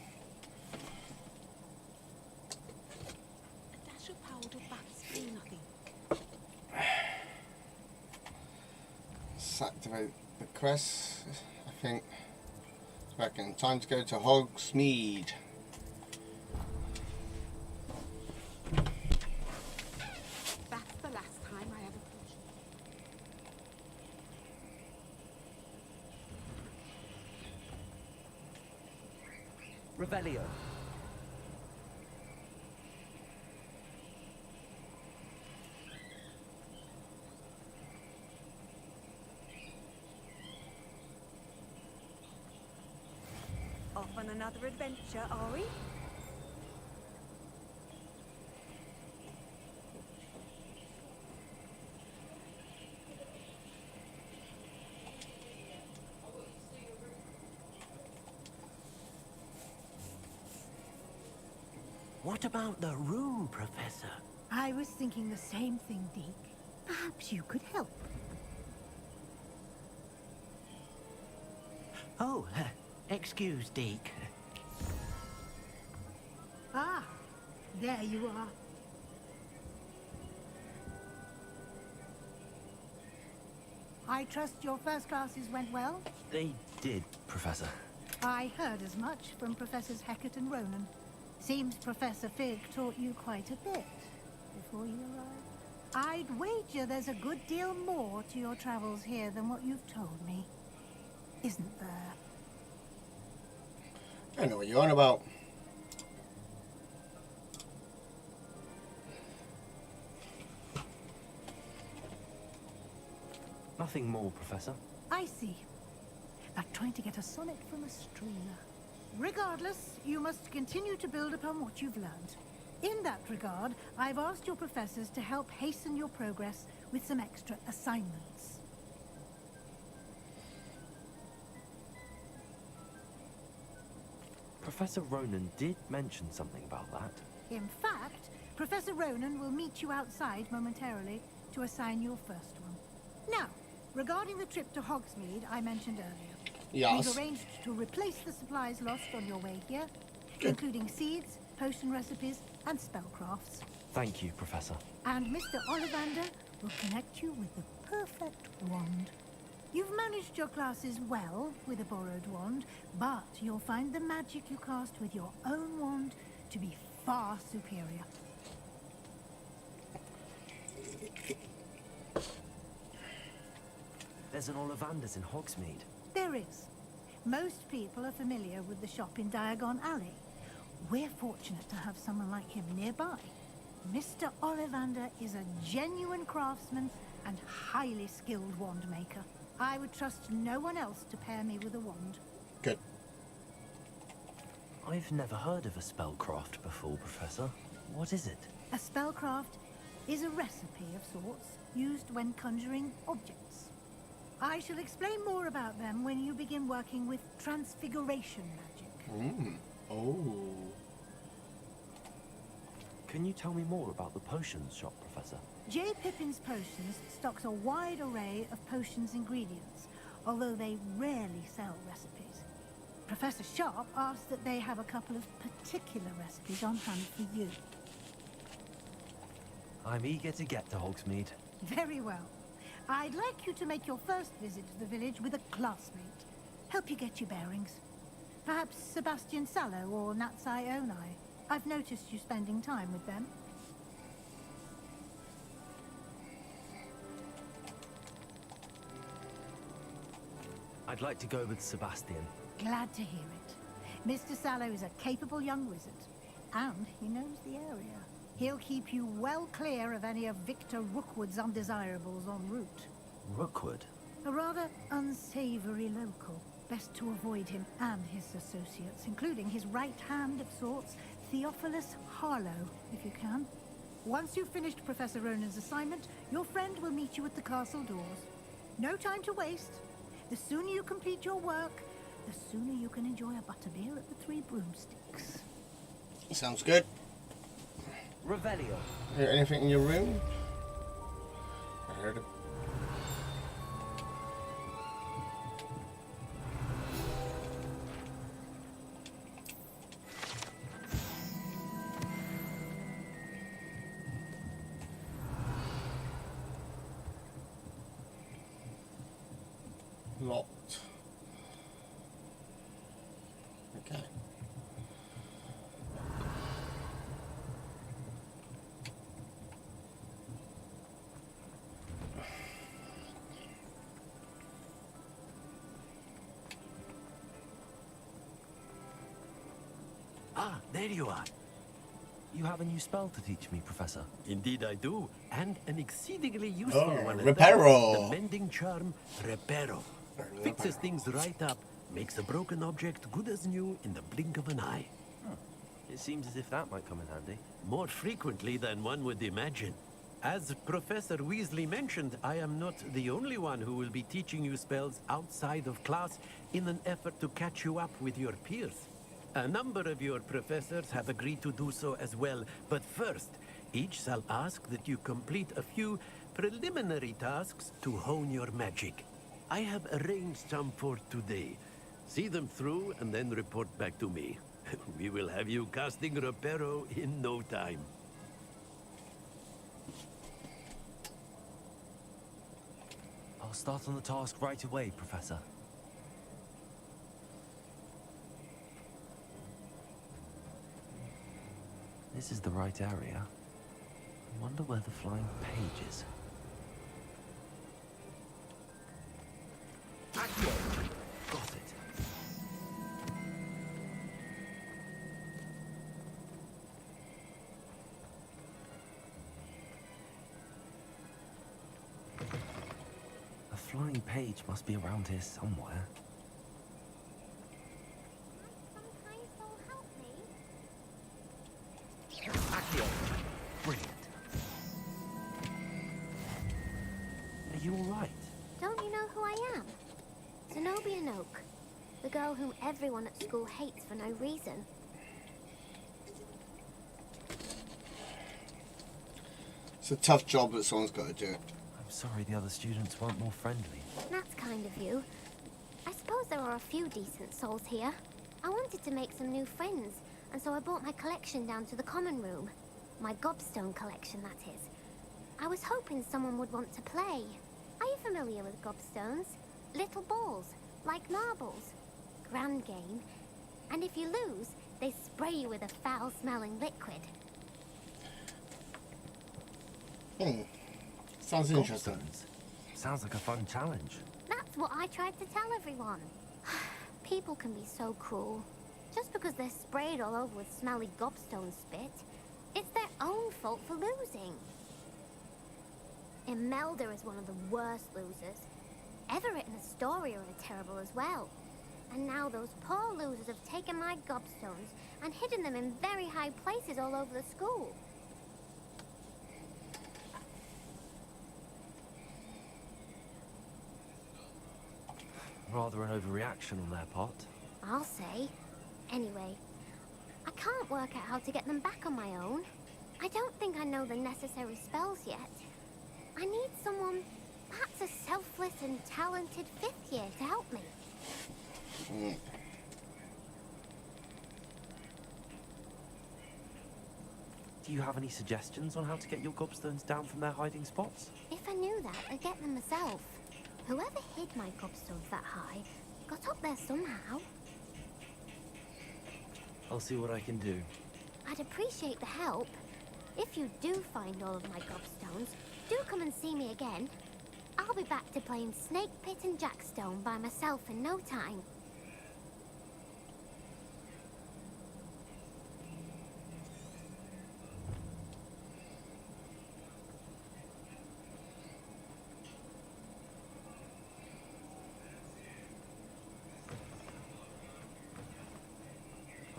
A dash of powder bats me nothing. Let's activate the quest. I think. Reckon. Time to go to Hogsmeade. That's the last time I ever touched. Revelio. Off on another adventure, are we? What about the room, Professor? I was thinking the same thing, Deke. Perhaps you could help. Oh, excuse, Deke. Ah, there you are. I trust your first classes went well? They did, Professor. I heard as much from Professors Hecat and Ronan. Seems Professor Fig taught you quite a bit before you arrived. I'd wager there's a good deal more to your travels here than what you've told me. Isn't there? I know what you're on about. Nothing more, Professor. I see. Like trying to get a sonnet from a streamer. Regardless, you must continue to build upon what you've learned. In that regard, I've asked your professors to help hasten your progress with some extra assignments. Professor Ronan did mention something about that. In fact, Professor Ronan will meet you outside momentarily to assign your first one. Now, regarding the trip to Hogsmeade I mentioned earlier. Yes. We've arranged to replace the supplies lost on your way here, including seeds, potion recipes, and spellcrafts. Thank you, Professor. And Mr. Ollivander will connect you with the perfect wand. You've managed your classes well with a borrowed wand, but you'll find the magic you cast with your own wand to be far superior. There's an Ollivander's in Hogsmeade. There is. Most people are familiar with the shop in Diagon Alley. We're fortunate to have someone like him nearby. Mr. Ollivander is a genuine craftsman and highly skilled wand maker. I would trust no one else to pair me with a wand. Good. I've never heard of a spellcraft before, Professor. What is it? A spellcraft is a recipe of sorts used when conjuring objects. I shall explain more about them when you begin working with transfiguration magic. Oh. Can you tell me more about the potions shop, Professor? J. Pippin's Potions stocks a wide array of potions ingredients, although they rarely sell recipes. Professor Sharp asks that they have a couple of particular recipes on hand for you. I'm eager to get to Hogsmeade. Very well. I'd like you to make your first visit to the village with a classmate. Help you get your bearings. Perhaps Sebastian Sallow or Natsai Onai. I've noticed you spending time with them. I'd like to go with Sebastian. Glad to hear it. Mr. Sallow is a capable young wizard, and he knows the area. He'll keep you well clear of any of Victor Rookwood's undesirables en route. Rookwood? A rather unsavory local. Best to avoid him and his associates, including his right hand of sorts, Theophilus Harlow, if you can. Once you've finished Professor Ronan's assignment, your friend will meet you at the castle doors. No time to waste. The sooner you complete your work, the sooner you can enjoy a butterbeer at the Three Broomsticks. Sounds good. Revelio. Hear anything in your room? I heard it. Locked. Okay. Ah, there you are. You have a new spell to teach me, Professor. Indeed I do, and an exceedingly useful one. at that. Reparo. The mending charm, Reparo. Fixes things right up, makes a broken object good as new in the blink of an eye. It seems as if that might come in handy. More frequently than one would imagine. As Professor Weasley mentioned, I am not the only one who will be teaching you spells outside of class in an effort to catch you up with your peers. A number of your professors have agreed to do so as well, but first, each shall ask that you complete a few preliminary tasks to hone your magic. I have arranged some for today. See them through and then report back to me. We will have you casting Reparo in no time. I'll start on the task right away, Professor. This is the right area. I wonder where the flying page is. Got it. A flying page must be around here somewhere. Brilliant. Are you all right? Don't you know who I am? Zenobia Noak, the girl whom everyone at school hates for no reason. It's a tough job, but someone's got to do it. I'm sorry the other students weren't more friendly. That's kind of you. I suppose there are a few decent souls here. I wanted to make some new friends, and so I brought my collection down to the common room. My gobstone collection, that is. I was hoping someone would want to play. Are you familiar with gobstones? Little balls, like marbles. Grand game. And if you lose, they spray you with a foul-smelling liquid. Sounds interesting. Sounds like a fun challenge. That's what I tried to tell everyone. People can be so cruel. Just because they're sprayed all over with smelly gobstone spit, it's their own fault for losing. Imelda is one of the worst losers. Everett and Astoria are terrible as well. And now those poor losers have taken my gobstones and hidden them in very high places all over the school. Rather an overreaction on their part. I'll say. Anyway, I can't work out how to get them back on my own. I don't think I know the necessary spells yet. I need someone, perhaps a selfless and talented 5th year to help me. Do you have any suggestions on how to get your gobstones down from their hiding spots? If I knew that, I'd get them myself. Whoever hid my gobstones that high got up there somehow. I'll see what I can do. I'd appreciate the help. If you do find all of my gobstones, do come and see me again. I'll be back to playing Snake Pit and Jackstone by myself in no time.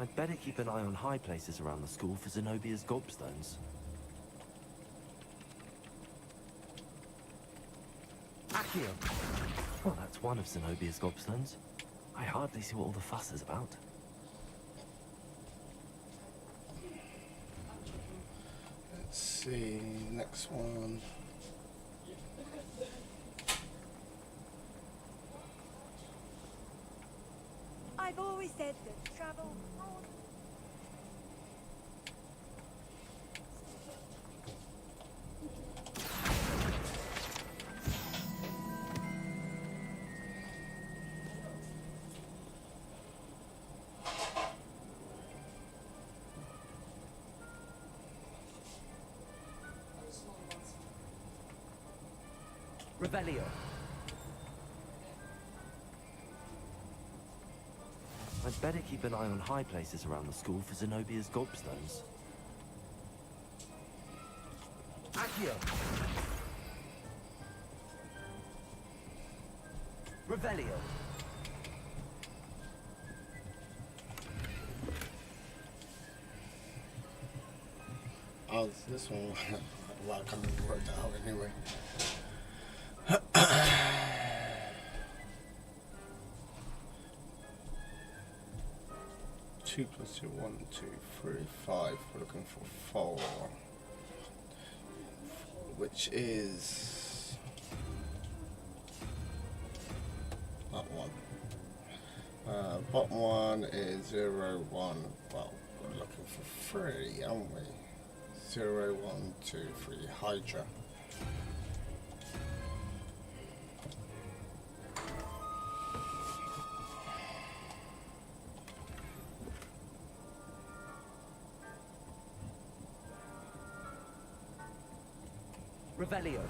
I'd better keep an eye on high places around the school for Zenobia's gobstones. Accio! Well, that's one of Zenobia's gobstones. I hardly see what all the fuss is about. Let's see, next one. I've always said that travel... Revelio. I'd better keep an eye on high places around the school for Zenobia's gobstones. Accio! Revelio. Oh, this one. Well, I can't even work that out anyway. 2 plus 2, 1, 2, 3, 5. We're looking for 4. Which is that one. Bottom one is 0, 1. Well, we're looking for 3, aren't we? 0, 1, 2, 3. Hydra. Revelio.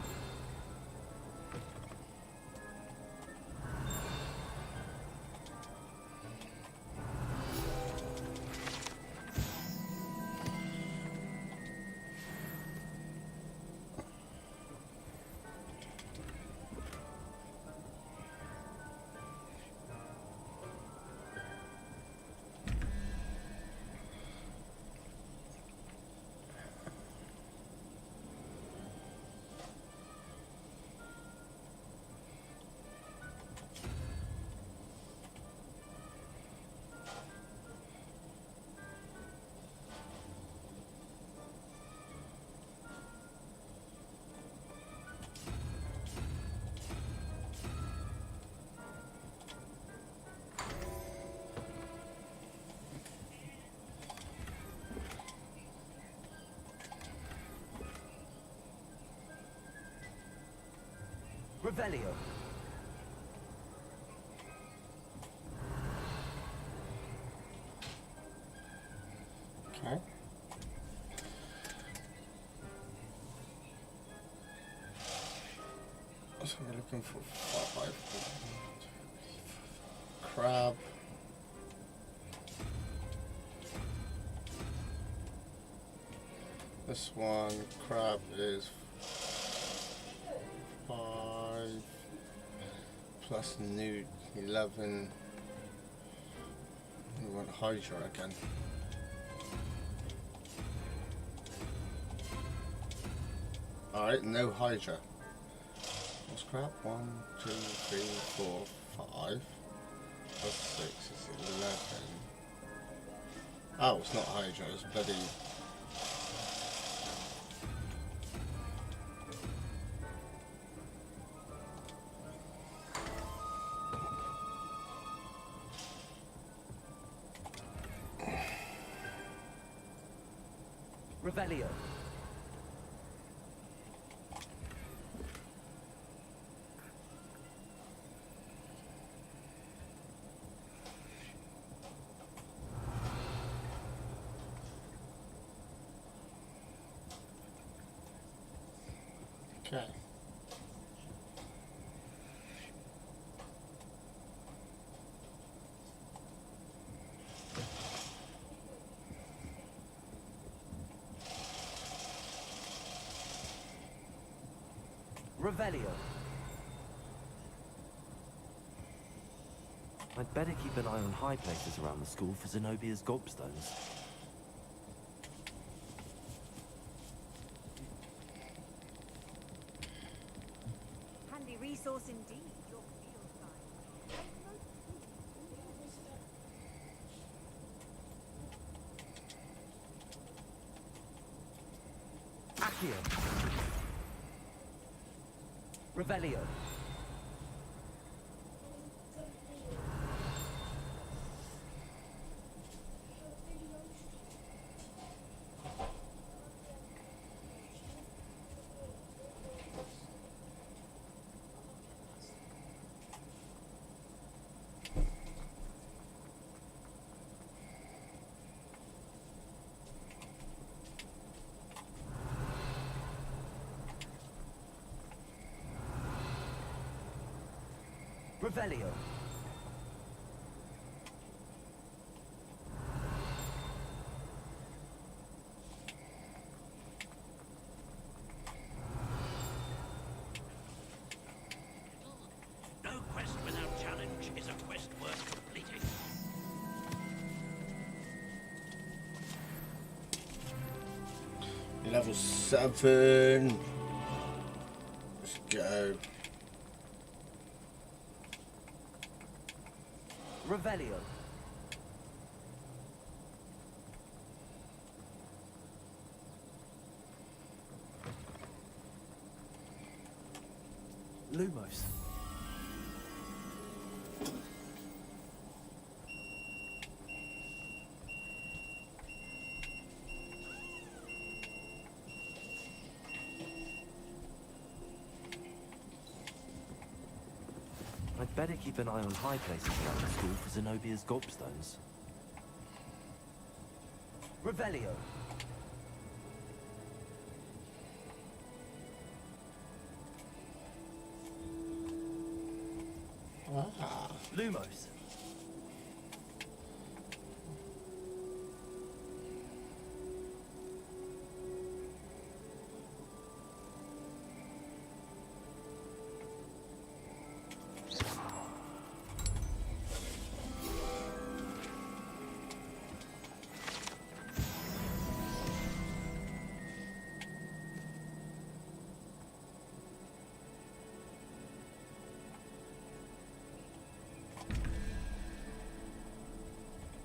Revelio. So we're looking for 5. Crab. This one, crab is 5 plus newt 11. We want hydra again. Alright, no hydra. What's crab? 1, 2, 3, 4, 5. Plus 6 is 11. Oh, it's not hydra, it's bloody. Revelio. Okay. Revelio. I'd better keep an eye on high places around the school for Zenobia's gobstones. Handy resource indeed. Your field guide. Accio. Revelio. Revelio. No quest without challenge is a quest worth completing. Level 7. Let's go. Revelio. Lumos. I'd better keep an eye on high places around the school for Zenobia's gobstones. Revelio. Ah. Lumos.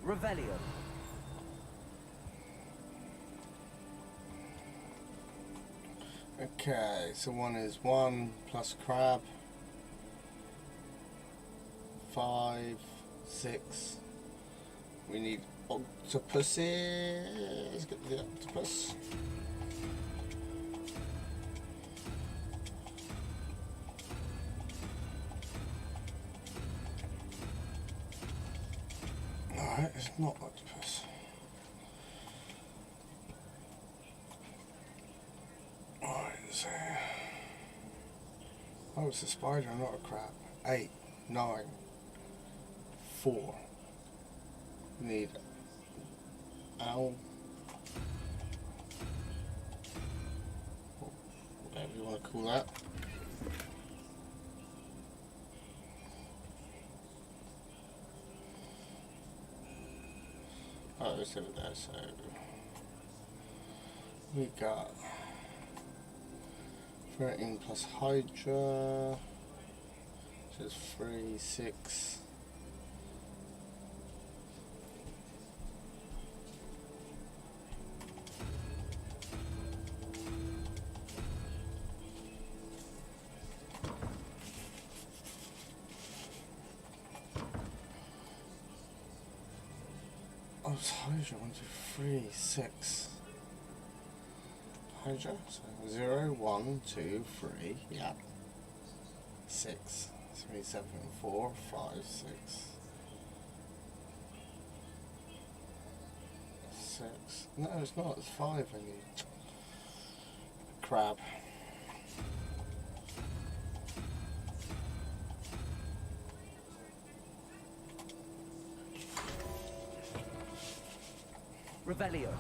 Revelio. Okay, so one is 1 plus crab. 5, 6. We need octopuses. Let's get the octopus. Alright, it's not octopus. Alright, so Oh, it's a spider, not a crab. 8, 9, 4. Need owl. Whatever you want to call that. Oh, it's over there, so we got 13 plus Hydra, which is 3, 6. Oh, it's Hydra, 1, 2, 3, 6. Hydra, so 0, 1, 2, 3, yeah. 6, 3, 7, 4, 5, 6. 6. No, it's not, it's 5 I need. Crab. Revelio.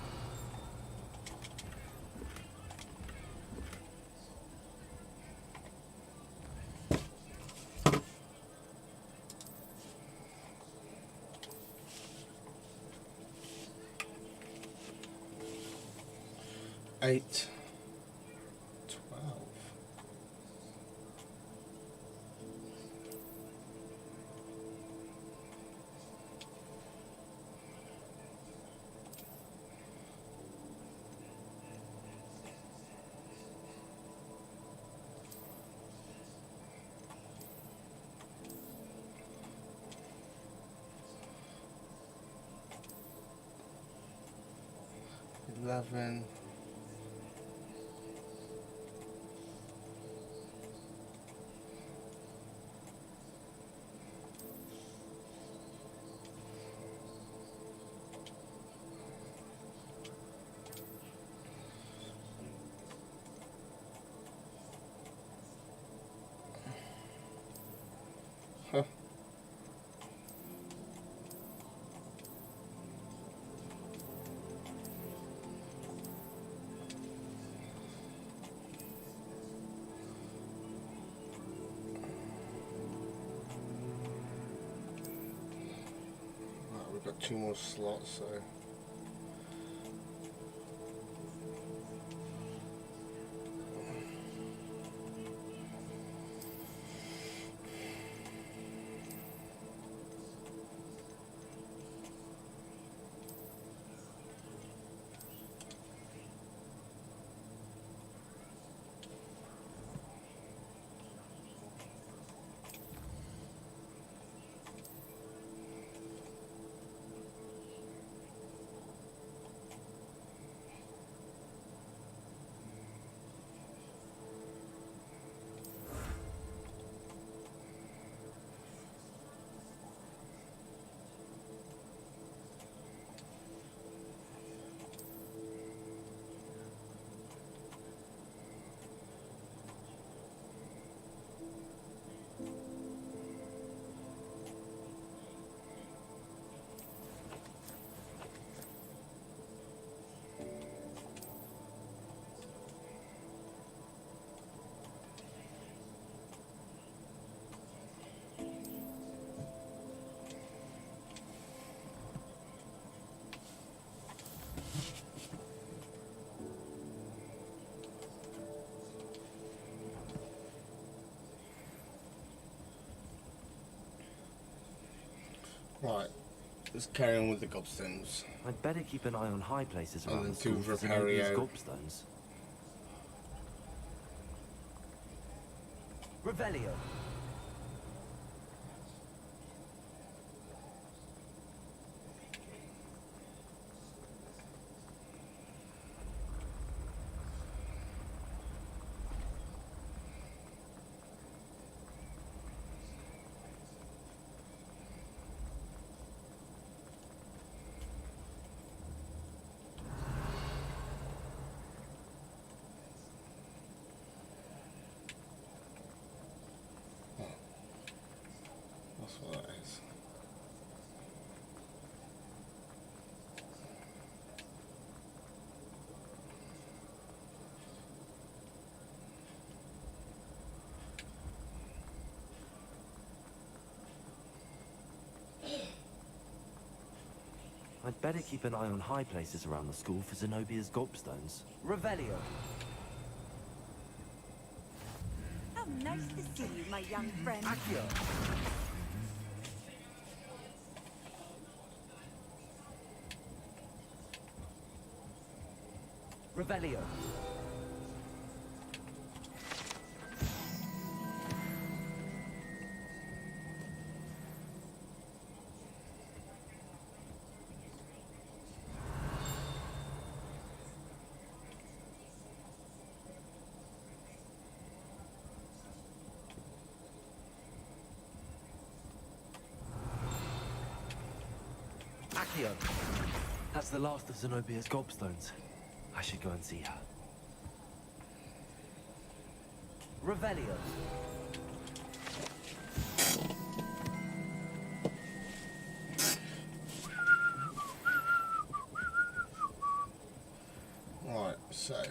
Eight, 12. $11. Huh. Right, we've got 2 more slots, so right, let's carry on with the gobstones. I'd better keep an eye on high places And around then the school 2 for for some of these Perio. gobstones. Revelio. That's what that is. I'd better keep an eye on high places around the school for Zenobia's gobstones. Revelio. How nice to see you, my young friend. Accio. Revelio. Accio. That's the last of Zenobia's gobstones. I should go and see her. Revelio. Right, so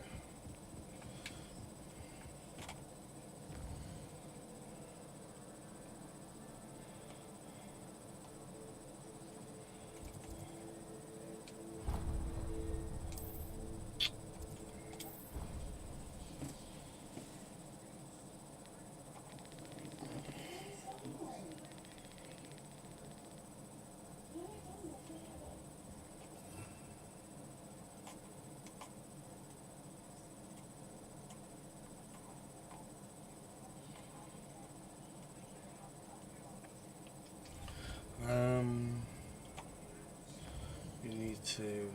you need to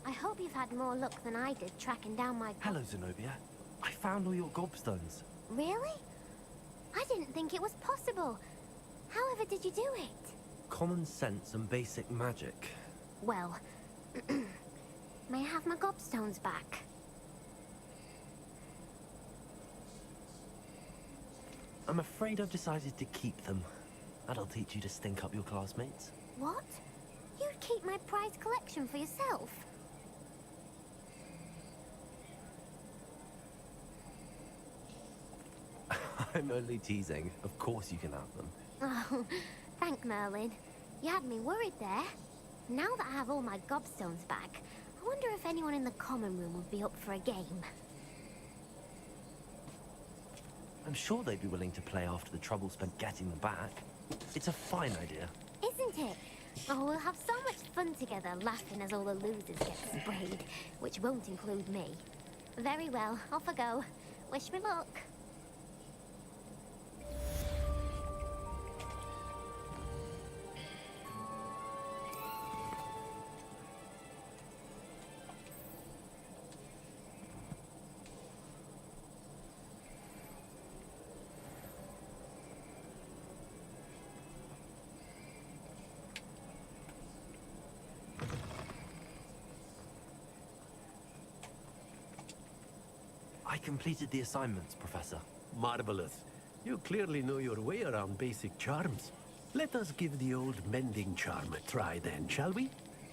I hope you've had more luck than I did tracking down my... Hello, Zenobia. I found all your gobstones. Really? I didn't think it was possible. However did you do it? Common sense and basic magic. Well, may I have my gobstones back? I'm afraid I've decided to keep them. That'll teach you to stink up your classmates. What? You'd keep my prized collection for yourself? I'm only teasing. Of course you can have them. Oh, thank Merlin. You had me worried there. Now that I have all my gobstones back, I wonder if anyone in the common room would be up for a game. I'm sure they'd be willing to play after the trouble spent getting them back. It's a fine idea. Isn't it? Oh, we'll have so much fun together, laughing as all the losers get sprayed, which won't include me. Very well, off I go. Wish me luck. I completed the assignments, Professor. Marvelous. You clearly know your way around basic charms. Let us give the old mending charm a try then, shall we?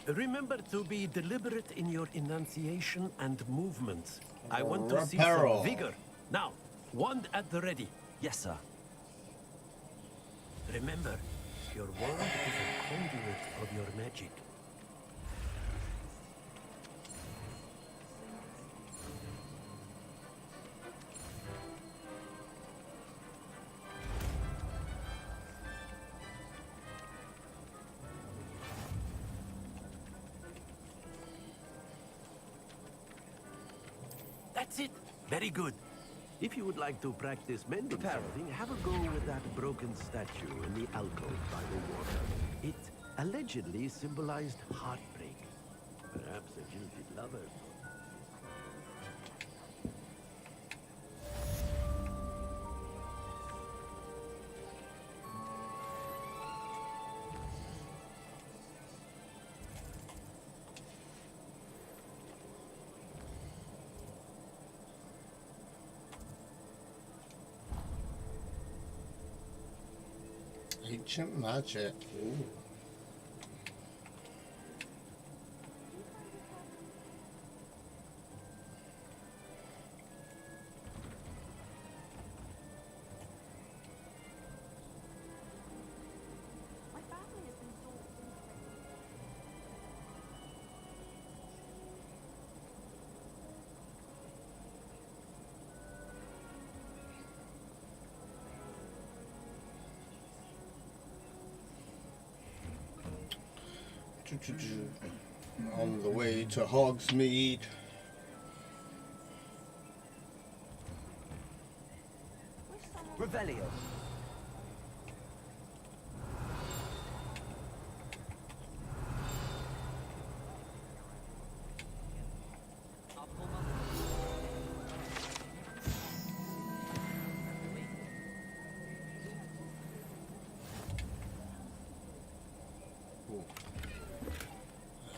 Remember to be deliberate in your enunciation and movements. I want to see some vigor. Now, wand at the ready. Yes, sir. Remember, your wand is a conduit of your magic. That's it. Very good. If you would like to practice mending something, have a go with that broken statue in the alcove by the water. It allegedly symbolized heartbreak. Perhaps a jilted lover. Ancient magic. Ooh. My family has been stalked into On the way to Hogsmeade. Revelio.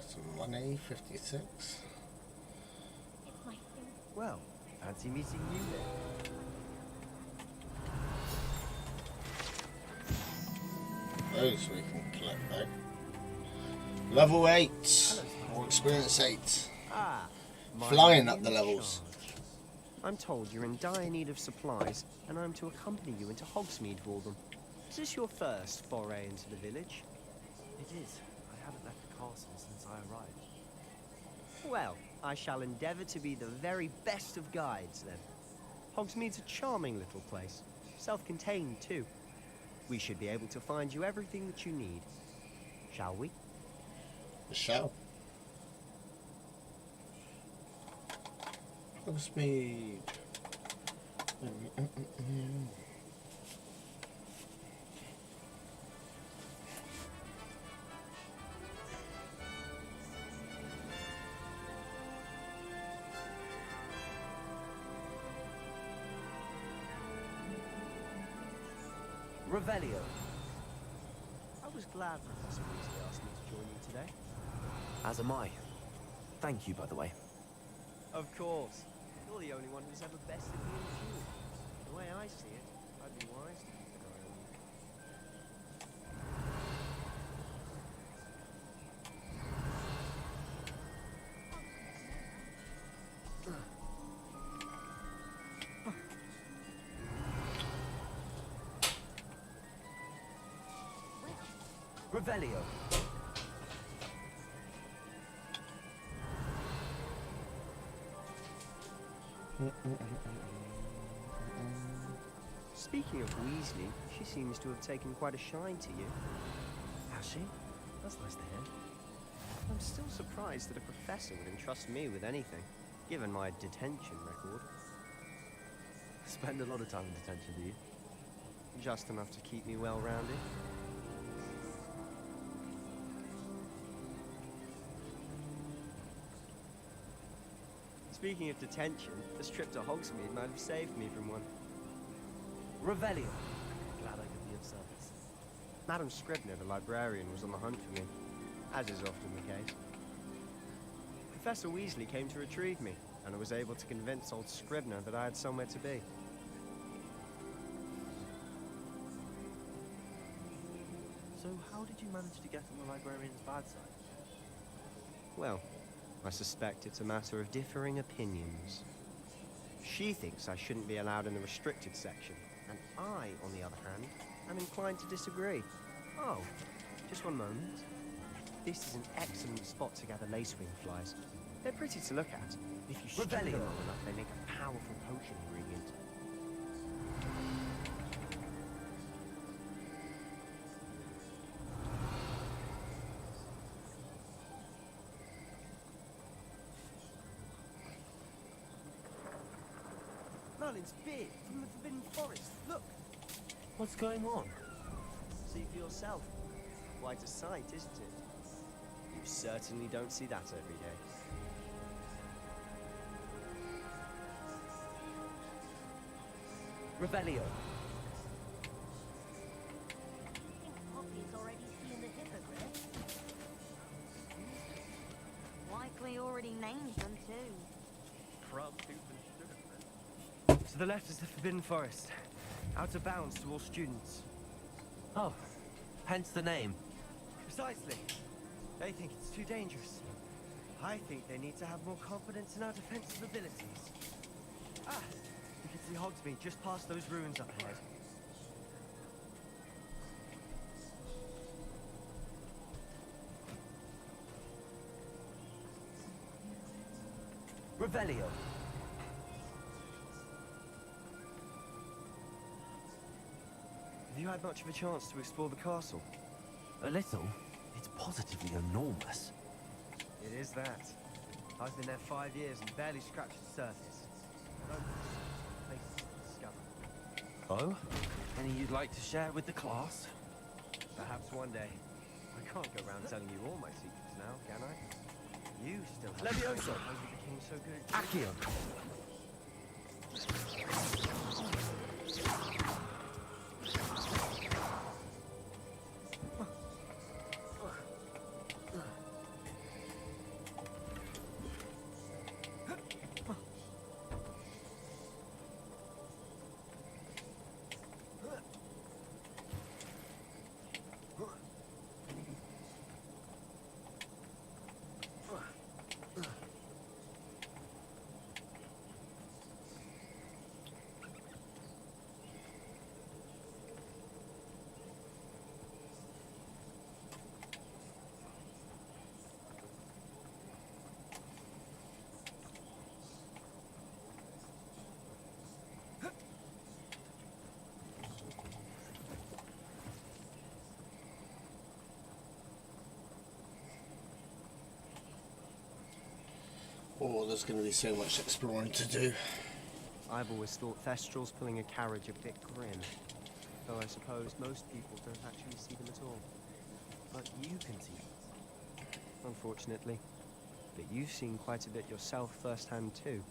Some money, 56. Well, fancy meeting you then. Those we can collect though. Level 8. Or experience 8. Ah, my Flying up new the levels. charge. I'm told you're in dire need of supplies, and I'm to accompany you into Hogsmeade for them. Is this your first foray into the village? It is. I haven't left the castle since I arrived. Well, I shall endeavour to be the very best of guides, then. Hogsmeade's a charming little place. Self-contained, too. We should be able to find you everything that you need. Shall we? We shall. Hogsmeade. Revelio. I was glad Professor Weasley asked me to join you today. As am I. Thank you, by the way. Of course. You're the only one who's ever bested me in a duel. The way I see it, I'd be wise to keep an eye on you. Revelio. Speaking of Weasley, she seems to have taken quite a shine to you. Has she? That's nice to hear. I'm still surprised that a professor would entrust me with anything, given my detention record. Spend a lot of time in detention, do you? Just enough to keep me well-rounded. Speaking of detention, this trip to Hogsmeade might have saved me from one. Revelio. Glad I could be of service. Madam Scribner, the librarian, was on the hunt for me, as is often the case. Professor Weasley came to retrieve me, and I was able to convince old Scribner that I had somewhere to be. So how did you manage to get on the librarian's bad side? Well, I suspect it's a matter of differing opinions. She thinks I shouldn't be allowed in the restricted section, and I, on the other hand, am inclined to disagree. Oh, just one moment. This is an excellent spot to gather lacewing flies. They're pretty to look at. If you stew them long enough, they make a powerful potion ingredient. Merlin's beard from the Forbidden Forest. Look! What's going on? See for yourself. Quite a sight, isn't it? certainly don't see that every day. Revelio. Poppy's already seen the hippogriff. Likely already named them too. To the left is the Forbidden Forest. Out of bounds to all students. Oh, hence the name. Precisely. They think it's too dangerous. I think they need to have more confidence in our defensive abilities. Ah, you can see Hogsmeade just past those ruins up ahead. Revelio. Have you had much of a chance to explore the castle? A little. It's positively enormous. It is that. I've been there 5 years and barely scratched the surface. Places to discover. Oh? Any you'd like to share with the class? Perhaps one day. I can't go around telling you all my secrets now, can I? You still have Levioso. how you became so good. Accio. Oh, there's going to be so much exploring to do. I've always thought Thestrals pulling a carriage a bit grim. Though I suppose most people don't actually see them at all. But you can see them. Unfortunately. But you've seen quite a bit yourself firsthand too.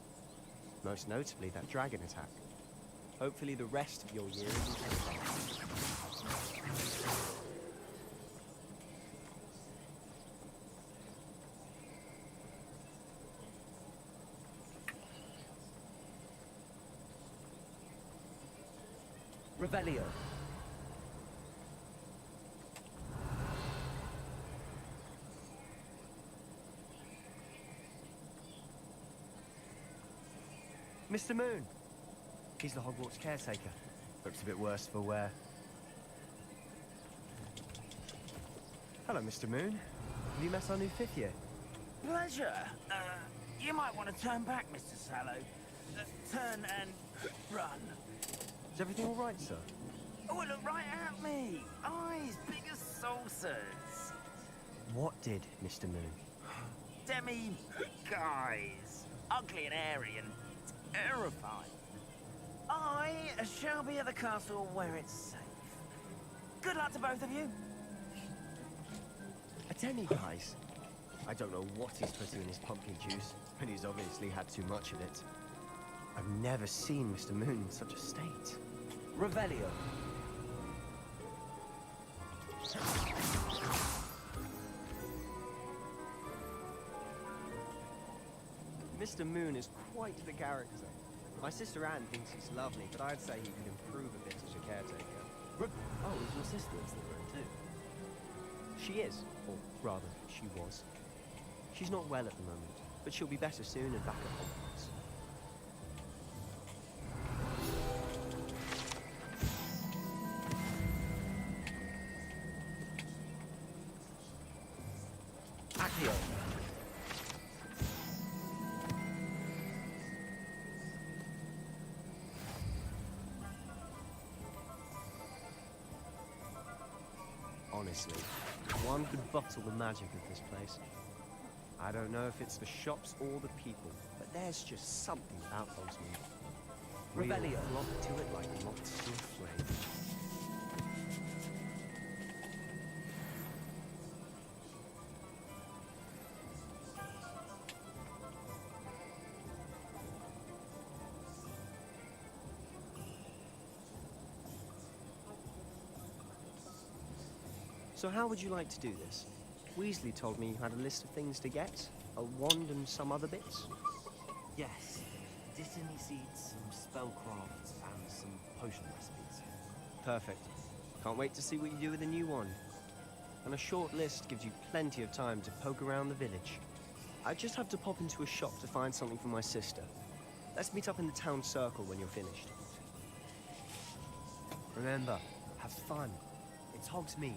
Most notably that dragon attack. Hopefully the rest of your year isn't Revelio. Mr. Moon! He's the Hogwarts caretaker. Looks a bit worse for wear. Hello, Mr. Moon. Have you met our new fifth year? Pleasure. You might want to turn back, Mr. Sallow. Turn and run. Is everything all right, sir? Oh, look right at me. Eyes big as saucers. What did, Mr. Moon? Demi guys. Ugly and airy and terrifying. I shall be at the castle where it's safe. Good luck to both of you. A demi-guise? I don't know what he's putting in his pumpkin juice, and he's obviously had too much of it. I've never seen Mr. Moon in such a state. Revelio. Mr. Moon is quite the character. My sister Anne thinks he's lovely, but I'd say he could improve a bit as a caretaker. Oh, is your sister in Slytherin too? She is, or rather, she was. She's not well at the moment, but she'll be better soon and back at Hogwarts. Accio. Honestly, one could bottle the magic of this place. I don't know if it's the shops or the people, but there's just something about Hogsmeade. Revelio. Flock to it like moths to a flame. So how would you like to do this? Weasley told me you had a list of things to get. A wand and some other bits. Yes. Destiny seeds, some spellcrafts, and some potion recipes. Perfect. Can't wait to see what you do with the new wand. And a short list gives you plenty of time to poke around the village. I just have to pop into a shop to find something for my sister. Let's meet up in the town circle when you're finished. Remember, have fun. It's Hogsmeade.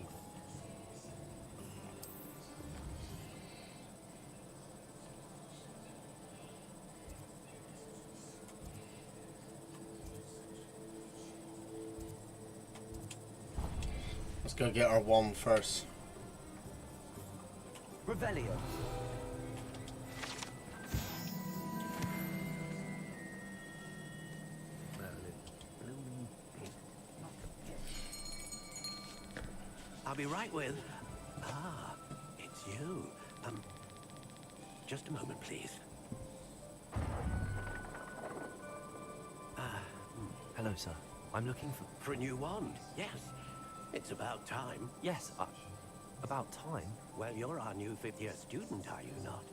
Let's go get our wand first. Revelio. I'll be right with... Ah, it's you. Just a moment, please. Hello, sir. I'm looking For a new wand, yes. It's about time. Yes, about time? Well, you're our new fifth-year student, are you not?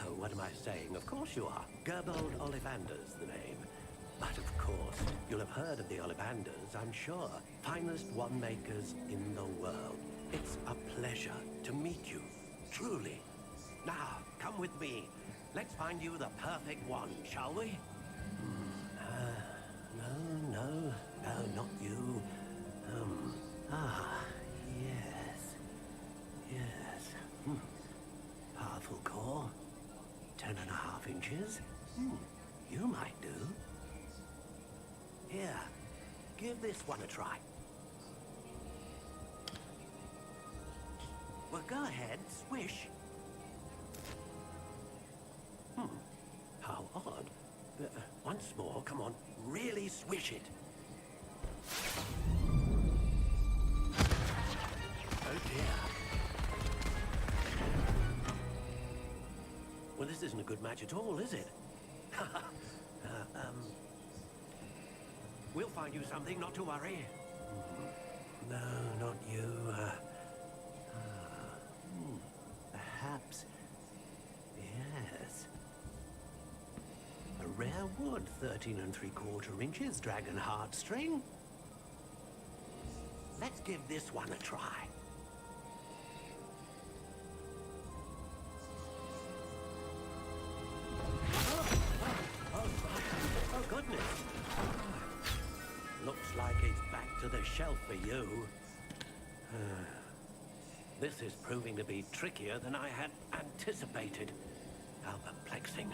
Oh, what am I saying? Of course you are. Gerbold Ollivander's the name. But of course, you'll have heard of the Ollivanders, I'm sure. Finest wand makers in the world. It's a pleasure to meet you, truly. Now, come with me. Let's find you the perfect wand, shall we? No, not you. Yes. Powerful core. 10.5 inches. You might do. Here, give this one a try. Well, go ahead, swish. How odd. Once more, come on, really swish it. Oh dear. Well, this isn't a good match at all, is it? We'll find you something, not to worry. No, not you. Perhaps. Yes. A rare wood, 13 3/4 inches, dragon heartstring. Let's give this one a try. Oh, goodness. Looks like it's back to the shelf for you. This is proving to be trickier than I had anticipated. How perplexing.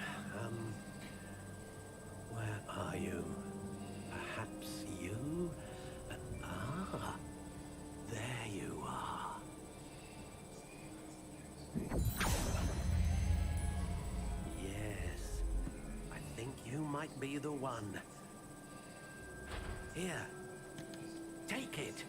Where are you? Perhaps you? There you are. Yes, I think you might be the one. Here, take it.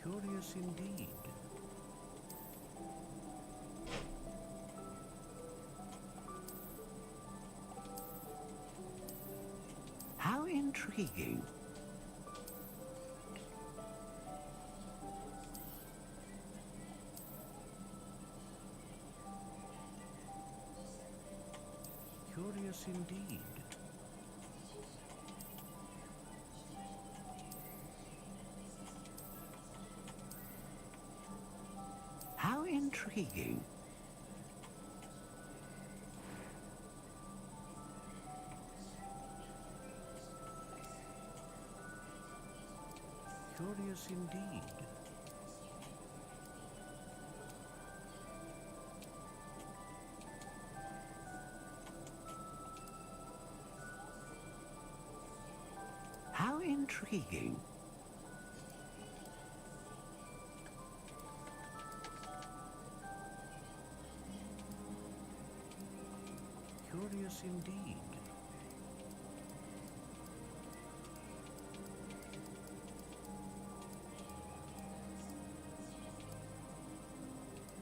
Curious indeed. How intriguing. Curious indeed. How intriguing. Curious indeed. How intriguing. Curious indeed.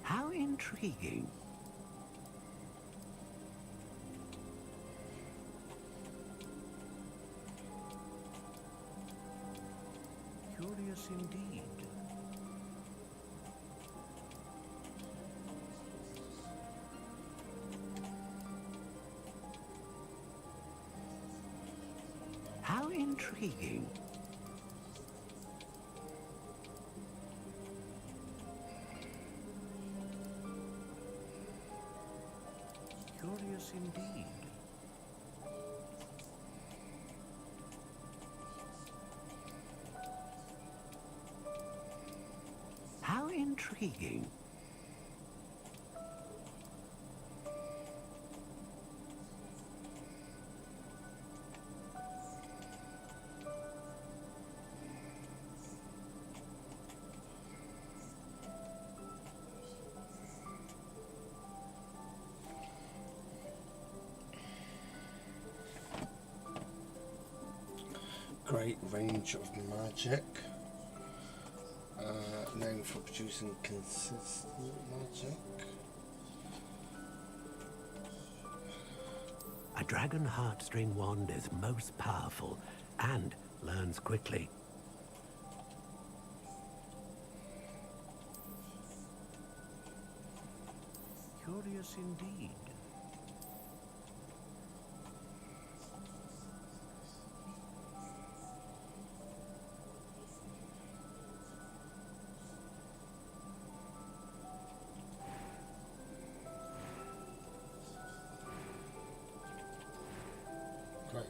How intriguing. Curious indeed. How intriguing. Curious indeed. How intriguing. Great range of magic. Known for producing consistent magic. A dragon heartstring wand is most powerful and learns quickly. Curious indeed. Great.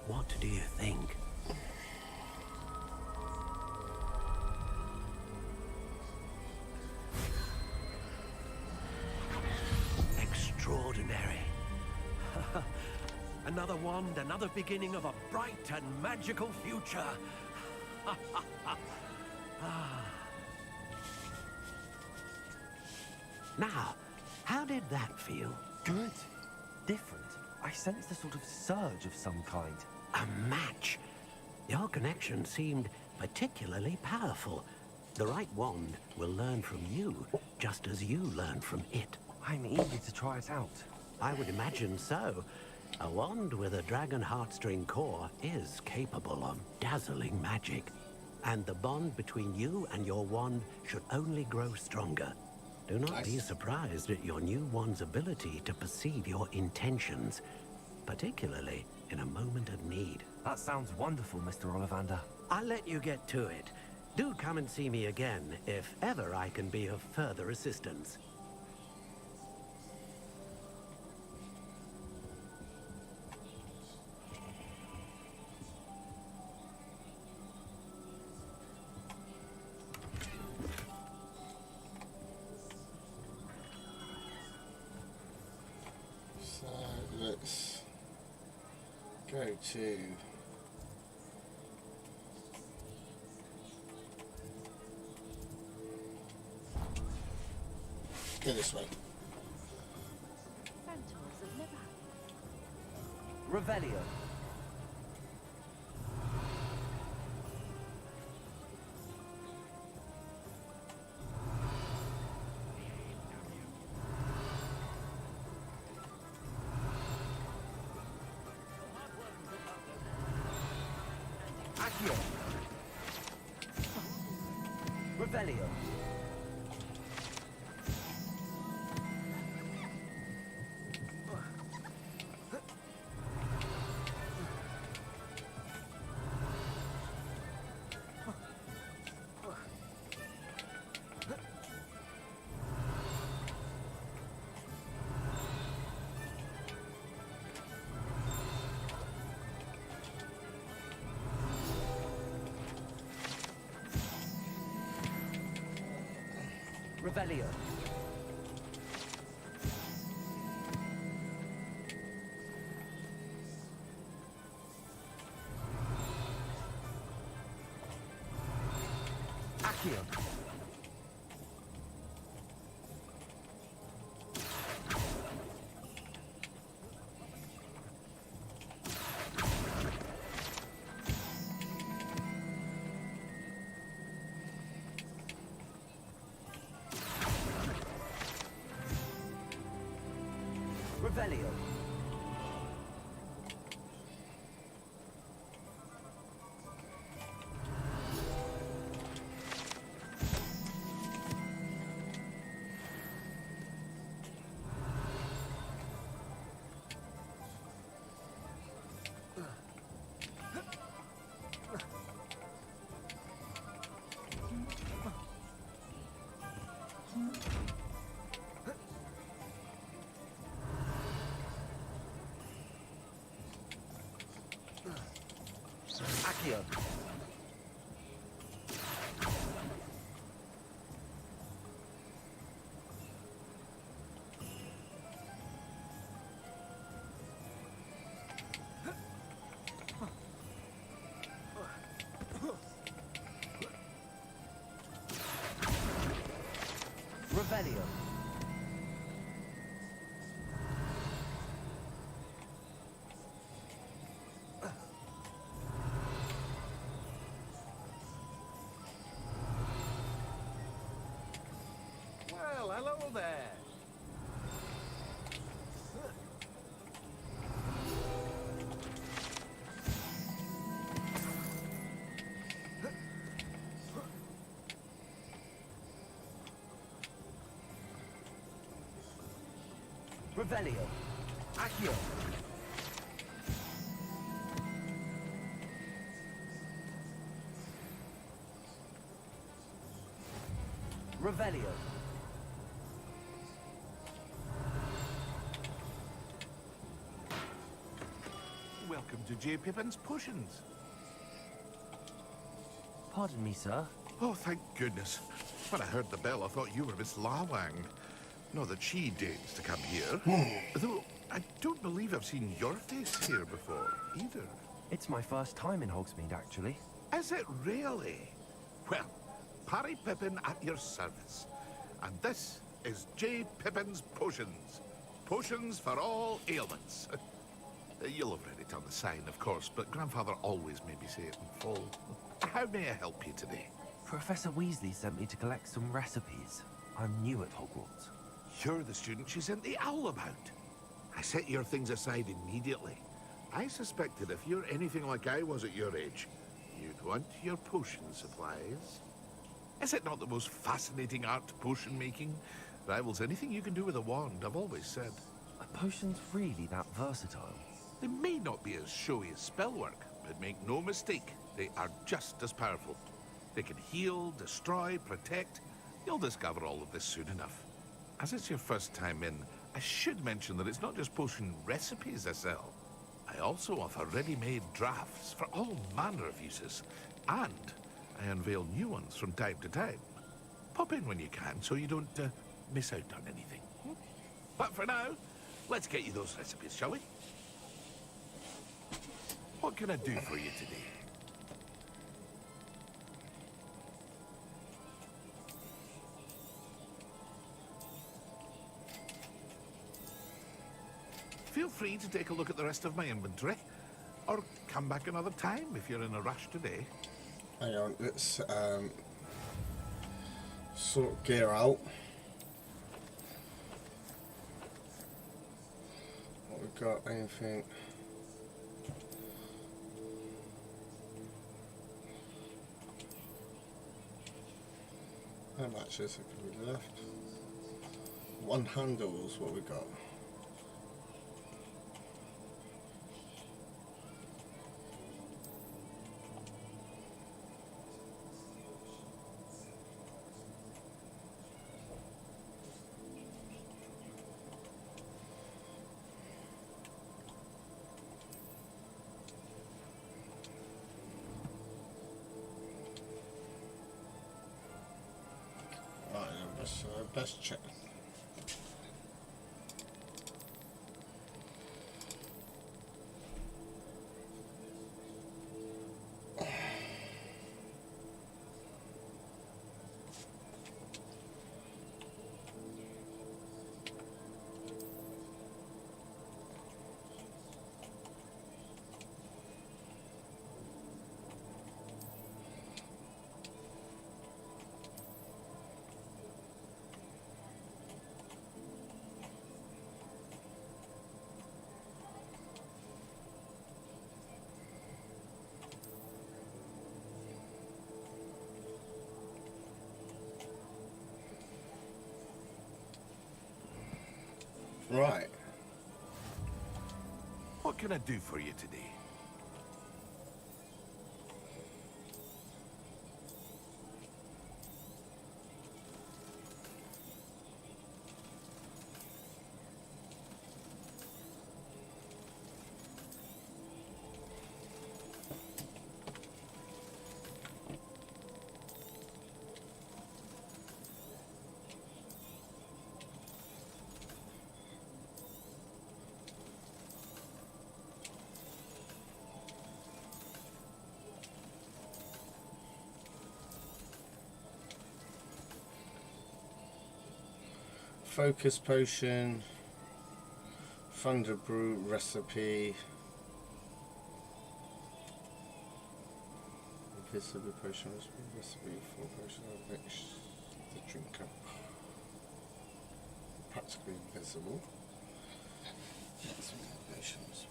What do you think? Extraordinary. Another wand, another beginning of a bright and magical future. Now, how did that feel? Good. Different. I sensed a sort of surge of some kind. A match. Your connection seemed particularly powerful. The right wand will learn from you, just as you learn from it. I'm eager to try it out. I would imagine so. A wand with a dragon heartstring core is capable of dazzling magic. And the bond between you and your wand should only grow stronger. Do not be surprised at your new wand's ability to perceive your intentions, particularly in a moment of need. That sounds wonderful, Mr. Ollivander. I'll let you get to it. Do come and see me again if ever I can be of further assistance. So let's go to go this way. Revelio. Accio. Revelio. Revelio. Accio. Revelio. Accio. Revelio. Well, hello there. Revelio. Accio. Revelio. Welcome to J. Pippin's Potions. Pardon me, sir. Oh, thank goodness. When I heard the bell, I thought you were Miss Lawang. Not that she deigns to come here. Though, I don't believe I've seen your face here before, either. It's my first time in Hogsmeade, actually. Is it really? Well, Parry Pippin at your service. And this is J. Pippin's Potions. Potions for all ailments. You'll have read it on the sign, of course, but Grandfather always made me say it in full. How may I help you today? Professor Weasley sent me to collect some recipes. I'm new at Hogwarts. You're the student she sent the owl about. I set your things aside immediately. I suspected if you're anything like I was at your age, you'd want your potion supplies. Is it not the most fascinating art, potion making? Rivals anything you can do with a wand, I've always said. Are potions really that versatile? They may not be as showy as spellwork, but make no mistake, they are just as powerful. They can heal, destroy, protect. You'll discover all of this soon enough. As it's your first time in, I should mention that it's not just potion recipes I sell. I also offer ready-made drafts for all manner of uses, and I unveil new ones from time to time. Pop in when you can so you don't miss out on anything. But for now, let's get you those recipes, shall we? What can I do for you today? Feel free to take a look at the rest of my inventory, or come back another time if you're in a rush today. Hang on, let's sort gear out. What we got? Anything? How much is it going to be left? One handle's what we got. Right, best check. Right. What can I do for you today? Focus potion, thunder brew recipe, invisible potion recipe for potion of which the drinker practically invisible. Potions.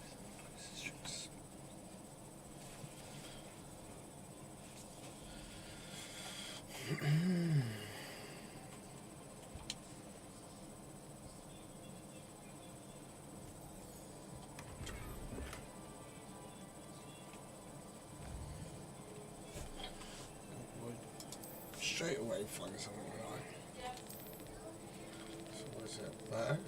Straight away find something right. So what is it? There.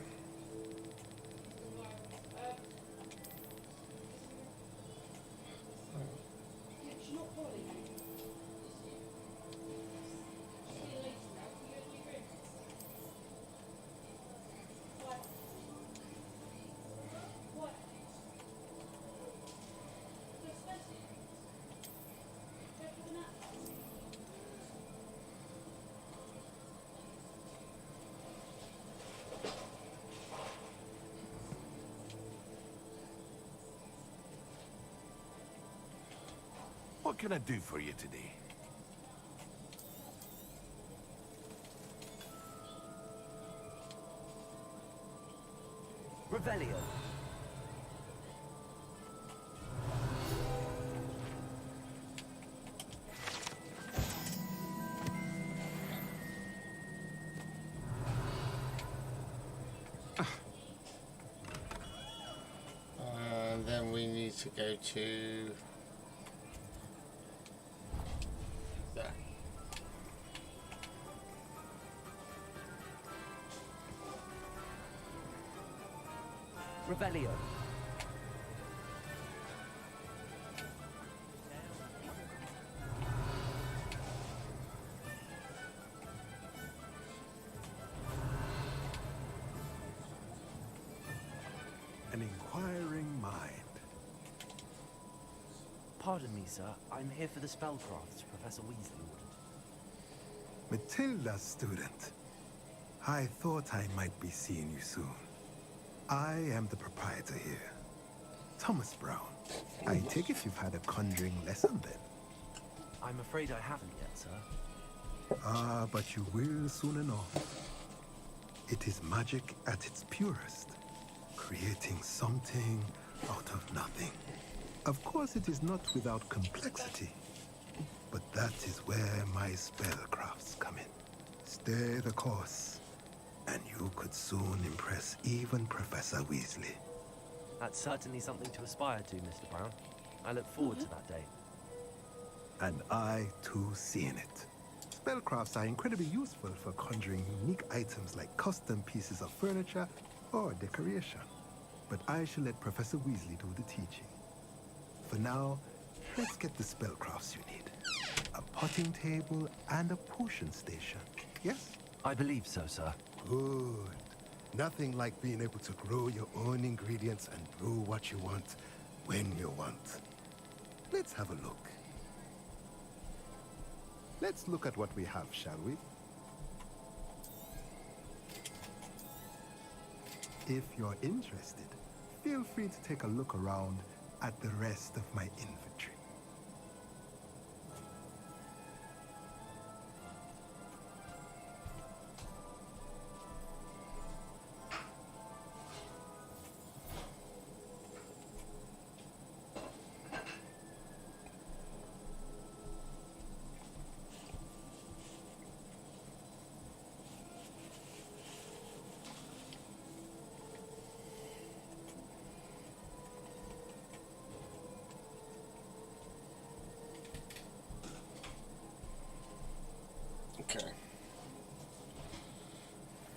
What can I do for you today? Revelio. And then we need to go to there. Revelio. An inquiring mind. Pardon me, sir. I'm here for the spellcrafts Professor Weasley ordered. Matilda's student. I thought I might be seeing you soon. I am the proprietor here, Thomas Brown. I take it you've had a conjuring lesson then? I'm afraid I haven't yet, sir. Ah, but you will soon enough. It is magic at its purest, creating something out of nothing. Of course, it is not without complexity, but that is where my spellcrafts come in. Stay the course, and you could soon impress even Professor Weasley. That's certainly something to aspire to, Mr. Brown. I look forward to that day. And I, too, seeing it. Spellcrafts are incredibly useful for conjuring unique items like custom pieces of furniture or decoration. But I shall let Professor Weasley do the teaching. For now, let's get the spellcrafts you need. A potting table and a potion station, yes? I believe so, sir. Good. Nothing like being able to grow your own ingredients and brew what you want when you want. Let's have a look. Let's look at what we have, shall we? If you're interested, feel free to take a look around at the rest of my inventory.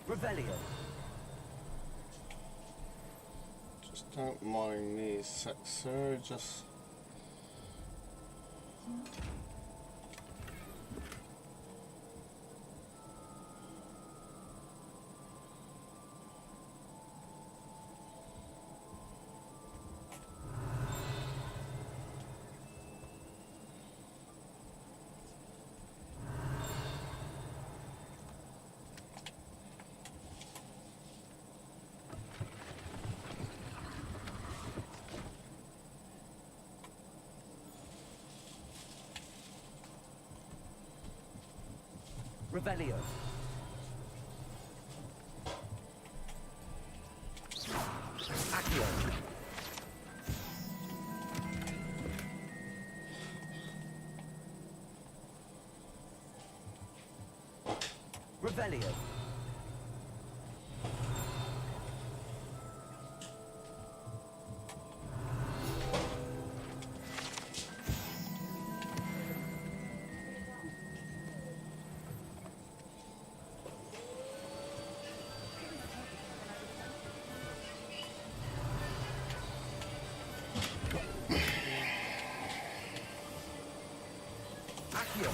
Revelio. Just don't mind these sexer, just... Revelio. Accio. Revelio. Accio.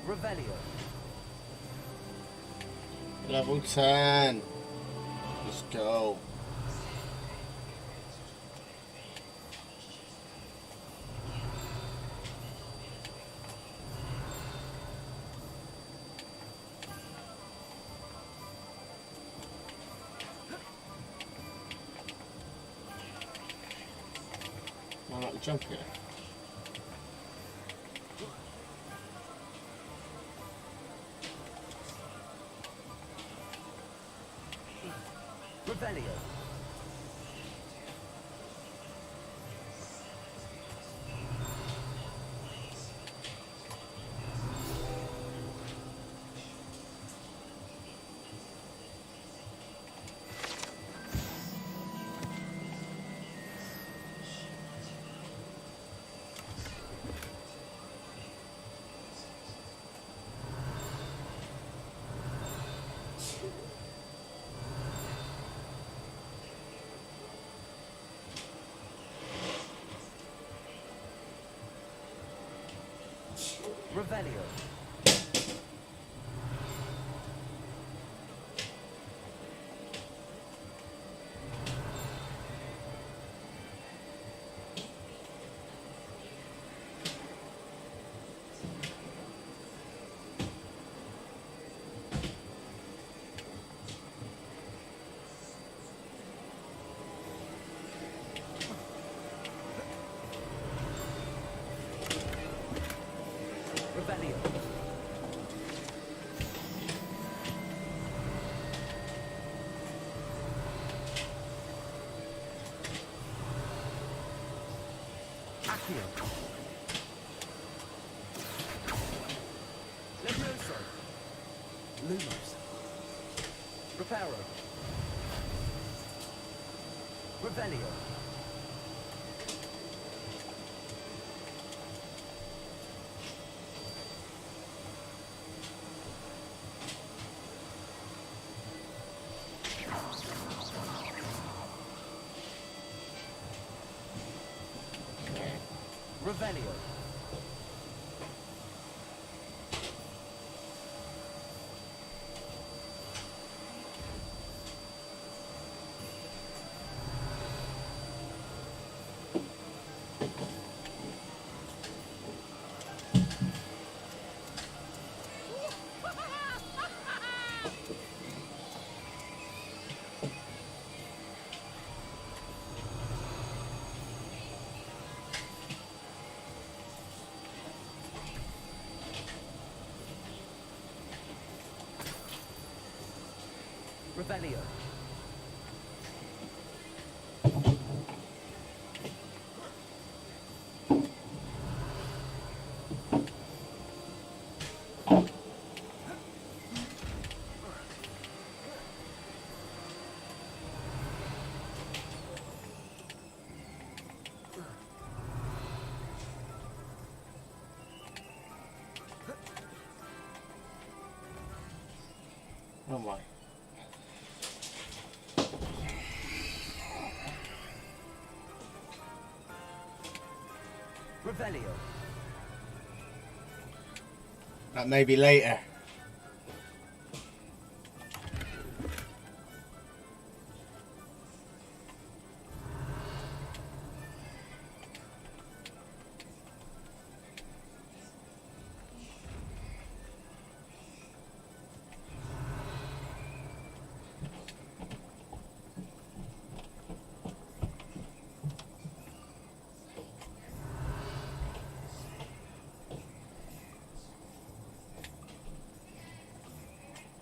Revelio. Level 10. Let's go. Why not jump here? Revelio. Revelio. Revelio. Accio. Levioso. Lumos. Reparo. Revelio. Revelio. Revelio. Oh my. Revelio. That may be later.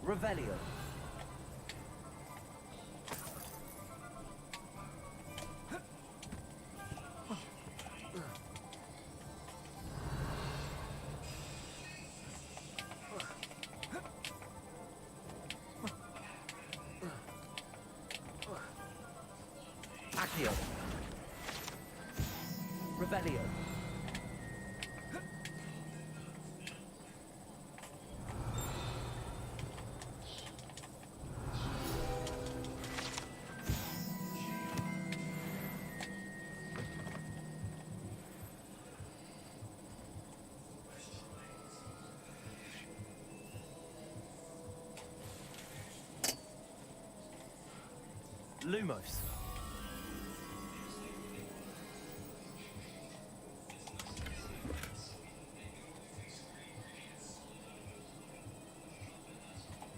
Revelio. Accio. Revelio. Lumos.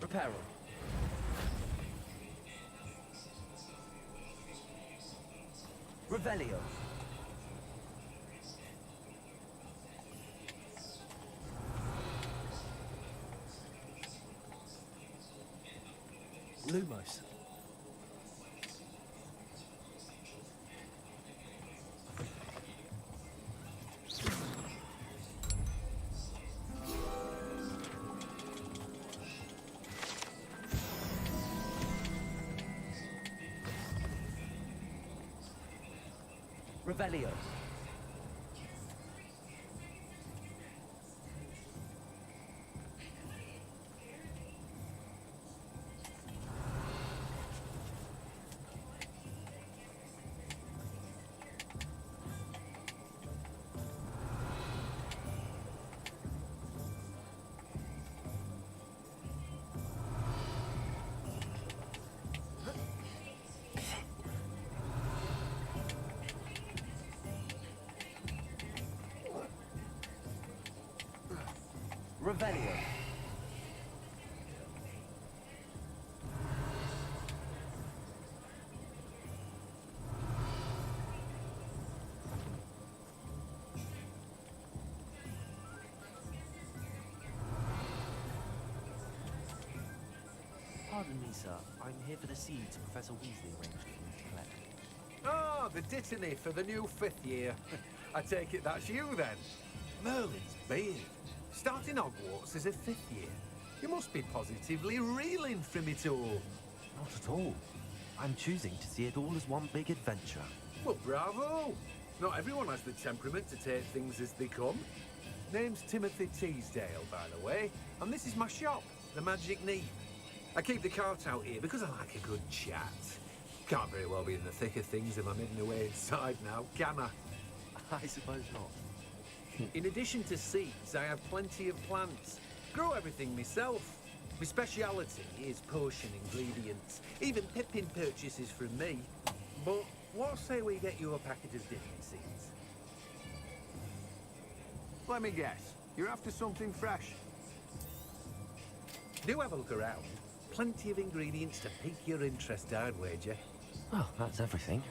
Reparo. Revelio. Lumos. Revelio. Revelio. Pardon me, sir. I'm here for the seeds Professor Weasley arranged for me to collect. Ah, the dittany for the new 5th year. I take it that's you then. Merlin's beard. Starting Hogwarts as a 5th year. You must be positively reeling from it all. Not at all. I'm choosing to see it all as one big adventure. Well, bravo! Not everyone has the temperament to take things as they come. Name's Timothy Teasdale, by the way, and this is my shop, the Magic Neep. I keep the cart out here because I like a good chat. Can't very well be in the thick of things if I'm hidden away inside now, can I? I suppose not. In addition to seeds, I have plenty of plants. Grow everything myself. My speciality is potion ingredients. Even Pippin purchases from me. But what say we get you a packet of different seeds? Let me guess. You're after something fresh. Do have a look around. Plenty of ingredients to pique your interest, I'd wager. Well, that's everything.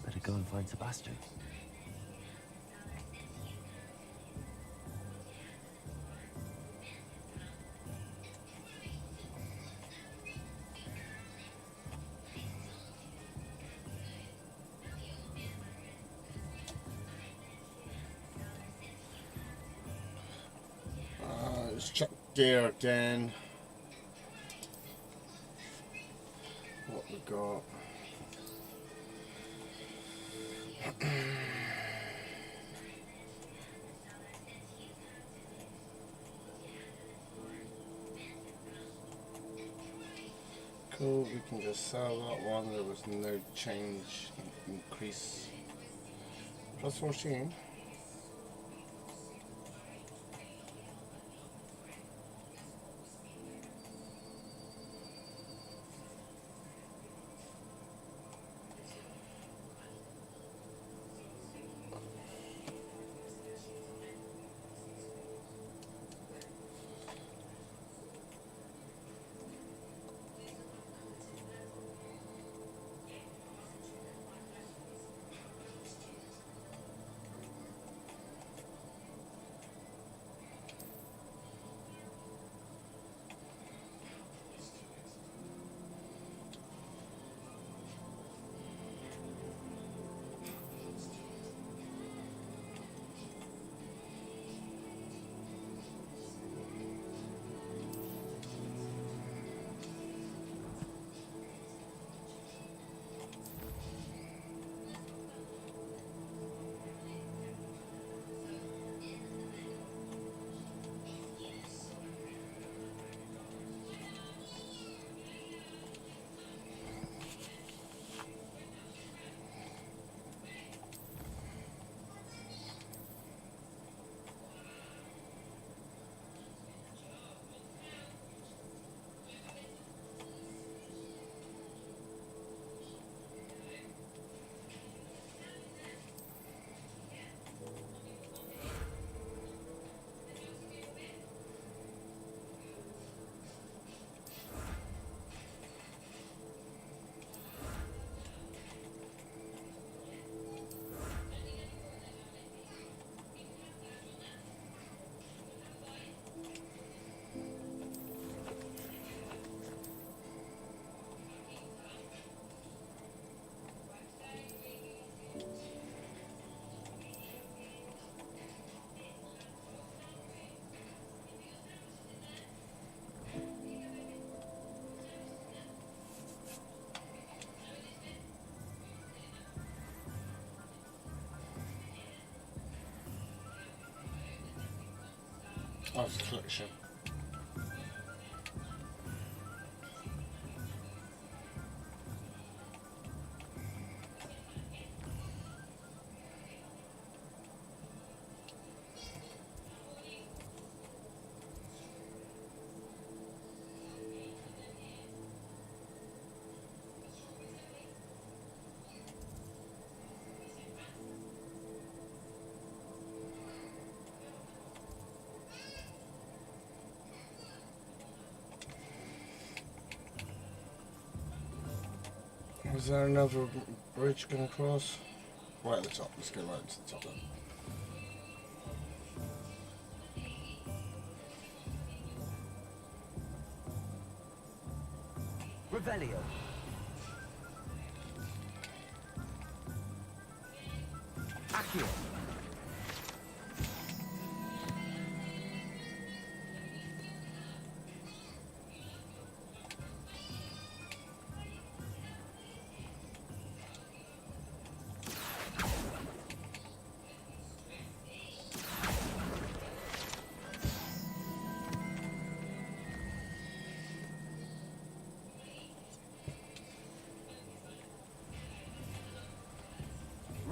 Better go and find Sebastian. Let's check gear again. What we got? Cool, we can just sell that one. There was no change, increase. Plus 14. Oh, it's a collection. Is there another bridge going to cross? Right at the top. Let's go right to the top then. Revelio. Accio.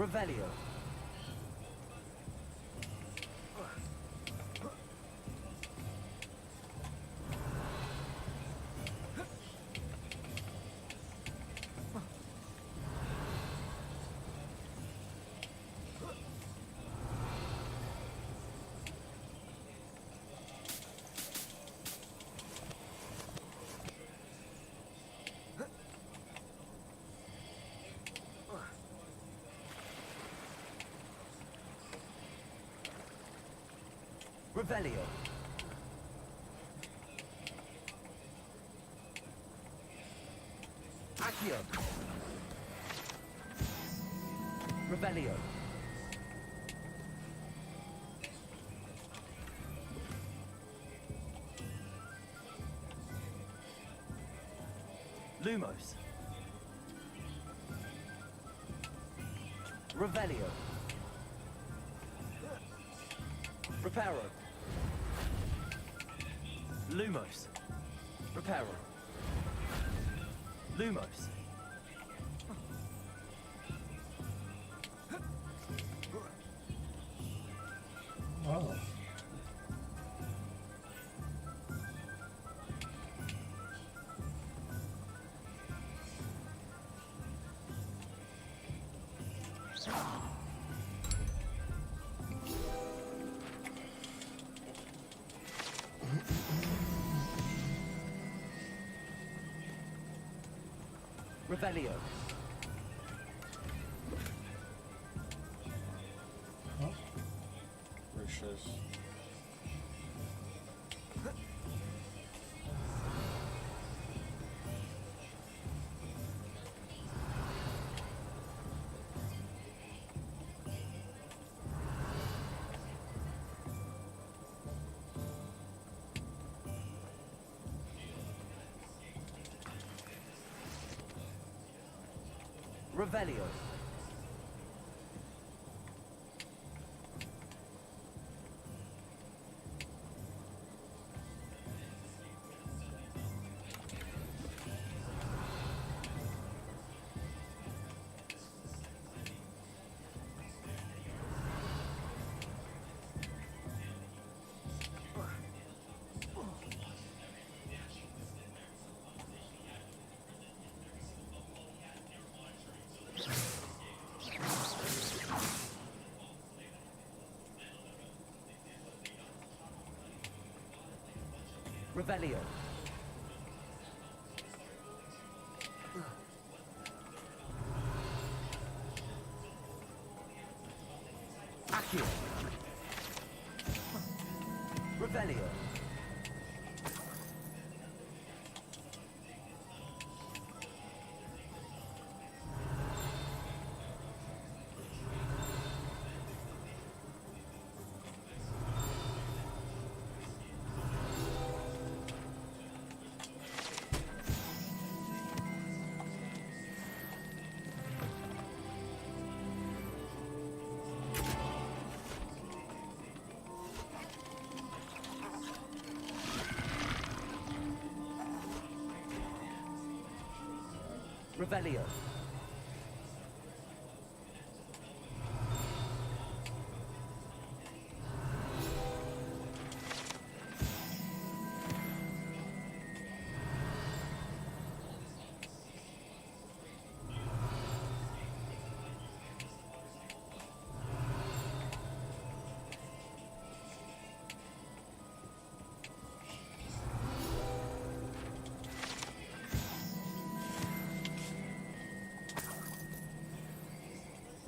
Revelio. Revelio. Accio. Revelio. Lumos. Revelio. Reparo. Lumos. Reparo. Lumos. Oh. Revelio. Rushes. Revelio. Revelio. Accio. Revelio. Revelio.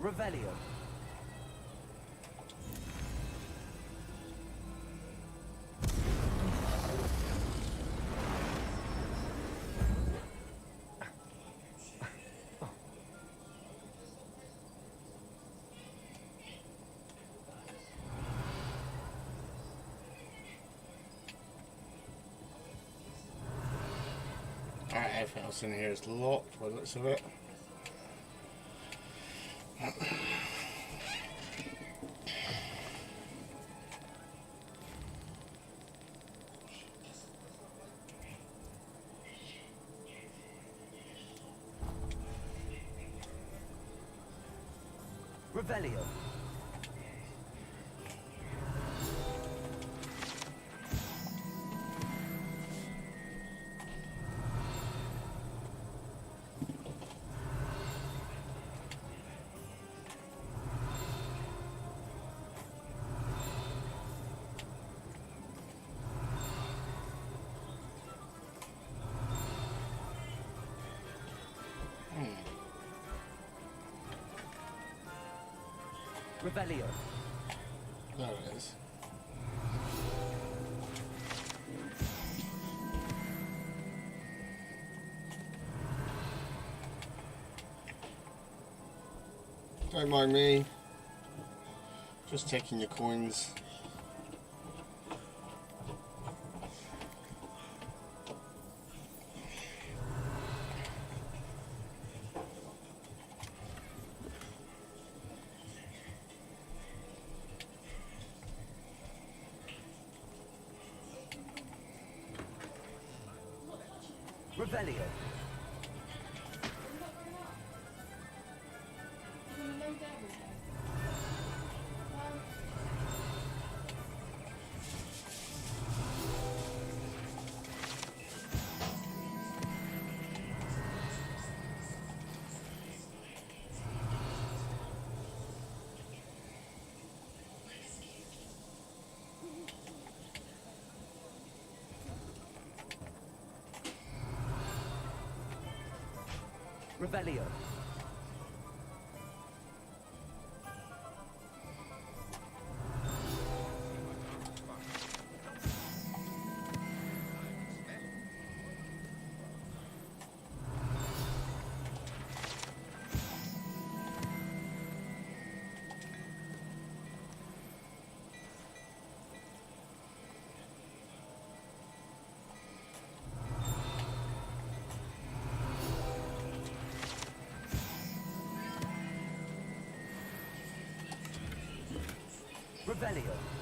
Revelio. Alright, everything else in here is locked by the looks of it. Revelio. Revelio. There it is. Don't mind me. Just taking your coins. Revelio. Revelio. Revelio.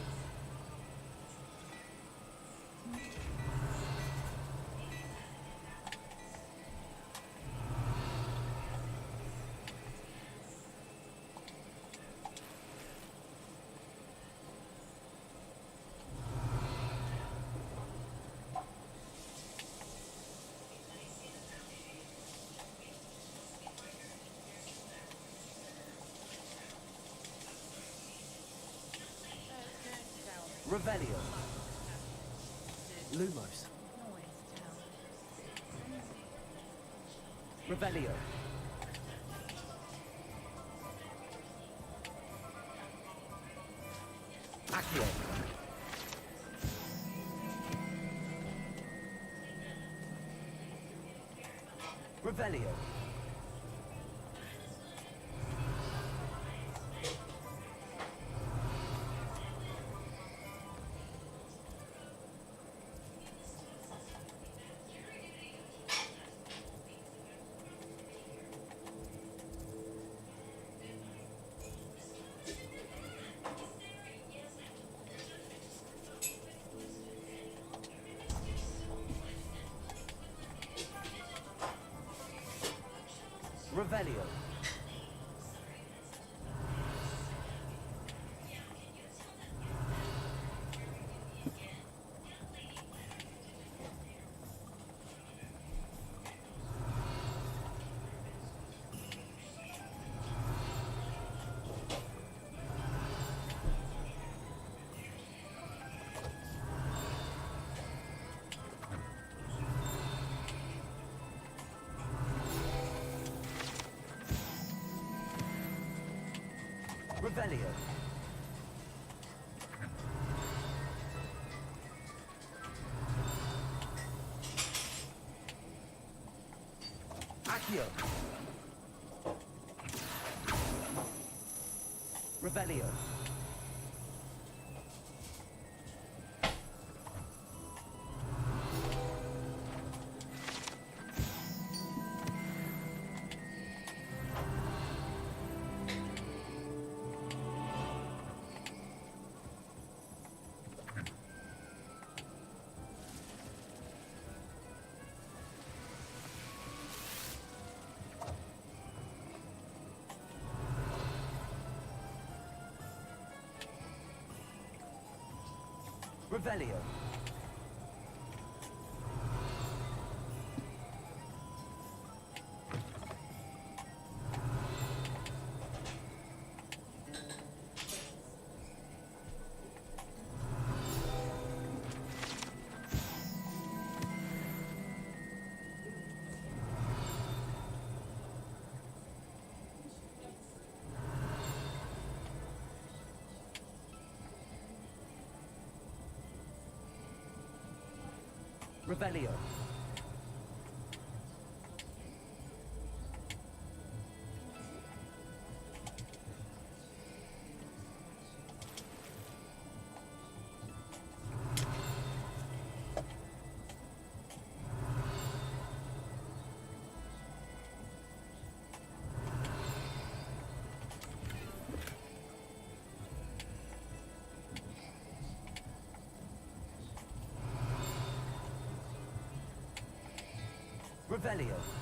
Revelio. Lumos. Revelio. Accio. Revelio. Revelio. Revelio. Accio. Revelio. Revelio. Revelio. Revelio.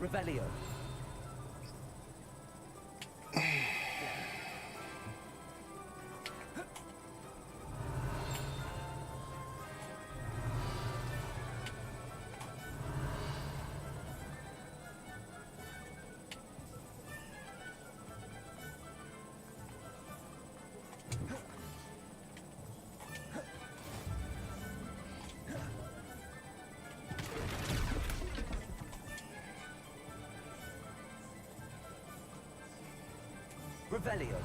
Revelio. Revelio.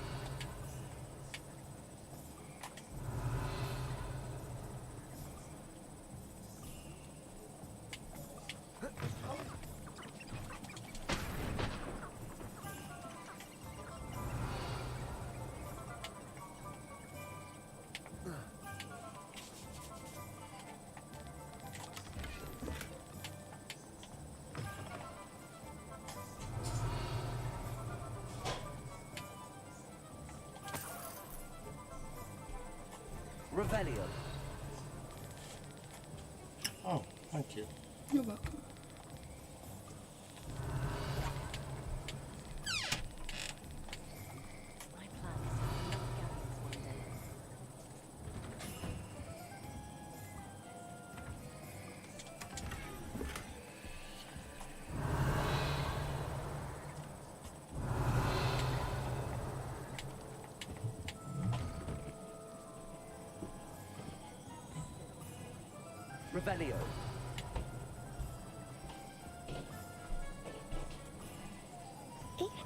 Revelio. Oh, thank you. You're welcome. Revelio.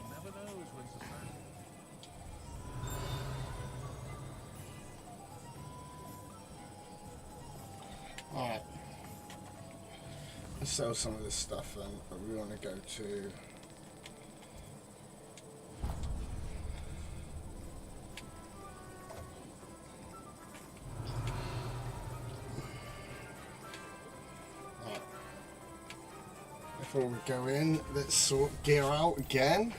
Never knows when's the sun. Alright. Let's sell some of this stuff then, but we want to go to... Alright. Before we go in, let's sort gear out again.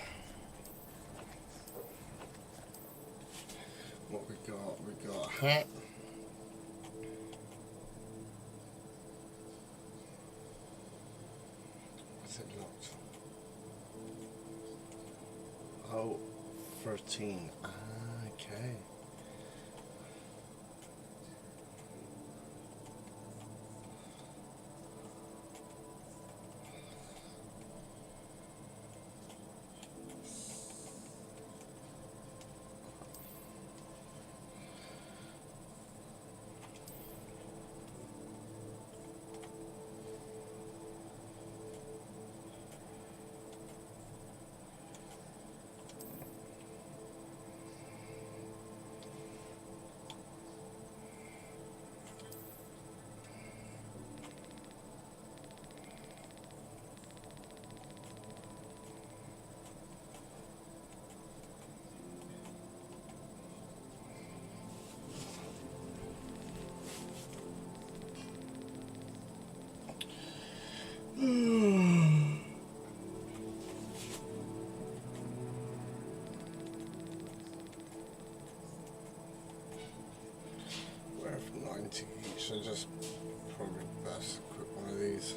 What we got? We got a hat. Is it locked? Oh, 13. Ah, okay. We're for 90 each, so just probably best equip one of these.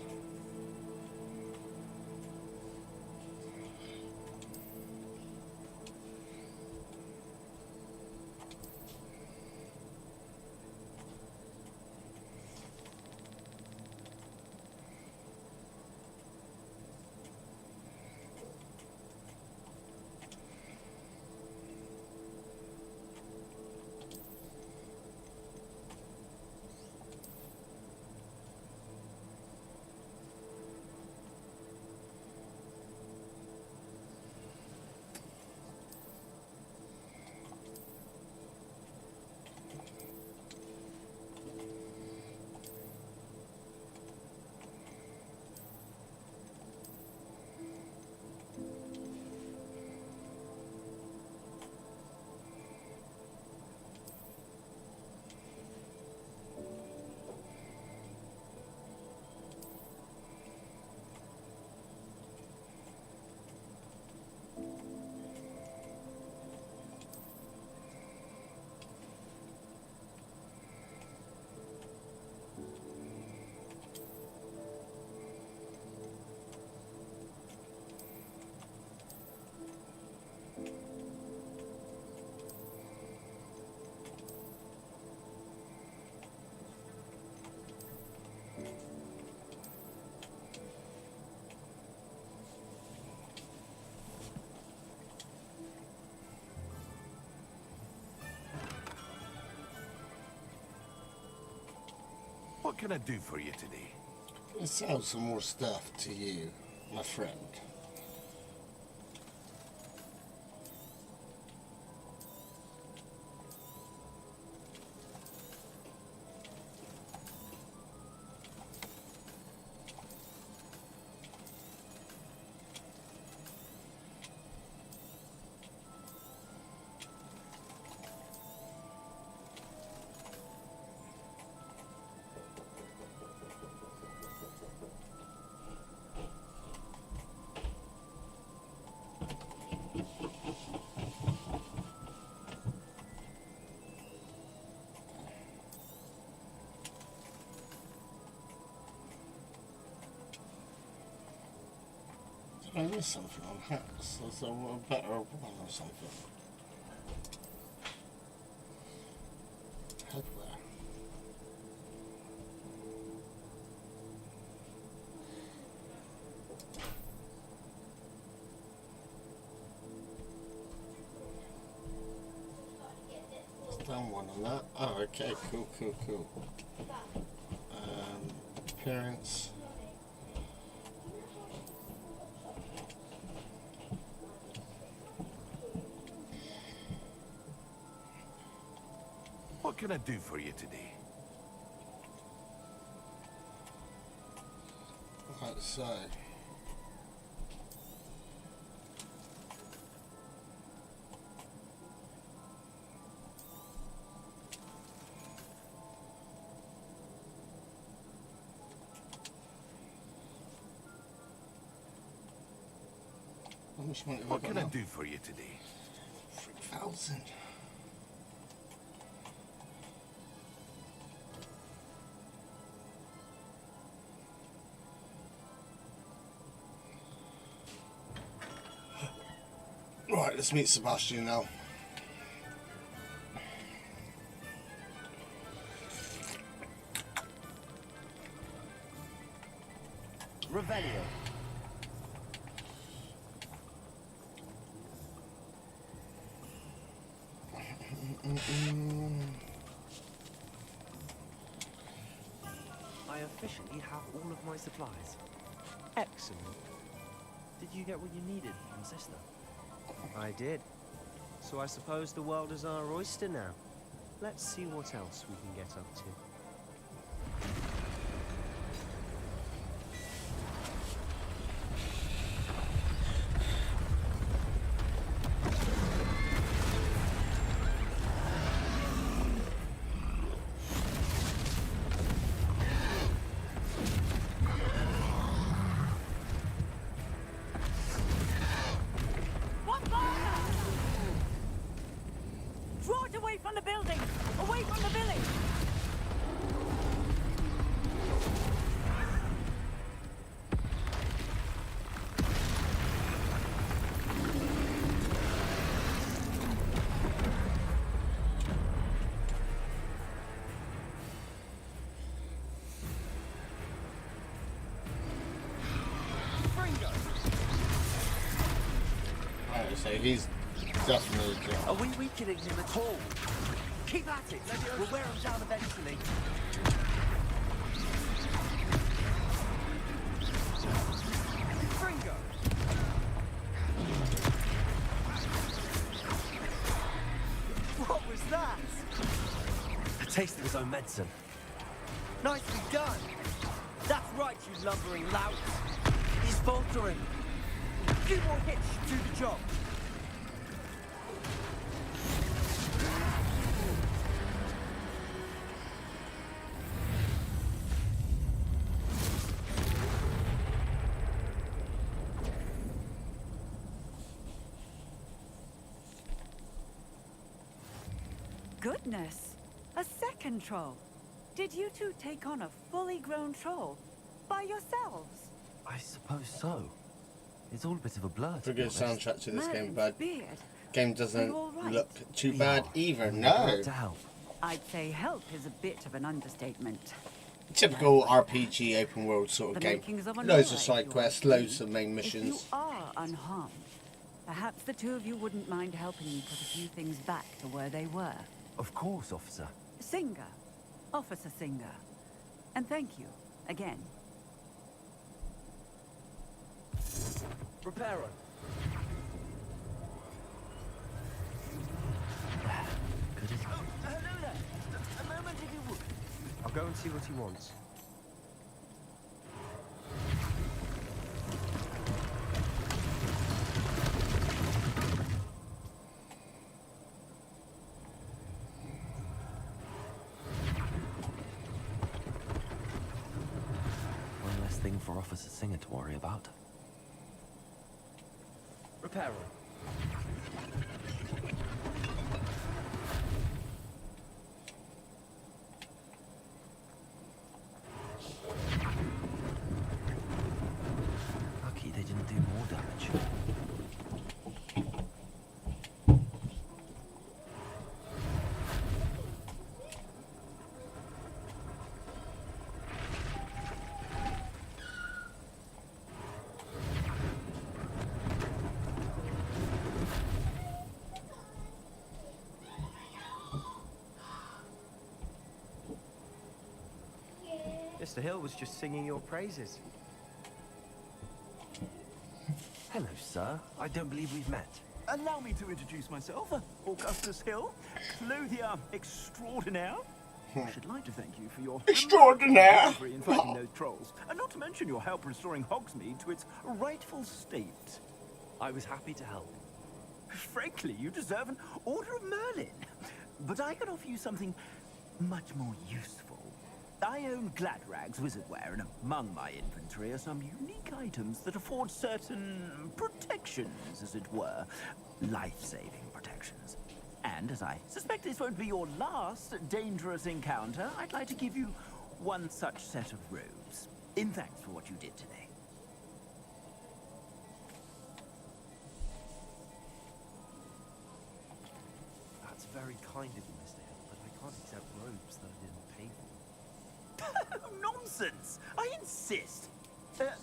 What can I do for you today? Let's sell some more stuff to you, my friend. I missed something on hacks. There's a better one or something. Headwear. It's done one on that. Oh, okay, cool. Appearance. What can I do for you today? Right, so. How much money have I What got can I now? do for you today? 3,000. Right, let's meet Sebastian now. Revelio. I officially have all of my supplies. Excellent. Did you get what you needed from Sister? I did. So I suppose the world is our oyster now. Let's see what else we can get up to. Draw it away from the building! Away from the village! Alright, so he's definitely Are we weakening him at all? Keep at it! We'll wear him down eventually. Fringo! What was that? A taste of his own medicine. Nicely done! That's right, you lumbering lout! He's faltering. A few more hits should do the job. Goodness! A second troll! Did you two take on a fully grown troll? By yourselves? I suppose so. It's all a bit of a blur. Pretty good soundtrack to this game, Merlin's but beard. game doesn't all right? look too bad either. No. I'd say help is a bit of an understatement. Typical RPG open world sort The of game. makings of a Loads Nora, of if side you quests, ask me. loads of main If you missions. are unharmed, perhaps the two of you wouldn't mind helping me put a few things back to where they were. Of course, officer. Singer. Officer Singer. And thank you, again. Reparo. Good as Hello there. A moment if you would. I'll go and see what he wants. One less thing for Officer Singer to worry about. Reparo. Lucky they didn't do more damage. Mr. Hill was just singing your praises. Hello, sir. I don't believe we've met. Allow me to introduce myself, Augustus Hill, clothier extraordinaire. I should like to thank you for your Extraordinaire. bravery in fighting those trolls, and not to mention your help restoring Hogsmeade to its rightful state. I was happy to help. Frankly, you deserve an Order of Merlin. But I can offer you something much more useful. I own Gladrag's wizardware, and among my inventory are some unique items that afford certain protections, as it were. Life-saving protections. And as I suspect this won't be your last dangerous encounter, I'd like to give you one such set of robes, in thanks for what you did today. That's very kind of you, Mr. Hill, but I can't accept robes that I didn't pay for. Nonsense! I insist.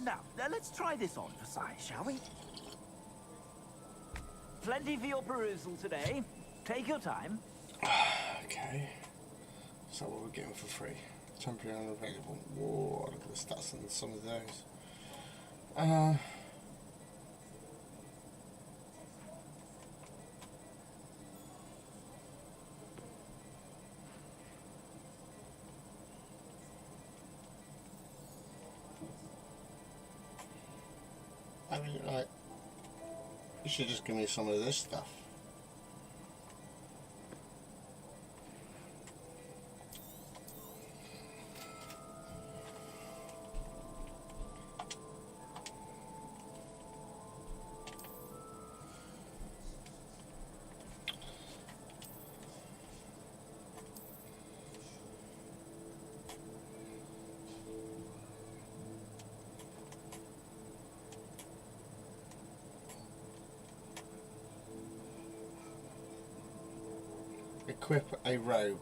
Now, let's try this on for size, shall we? Plenty for your perusal today. Take your time. Okay. So what we're getting for free? Temporary unavailable. Whoa, look at the stats on some of those. I mean, like, you should just give me some of this stuff. Equip a robe.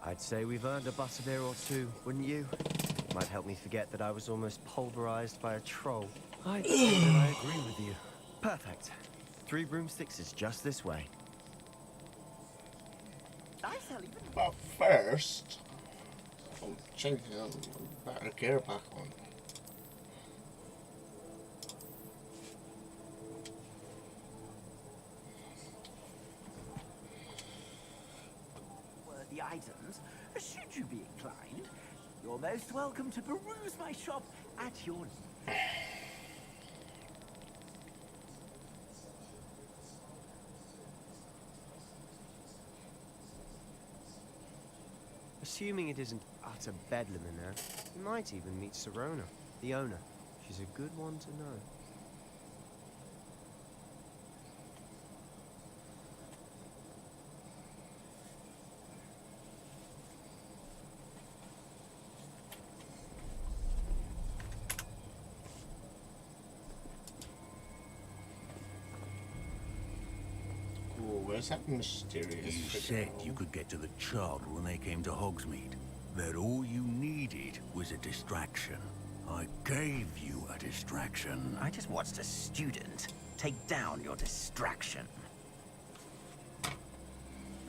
I'd say we've earned a butterbeer or two, wouldn't you? Might help me forget that I was almost pulverized by a troll. I agree with you. Perfect. 3 broomsticks is just this way. But first, I'll change the better gear back on. The items, should you be inclined. You're most welcome to peruse my shop at your... Assuming it isn't utter bedlam in there, you might even meet Sirona, the owner. She's a good one to know. Oh, where's that mysterious You figure? said you could get to the child when they came to Hogsmeade. That all you needed was a distraction. I gave you a distraction. I just watched a student take down your distraction.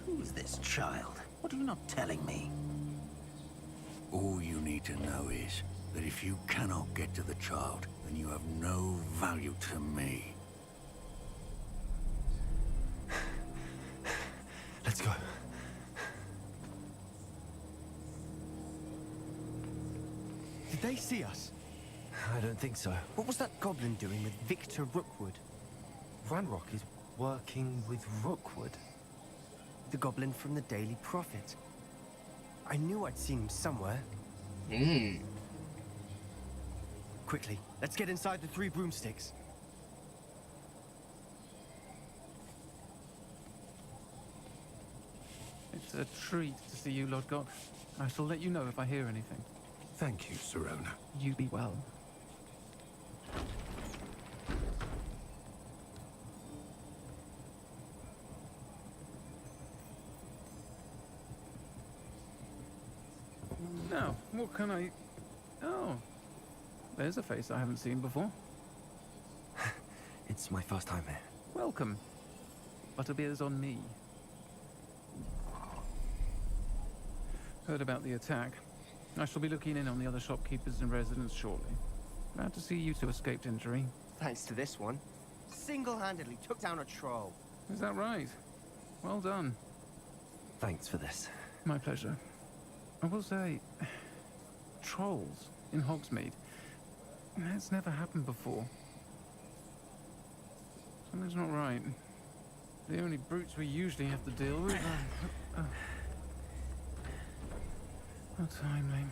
Who's this child? What are you not telling me? All you need to know is that if you cannot get to the child, then you have no value to me. Let's go. Did they see us? I don't think so. What was that goblin doing with Victor Rookwood? Ranrock is working with Rookwood. The goblin from the Daily Prophet. I knew I'd seen him somewhere. Quickly, let's get inside the 3 broomsticks. It's a treat to see you, Lodgok. I shall let you know if I hear anything. Thank you, Sirona. You be well. Now, what can I... Oh, there's a face I haven't seen before. It's my first time here. Welcome. Butterbeer's on me. Heard about the attack. I shall be looking in on the other shopkeepers and residents shortly. Glad to see you two escaped injury. Thanks to this one. Single-handedly took down a troll. Is that right? Well done. Thanks for this. My pleasure. I will say, trolls in Hogsmeade. That's never happened before. Something's not right. The only brutes we usually have to deal with are... How timely.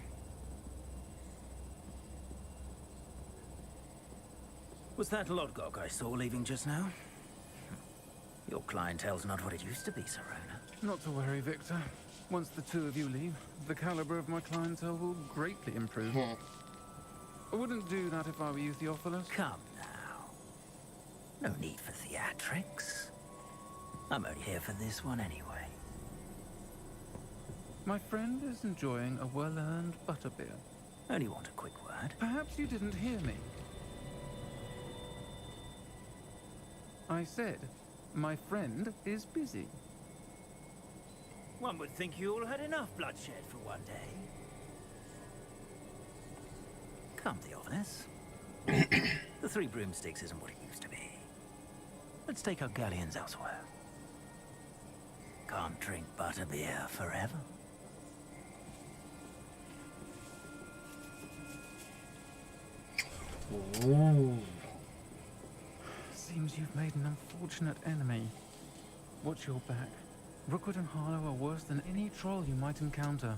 Was that Lodgok I saw leaving just now? Your clientele's not what it used to be, Sirona. Not to worry, Victor. Once the two of you leave, the caliber of my clientele will greatly improve. I wouldn't do that if I were you, Theophilus. Come now. No need for theatrics. I'm only here for this one anyway. My friend is enjoying a well-earned butterbeer. Only want a quick word. Perhaps you didn't hear me. I said, my friend is busy. One would think you all had enough bloodshed for one day. Come, Theophilus. The 3 broomsticks isn't what it used to be. Let's take our galleons elsewhere. Can't drink butterbeer forever. Ooh. Seems you've made an unfortunate enemy. Watch your back. Rookwood and Harlow are worse than any troll you might encounter.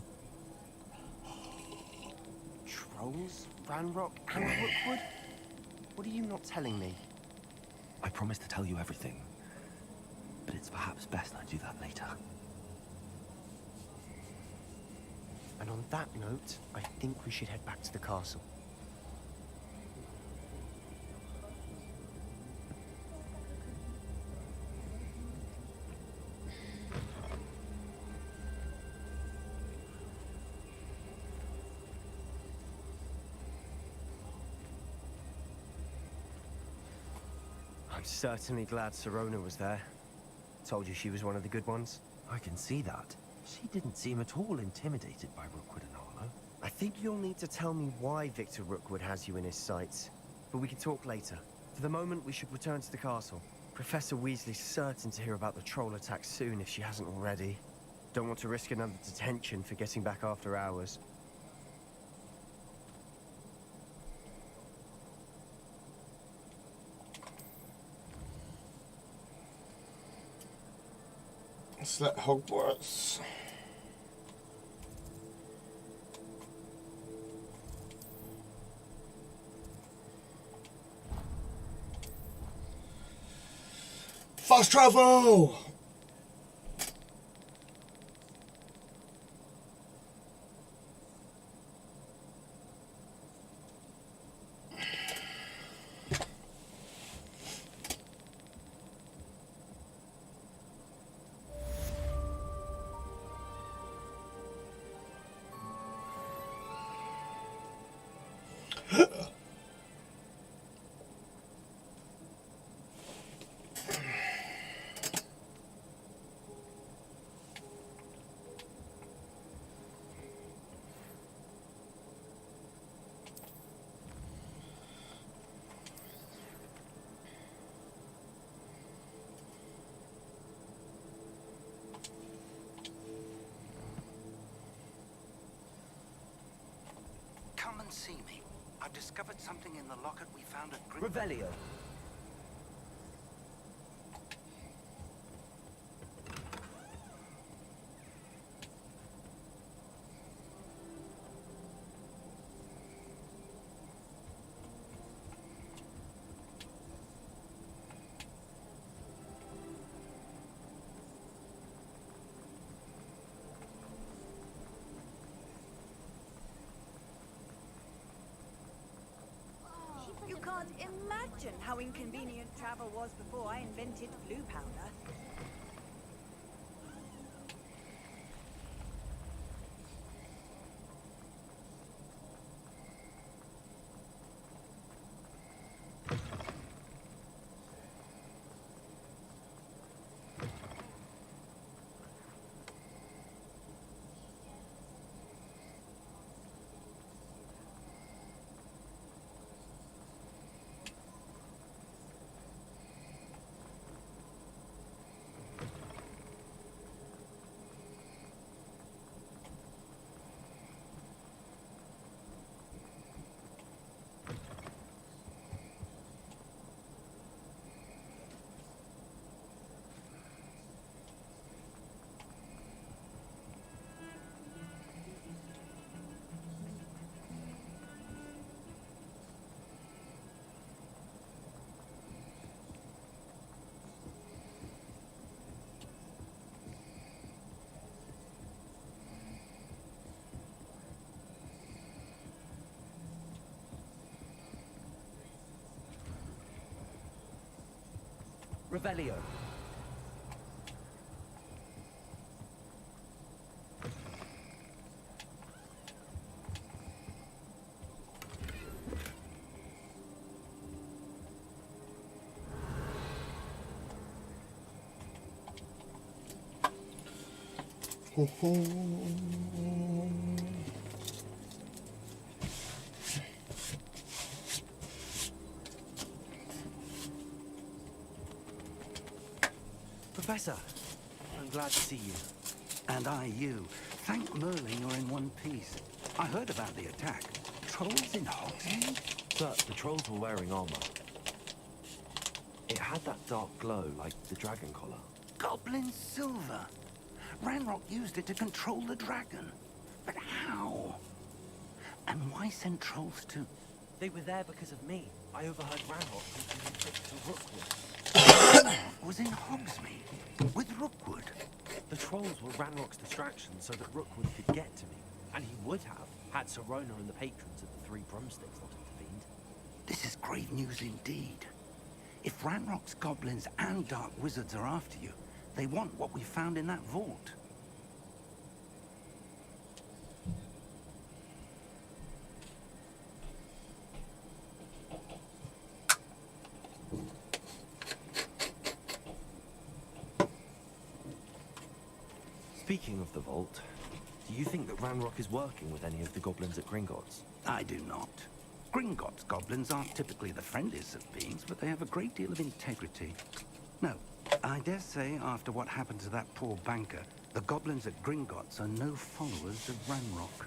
Trolls? Ranrock and Rookwood? What are you not telling me? I promise to tell you everything, but it's perhaps best I do that later. And on that note, I think we should head back to the castle. I'm certainly glad Sirona was there. Told you she was one of the good ones. I can see that. She didn't seem at all intimidated by Rookwood and Harlow. I think you'll need to tell me why Victor Rookwood has you in his sights. But we can talk later. For the moment, we should return to the castle. Professor Weasley's certain to hear about the troll attack soon if she hasn't already. Don't want to risk another detention for getting back after hours. Select Hogwarts. Fast travel! Come and see me. I've discovered something in the locket we found at Revelio. You can't imagine how inconvenient travel was before I invented blue powder. Revelio. Professor, I'm glad to see you. And I you. Thank Merlin you're in one piece. I heard about the attack. Trolls in Hogsmeade? Sir, the trolls were wearing armor. It had that dark glow like the dragon collar. Goblin silver. Ranrock used it to control the dragon. But how? And why send trolls to... They were there because of me. I overheard Ranrock taking a trip to Rookwood. Was in Hogsmeade with Rookwood. The trolls were Ranrock's distraction so that Rookwood could get to me. And he would have, had Serona and the patrons of the Three Broomsticks not intervened. This is grave news indeed. If Ranrock's goblins and dark wizards are after you, they want what we found in that vault. Speaking of the vault, do you think that Ranrock is working with any of the goblins at Gringotts? I do not. Gringotts goblins aren't typically the friendliest of beings, but they have a great deal of integrity. No, I dare say after what happened to that poor banker, the goblins at Gringotts are no followers of Ranrock.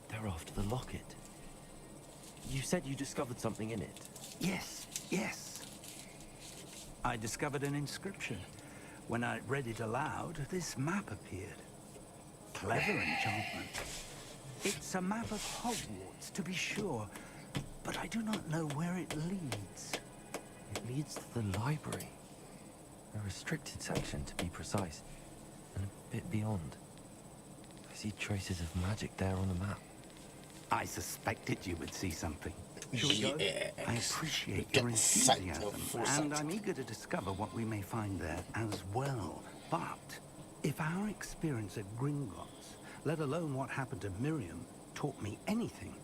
They're after the locket. You said you discovered something in it. Yes, yes. I discovered an inscription. When I read it aloud, this map appeared. Clever enchantment. It's a map of Hogwarts, to be sure, but I do not know where it leads. It leads to the library. A restricted section, to be precise, and a bit beyond. I see traces of magic there on the map. I suspected you would see something. Shall we go? Yes. I appreciate Get your the sight enthusiasm, of foresight. and I'm eager to discover what we may find there as well. But if our experience at Gringotts, let alone what happened to Miriam, taught me anything,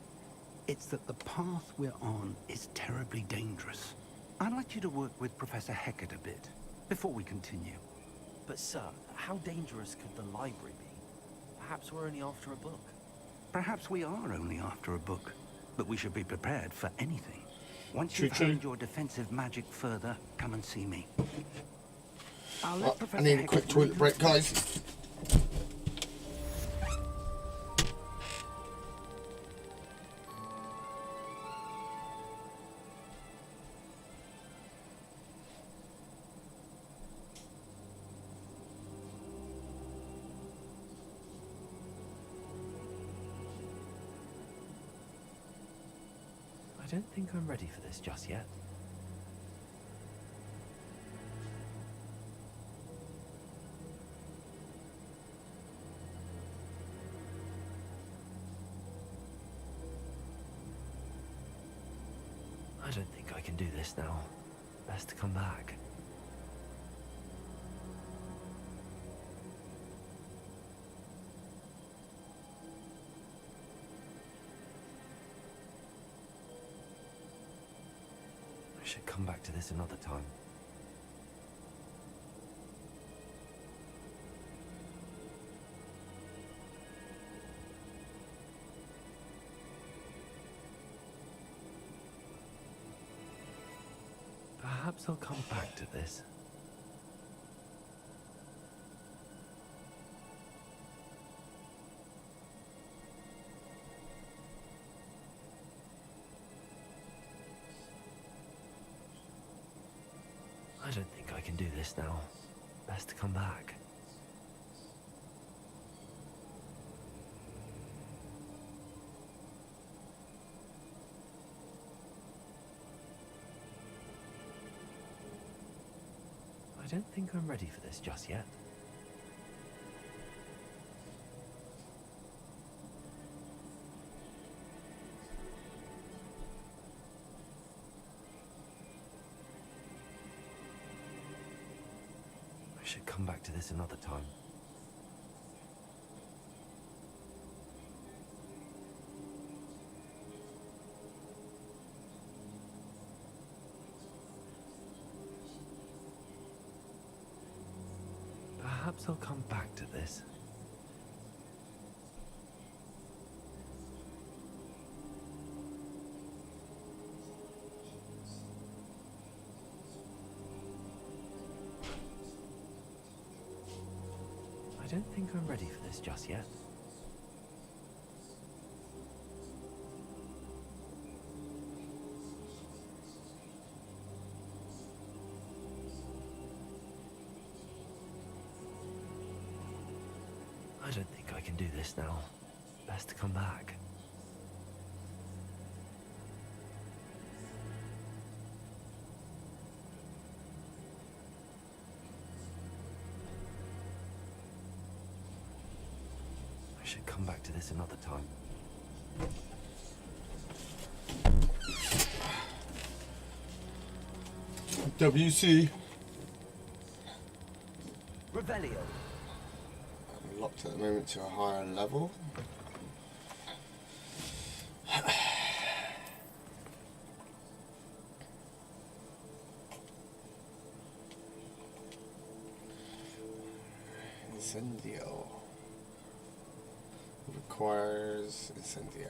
it's that the path we're on is terribly dangerous. I'd like you to work with Professor Hecat a bit before we continue. But sir, how dangerous could the library be? Perhaps we're only after a book. Perhaps we are only after a book, but we should be prepared for anything. Once True, you've true. honed your defensive magic further, come and see me. I'll let Well, I Professor need a Hecat quick toilet lead break, us. guys. I don't think I'm ready for this just yet. I don't think I can do this now. Best to come back. I should come back to this another time. Perhaps I'll come back to this. I don't think I can do this now. Best to come back. I don't think I'm ready for this just yet. I should come back to this another time. Perhaps I'll come back to this. I don't think I'm ready for this just yet. I don't think I can do this now. Best to come back. I should come back to this another time. WC. Revelio. I'm locked at the moment to a higher level. Incendio. Requires incendio.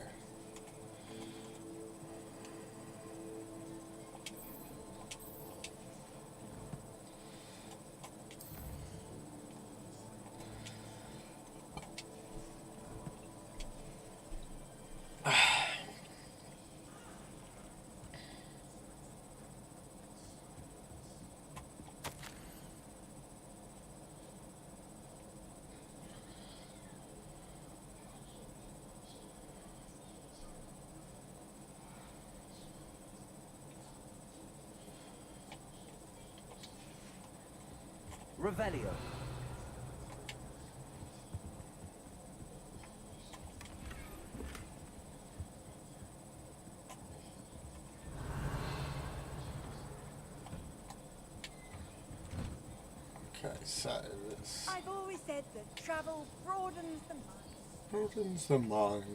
Revelio. Okay, so let's... I've always said that travel broadens the mind. Broadens the mind.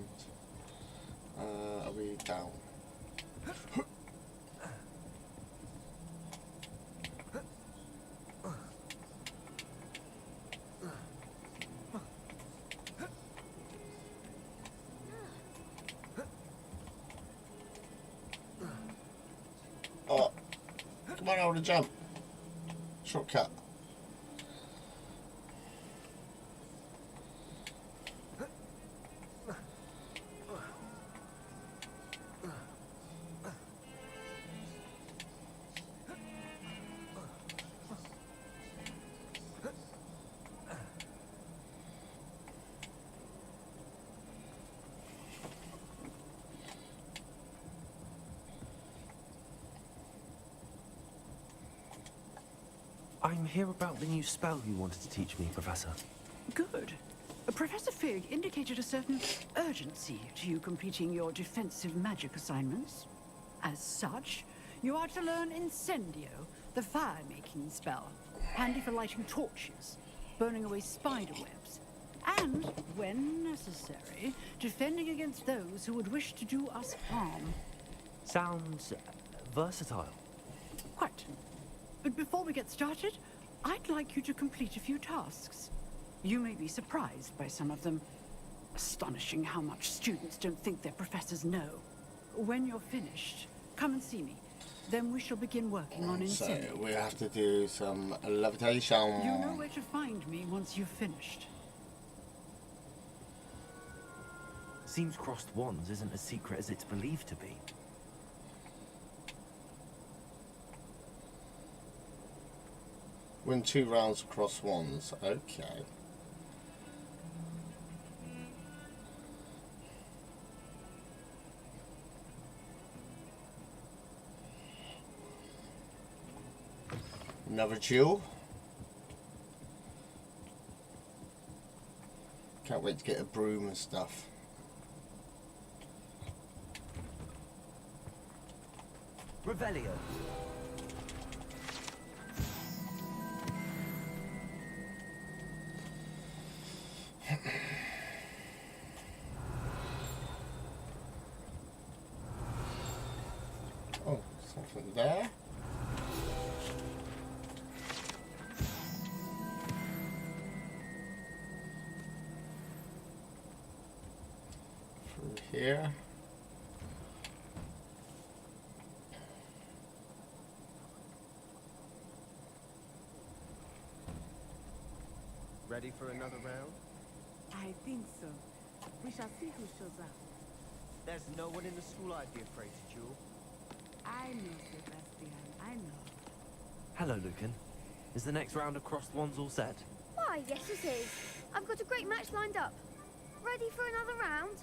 Are we down? Oh, come on, I want to jump. Shortcut. I'm here about the new spell you wanted to teach me, Professor. Good. Professor Fig indicated a certain urgency to you completing your defensive magic assignments. As such, you are to learn Incendio, the fire-making spell, handy for lighting torches, burning away spider webs, and, when necessary, defending against those who would wish to do us harm. Sounds versatile. Quite. But before we get started, I'd like you to complete a few tasks. You may be surprised by some of them. Astonishing how much students don't think their professors know. When you're finished, come and see me. Then we shall begin working on Incendio. So we have to do some levitation. You know where to find me once you've finished. Seems crossed wands isn't as secret as it's believed to be. Win 2 rounds across wands. Okay. Another duel. Can't wait to get a broom and stuff. Revelio. Oh, something there. Through here. Ready for another round? I think so. We shall see who shows up. There's no one in the school I'd be afraid to duel. I know, Sebastian. I know. Hello, Lucan. Is the next round of crossed wands all set? Why, yes it is. I've got a great match lined up. Ready for another round?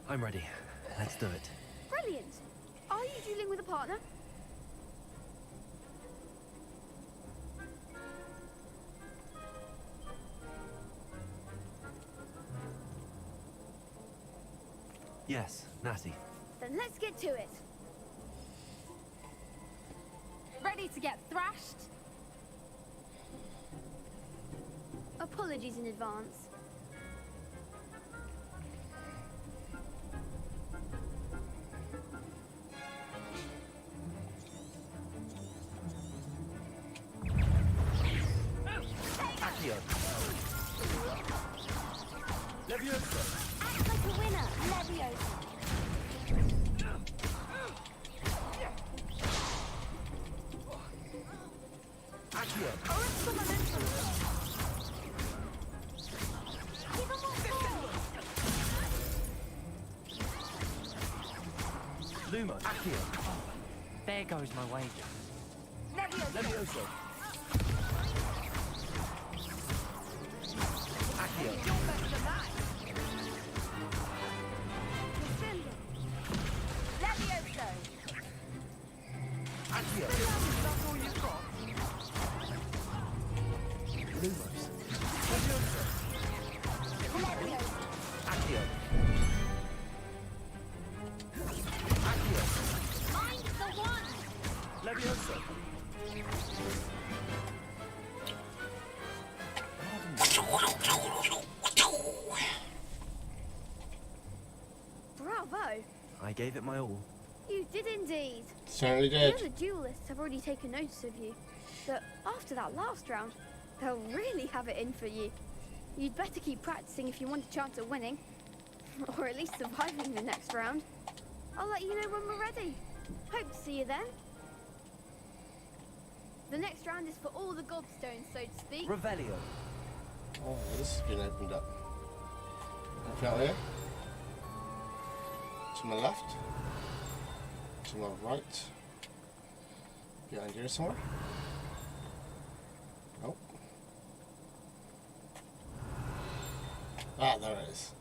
I'm ready. Let's do it. Brilliant. Are you dueling with a partner? Yes, Natty. Then let's get to it. Ready to get thrashed? Apologies in advance. Accio. Leviosa. Act like a winner, Leviosa. Accio. Luma. Accio. There goes my wager. Leviosa. Accio. Levioso. Accio. That's all you've got. Leviosa. Bravo! I gave it my all. You did indeed. Certainly did. The other duelists have already taken notice of you. But after that last round, they'll really have it in for you. You'd better keep practicing if you want a chance at winning. Or at least surviving the next round. I'll let you know when we're ready. Hope to see you then. The next round is for all the gobstones, so to speak. Revelio. Oh, this has been opened up. Look out here. To my left. To my right. Behind here somewhere. Nope. Ah, there it is.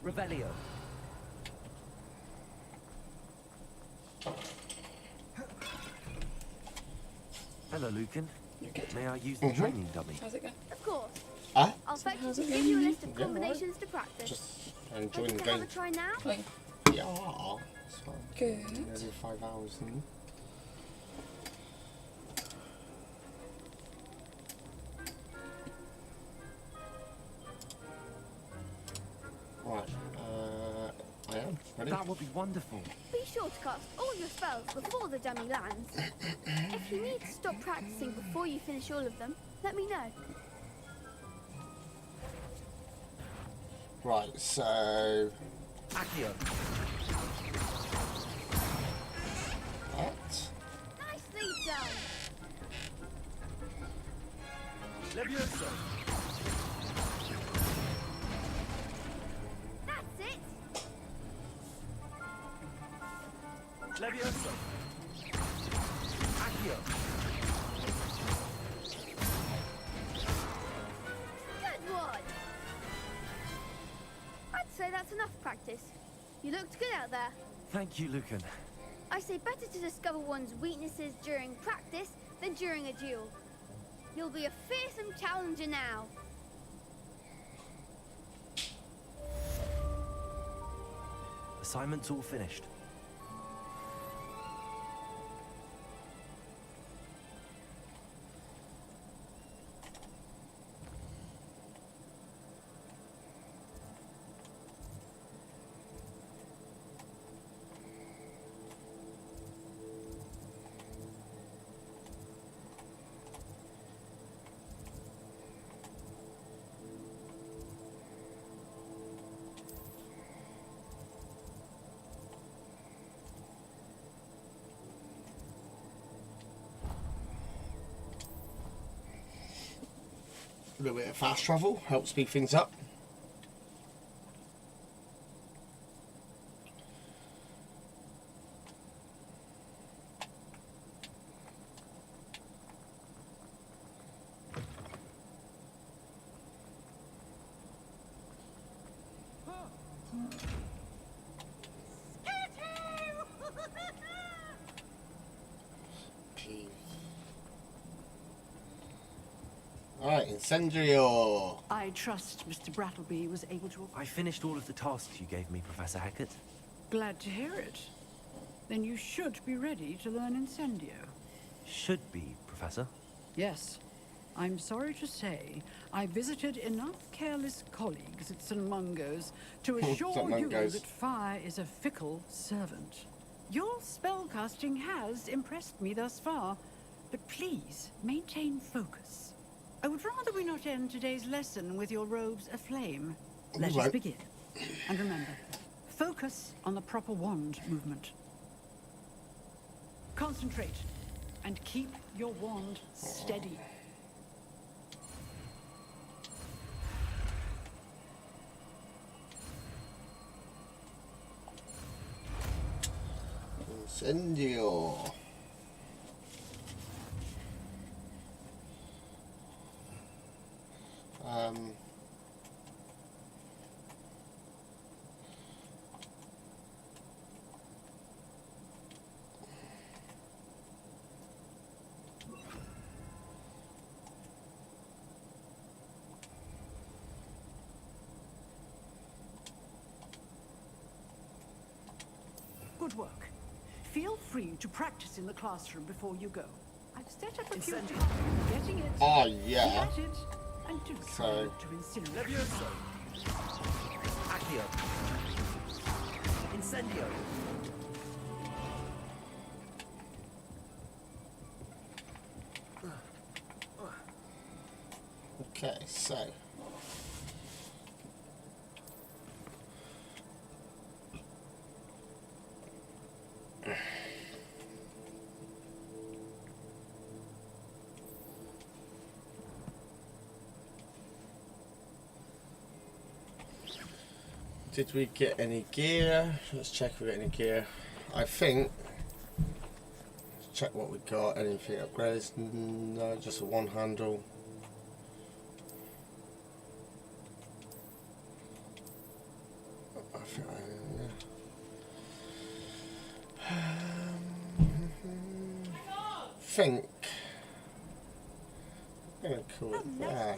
Revelio. Hello, Lucan. May I use the training dummy? How's it go? Of course. Ah? I'll fetch you how's to it give going? you a list of Yeah, combinations to practice. Just enjoying Ready the to have game. a try now? Yeah. So, Good. nearly 5 hours in. Right. I am ready. That would be wonderful. Be sure to cast all your spells before the dummy lands. If you need to stop practicing before you finish all of them, let me know. Right, so... Accio. That. Nicely done! Leviosa. That's it! Leviosa. Accio. Good one! I'd say that's enough practice. You looked good out there. Thank you, Lucan. I say better to discover one's weaknesses during practice than during a duel. You'll be a fearsome challenger now. Assignment's all finished. A little bit of fast travel helps speed things up. Alright, Incendio. I trust Mr. Brattleby was able to... I finished all of the tasks you gave me, Professor Hackett. Glad to hear it. Then you should be ready to learn Incendio. Should be, Professor. Yes. I'm sorry to say, I visited enough careless colleagues at St. Mungo's to assure you that fire is a fickle servant. Your spellcasting has impressed me thus far, but please maintain focus. I would rather we not end today's lesson with your robes aflame. Let us begin. And remember, focus on the proper wand movement. Concentrate and keep your wand steady. Incendio. Good work. Feel free to practice in the classroom before you go. I've set up a few targets. Getting it. Oh yeah. Get it. And do try So not to incinerate. Accio. Incendio. okay, so did we get any gear? Let's check if we got any gear. I think. Let's check what we got. Anything upgrades? No, just a one handle. I think I'm gonna call it there.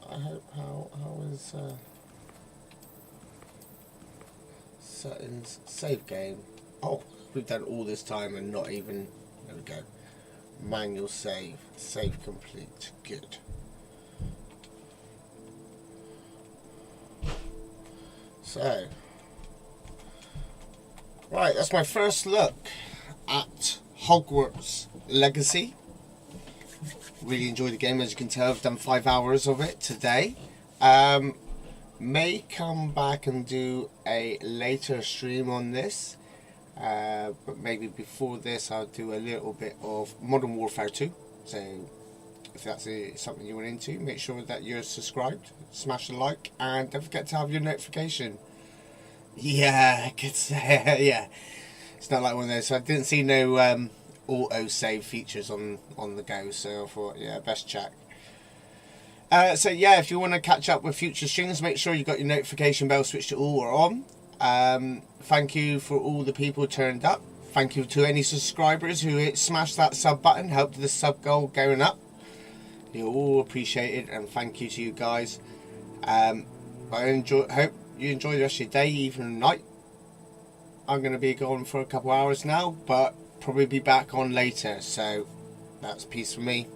I hope how is settings save game. Oh, we've done all this time and not even. There we go. Manual save complete. Good. So right, that's my first look at Hogwarts Legacy. Really enjoyed the game, as you can tell. I've done 5 hours of it today. May come back and do a later stream on this, but maybe before this I'll do a little bit of Modern Warfare 2. So if that's something you're into, make sure that you're subscribed, smash a like, and don't forget to have your notification. Yeah, yeah. It's not like one of those. So I didn't see no auto save features on the go, so I thought, yeah, best check. So yeah, if you want to catch up with future streams, make sure you got your notification bell switched to all or on. Thank you for all the people who turned up. Thank you to any subscribers who smashed that sub button, helped the sub goal going up. You're all appreciated, and thank you to you guys. I hope you enjoy the rest of your day, evening, night. I'm going to be gone for a couple hours now, but probably be back on later, so that's peace for me.